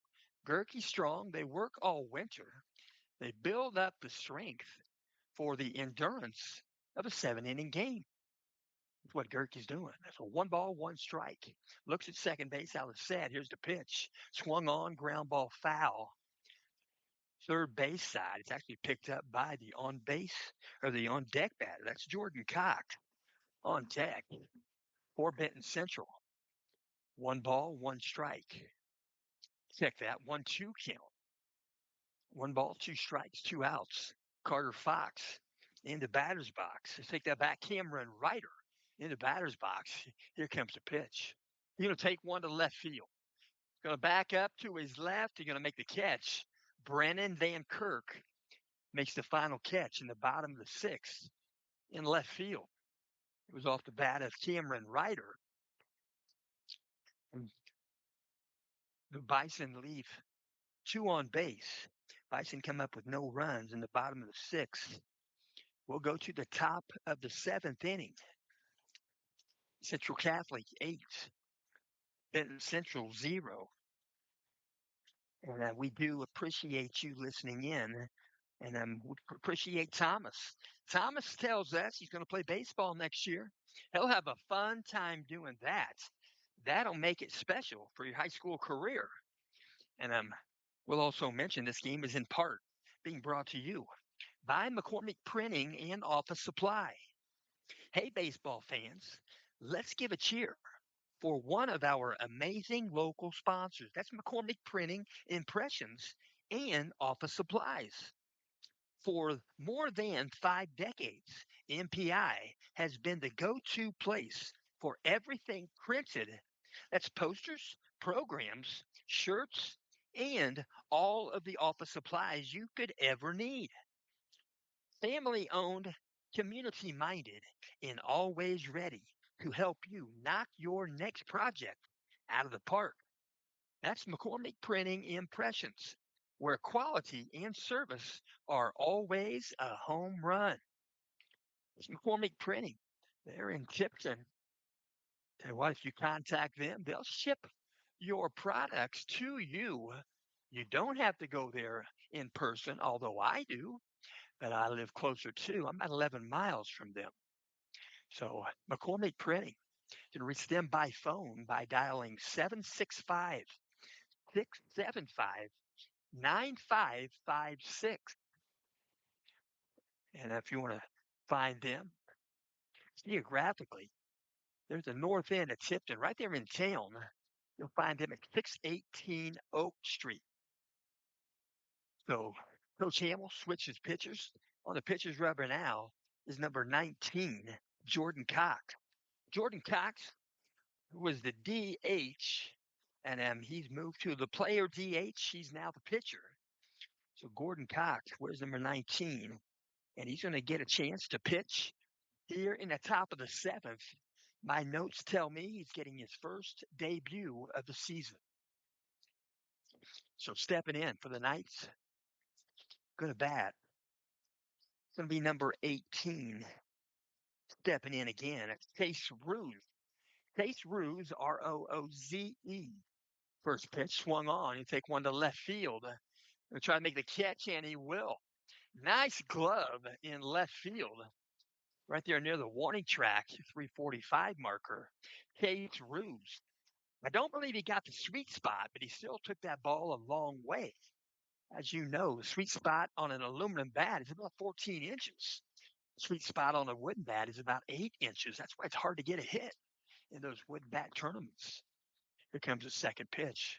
Speaker 1: Gerke's strong. They work all winter. They build up the strength for the endurance of a 7 inning game. That's what Gerke's doing. That's a 1 ball, 1 strike. Looks at second base out of the set. Here's the pitch. Swung on, ground ball foul. Third base side. It's actually picked up by the on base or the on deck batter. That's Jordan Cox on deck for Benton Central. 1 ball, 1 strike. Check that. 1-2 count. 1 ball, 2 strikes, 2 outs. Carter Fox in the batter's box. Let's take that back. Cameron Ryder in the batter's box. Here comes the pitch. He's going to take one to left field. Going to back up to his left. He's going to make the catch. Brennan Van Kirk makes the final catch in the bottom of the sixth in left field. It was off the bat of Cameron Ryder. And the Bison leave 2 on base. Bison come up with no runs in the bottom of the sixth. We'll go to the top of the 7th inning. Central Catholic 8, Benton Central 0. And we do appreciate you listening in. And we appreciate Thomas. Thomas tells us he's going to play baseball next year. He'll have a fun time doing that. That'll make it special for your high school career. And we'll also mention this game is in part being brought to you by McCormick Printing and Office Supply. Hey, baseball fans, let's give a cheer for one of our amazing local sponsors. That's McCormick Printing, Impressions, and Office Supplies. For more than 5 decades, MPI has been the go to place for everything printed. That's posters, programs, shirts, and all of the office supplies you could ever need. Family owned, community minded, and always ready to help you knock your next project out of the park. That's McCormick Printing Impressions, where quality and service are always a home run. It's McCormick Printing. They're in Tipton. And what if you contact them? They'll ship your products to you. You don't have to go there in person, although I do, but I live closer too. I'm about 11 miles from them. So McCormick Printing, you can reach them by phone by dialing 765 675 9556. And if you want to find them geographically, there's the north end of Tipton, right there in town. You'll find them at 618 Oak Street. So Coach Hamill switches pitchers. On the pitcher's rubber now is number 19, Jordan Cox. Jordan Cox was the DH, and he's moved to the player DH. He's now the pitcher. So Gordon Cox wears number 19, and he's going to get a chance to pitch here in the top of the 7th. My notes tell me he's getting his first debut of the season. So stepping in for the Knights, going to bat. It's going to be number 18. Stepping in again. It's Chase Ruth. Chase Ruse, Rooze. First pitch swung on. He take one to left field. He'll try to make the catch, and he will. Nice glove in left field, right there near the warning track, 345 marker. Chase Ruse. I don't believe he got the sweet spot, but he still took that ball a long way. As you know, the sweet spot on an aluminum bat is about 14 inches. The sweet spot on a wooden bat is about 8 inches. That's why it's hard to get a hit in those wood bat tournaments. Here comes the second pitch.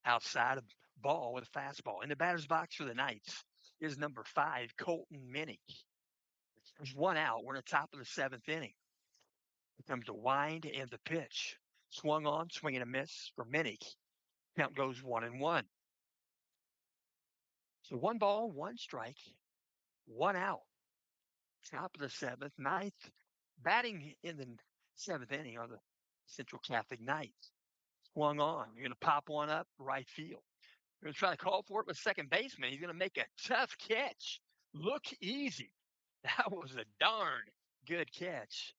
Speaker 1: Outside of ball with a fastball. In the batter's box for the Knights is number 5, Colton Minnick. There's one out. We're in the top of the seventh inning. Here comes the wind and the pitch. Swung on, swing and a miss for Minnick. Count goes 1-1. So one ball, one strike, one out. Top of the seventh, ninth. Batting in the seventh inning are the Central Catholic Knights. Swung on. You're going to pop one up right field. You're going to try to call for it with second baseman. He's going to make a tough catch. Look easy. That was a darn good catch.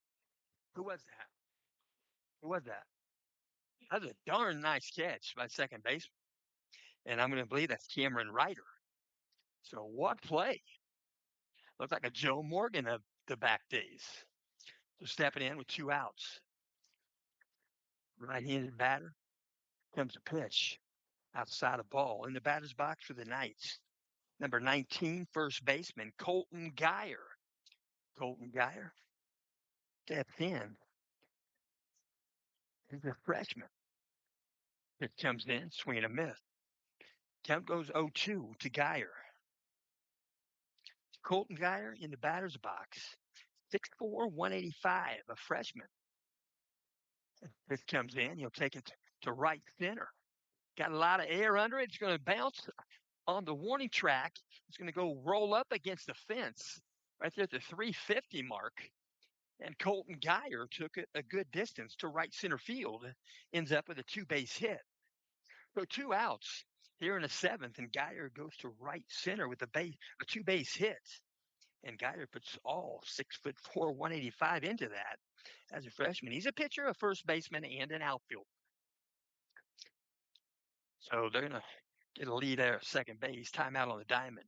Speaker 1: Who was that? Who was that? That was a darn nice catch by second baseman. And I'm going to believe that's Cameron Ryder. So what play? Looks like a Joe Morgan of the back days. So stepping in with two outs. Right-handed batter comes a pitch outside of ball in the batter's box for the Knights. Number 19, first baseman Colton Geyer. Colton Geyer steps in. He's a freshman. Pitch comes in, swing and a miss. Count goes 0-2 to Geyer. Colton Geyer in the batter's box. 6'4", 185, a freshman. Pitch comes in, he'll take it to right center. Got a lot of air under it. It's going to bounce on the warning track. It's going to go roll up against the fence right there at the 350 mark. And Colton Geyer took it a good distance to right center field. Ends up with a two-base hit. So two outs here in the seventh, and Geyer goes to right center with a two-base hit. And Geyer puts all 6'4", 185 into that as a freshman. He's a pitcher, a first baseman, and an outfield. So they're going to get a lead there at second base. Timeout on the diamond.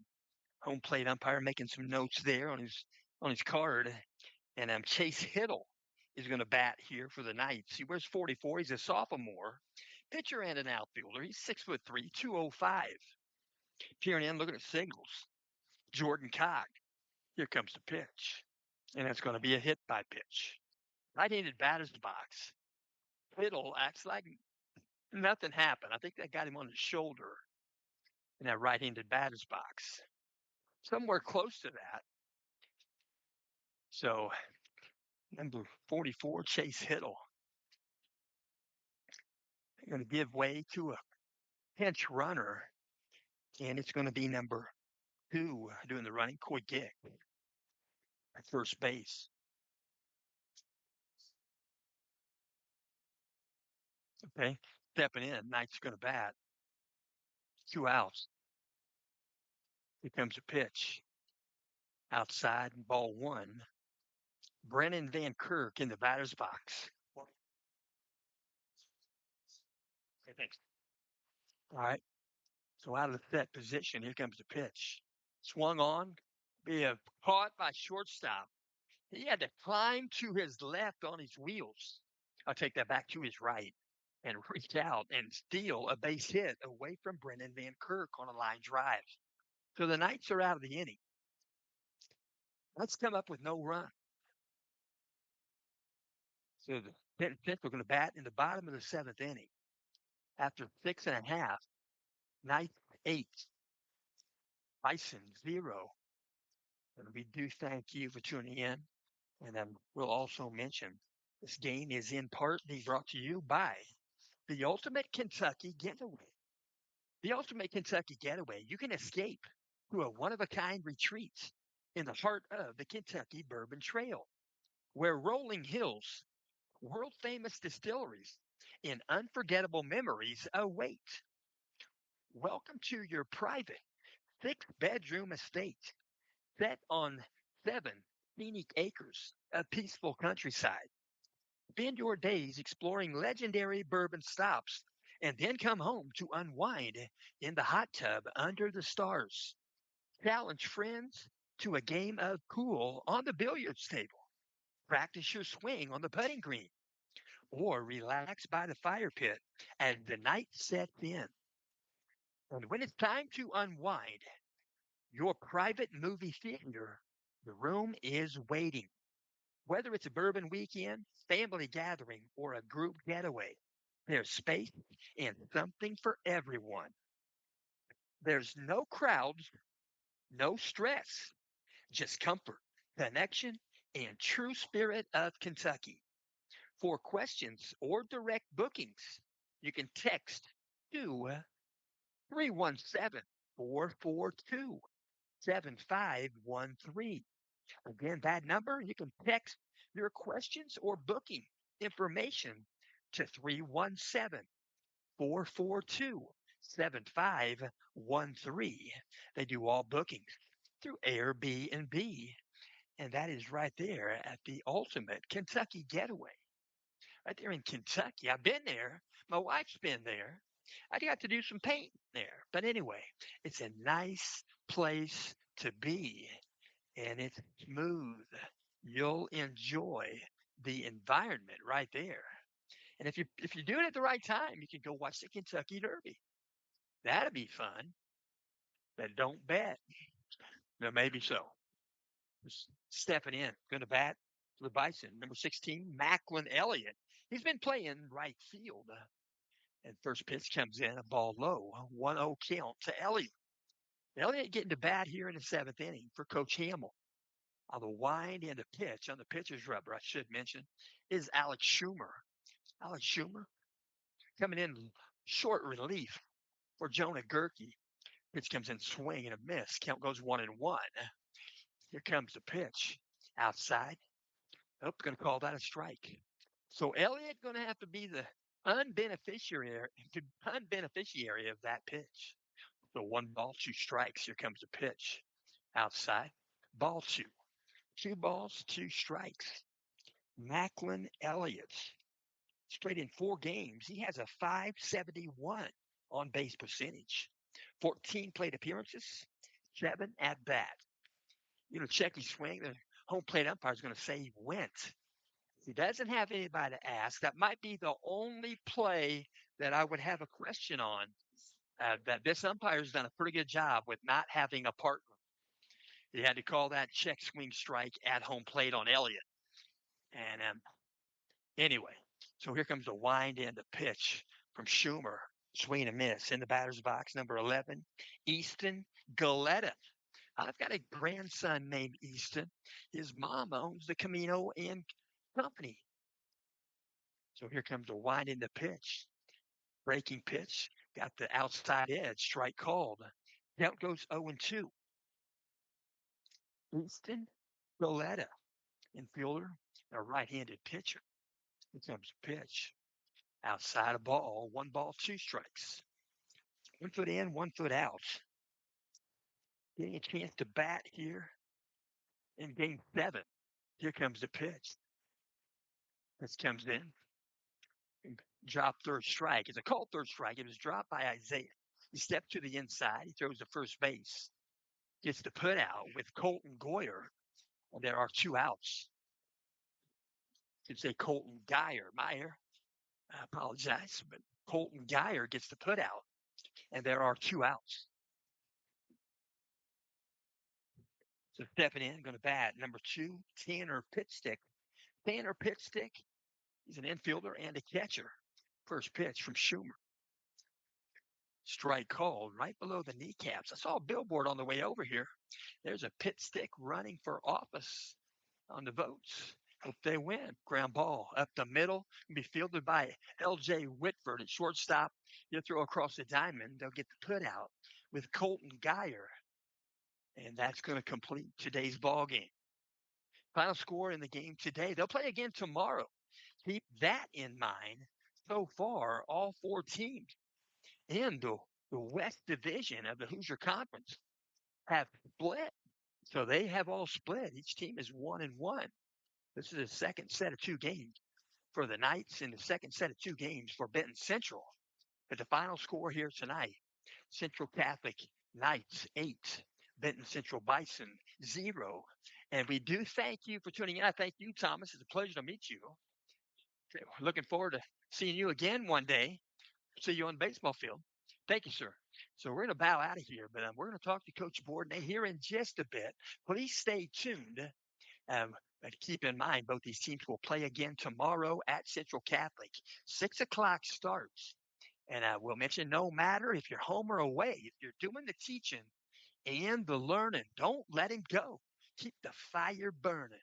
Speaker 1: Home plate umpire making some notes there on his card. And Chase Hiddle is going to bat here for the Knights. He wears 44. He's a sophomore. Pitcher and an outfielder. He's 6'3", 205. Peering in, looking at signals. Jordan Cog. Here comes the pitch. And it's going to be a hit by pitch. Right-handed batter's box. Hiddle acts like nothing happened. I think that got him on his shoulder in that right-handed batter's box. Somewhere close to that. So, number 44, Chase Hiddle. They're going to give way to a pinch runner, and it's going to be number 2 doing the running, Coy Gick at first base. Okay, stepping in, Knight's going to bat. 2 outs. Here comes a pitch. Outside, ball 1. Brennan Van Kirk in the batter's box. Okay, thanks. All right, so out of the set position, here comes the pitch. Swung on, be caught by shortstop. He had to climb to his left on his wheels. I'll take that back to his right and reach out and steal a base hit away from Brennan Van Kirk on a line drive. So the Knights are out of the inning. Let's come up with no run. So the Knights are going to bat in the bottom of the seventh inning. After 6.5, Knights 8, Bison 0. And we do thank you for tuning in. And we'll also mention this game is in part being brought to you by the Ultimate Kentucky Getaway. The Ultimate Kentucky Getaway. You can escape to a one-of-a-kind retreat in the heart of the Kentucky Bourbon Trail, where rolling hills, world-famous distilleries, and unforgettable memories await. Welcome to your private 6-bedroom estate set on 7 scenic acres of peaceful countryside. Spend your days exploring legendary bourbon stops and then come home to unwind in the hot tub under the stars. Challenge friends to a game of pool on the billiards table. Practice your swing on the putting green or relax by the fire pit as the night sets in. And when it's time to unwind, your private movie theater, the room is waiting. Whether it's a bourbon weekend, family gathering, or a group getaway, there's space and something for everyone. There's no crowds, no stress, just comfort, connection, and true spirit of Kentucky. For questions or direct bookings, you can text to 317 442 7513. Again, that number, you can text your questions or booking information to 317 442 7513. They do all bookings through Airbnb, and that is right there at the ultimate Kentucky getaway. Right there in Kentucky. I've been there. My wife's been there. I got to do some painting there. But anyway, it's a nice place to be, and it's smooth. You'll enjoy the environment right there. And if you do it at the right time, you can go watch the Kentucky Derby. That'd be fun. But don't bet. No, maybe so. Just stepping in, going to bat for the Bison. Number 16, Macklin Elliott. He's been playing right field. And first pitch comes in, a ball low, 1-0 count to Elliott. Elliott getting to bat here in the seventh inning for Coach Hamill. On the wind and the pitch, on the pitcher's rubber, I should mention, is Alex Schumer. Alex Schumer coming in short relief for Jonah Gerke. Pitch comes in swing and a miss. Count goes 1-1. Here comes the pitch. Outside. Oh, going to call that a strike. So Elliott going to have to be the unbeneficiary of that pitch. So 1 ball, 2 strikes. Here comes the pitch. Outside. Ball two. 2 balls, 2 strikes. Macklin Elliott. Straight in 4 games. He has a 571 on base percentage. 14 plate appearances, 7 at bat. Check his swing. The home plate umpire is going to say he went. He doesn't have anybody to ask. That might be the only play that I would have a question on. That this umpire's done a pretty good job with not having a partner. He had to call that check swing strike at home plate on Elliott. And anyway, so here comes the wind and the pitch from Schumer. Swing and a miss in the batter's box, number 11, Easton Galetta. I've got a grandson named Easton. His mom owns the Camino and Company. So here comes the wind in the pitch. Breaking pitch. Got the outside edge. Strike called. Count goes 0-2. Easton Galetta, infielder, a right-handed pitcher. Here comes the pitch. Outside a ball. 1 ball, 2 strikes. 1 foot in, 1 foot out. Getting a chance to bat here in game 7. Here comes the pitch. This comes in. Drop third strike. It's a called third strike. It was dropped by Isaiah. He stepped to the inside. He throws to first base. Gets the put out with Colton Goyer. And there are 2 outs. You could say Colton Meyer. I apologize, but Colton Geyer gets the put out. And there are 2 outs. So stepping in, going to bat. Number 2, Tanner Pitstick. Tanner Pitstick, he's an infielder and a catcher. First pitch from Schumer. Strike called right below the kneecaps. I saw a billboard on the way over here. There's a pit stick running for office on the votes. Hope they win. Ground ball up the middle. Be fielded by L.J. Whitford at shortstop. You throw across the diamond. They'll get the put out with Colton Geyer. And that's going to complete today's ball game. Final score in the game today. They'll play again tomorrow. Keep that in mind. So far, all 4 teams in the West Division of the Hoosier Conference have split. So they have all split. Each team is 1-1. This is a second set of 2 games. for the Knights in the second set of two games for Benton Central. But the final score here tonight, Central Catholic Knights 8, Benton Central Bison 0. And we do thank you for tuning in. I thank you, Thomas. It's a pleasure to meet you. Looking forward to seeing you again one day. See you on the baseball field. Thank you, sir. So we're going to bow out of here, but we're going to talk to Coach Bourdonnais here in just a bit. Please stay tuned. But keep in mind, both these teams will play again tomorrow at Central Catholic. 6 o'clock starts. And we'll mention no matter if you're home or away, if you're doing the teaching and the learning, don't let him go. Keep the fire burning.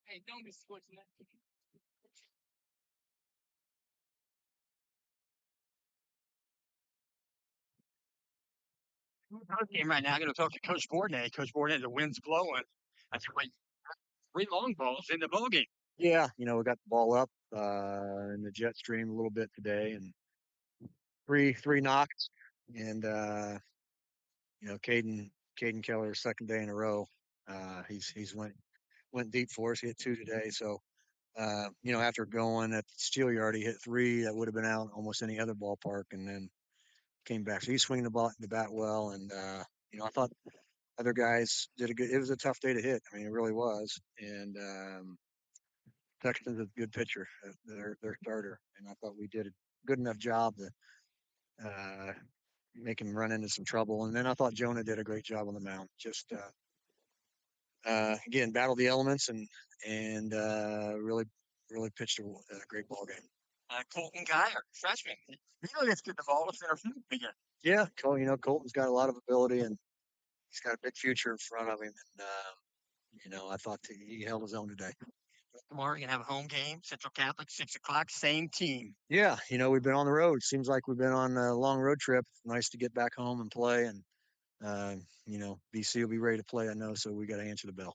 Speaker 2: Hey, don't be switching that.
Speaker 1: Game right now. I'm going to talk to Coach Bourdonnais. Coach Bourdonnais, the wind's blowing. That's great. Three long balls in the ball game.
Speaker 3: Yeah, we got the ball up in the jet stream a little bit today, and three knocks, and Caden Keller, second day in a row. He's went deep for us. He hit two today, so after going at the Steelyard, he hit three that would have been out almost any other ballpark, and then came back. So he's swinging the bat well, and I thought other guys did a good. It was a tough day to hit. I mean, it really was, and Sexton's a good pitcher, their starter, and I thought we did a good enough job to make him run into some trouble. And then I thought Jonah did a great job on the mound. Just again, battled the elements and really pitched a great ball game.
Speaker 1: Colton Geyer, freshman. He really lifted the ball to center field again.
Speaker 3: Yeah, Colton's got a lot of ability and he's got a big future in front of him. And I thought he held his own today.
Speaker 1: tomorrow. You're gonna have a home game, Central Catholic, 6 o'clock, same team.
Speaker 3: Yeah, we've been on the road. Seems like we've been on a long road trip. Nice to get back home and play, and BC will be ready to play. I know, so we got to answer the bell.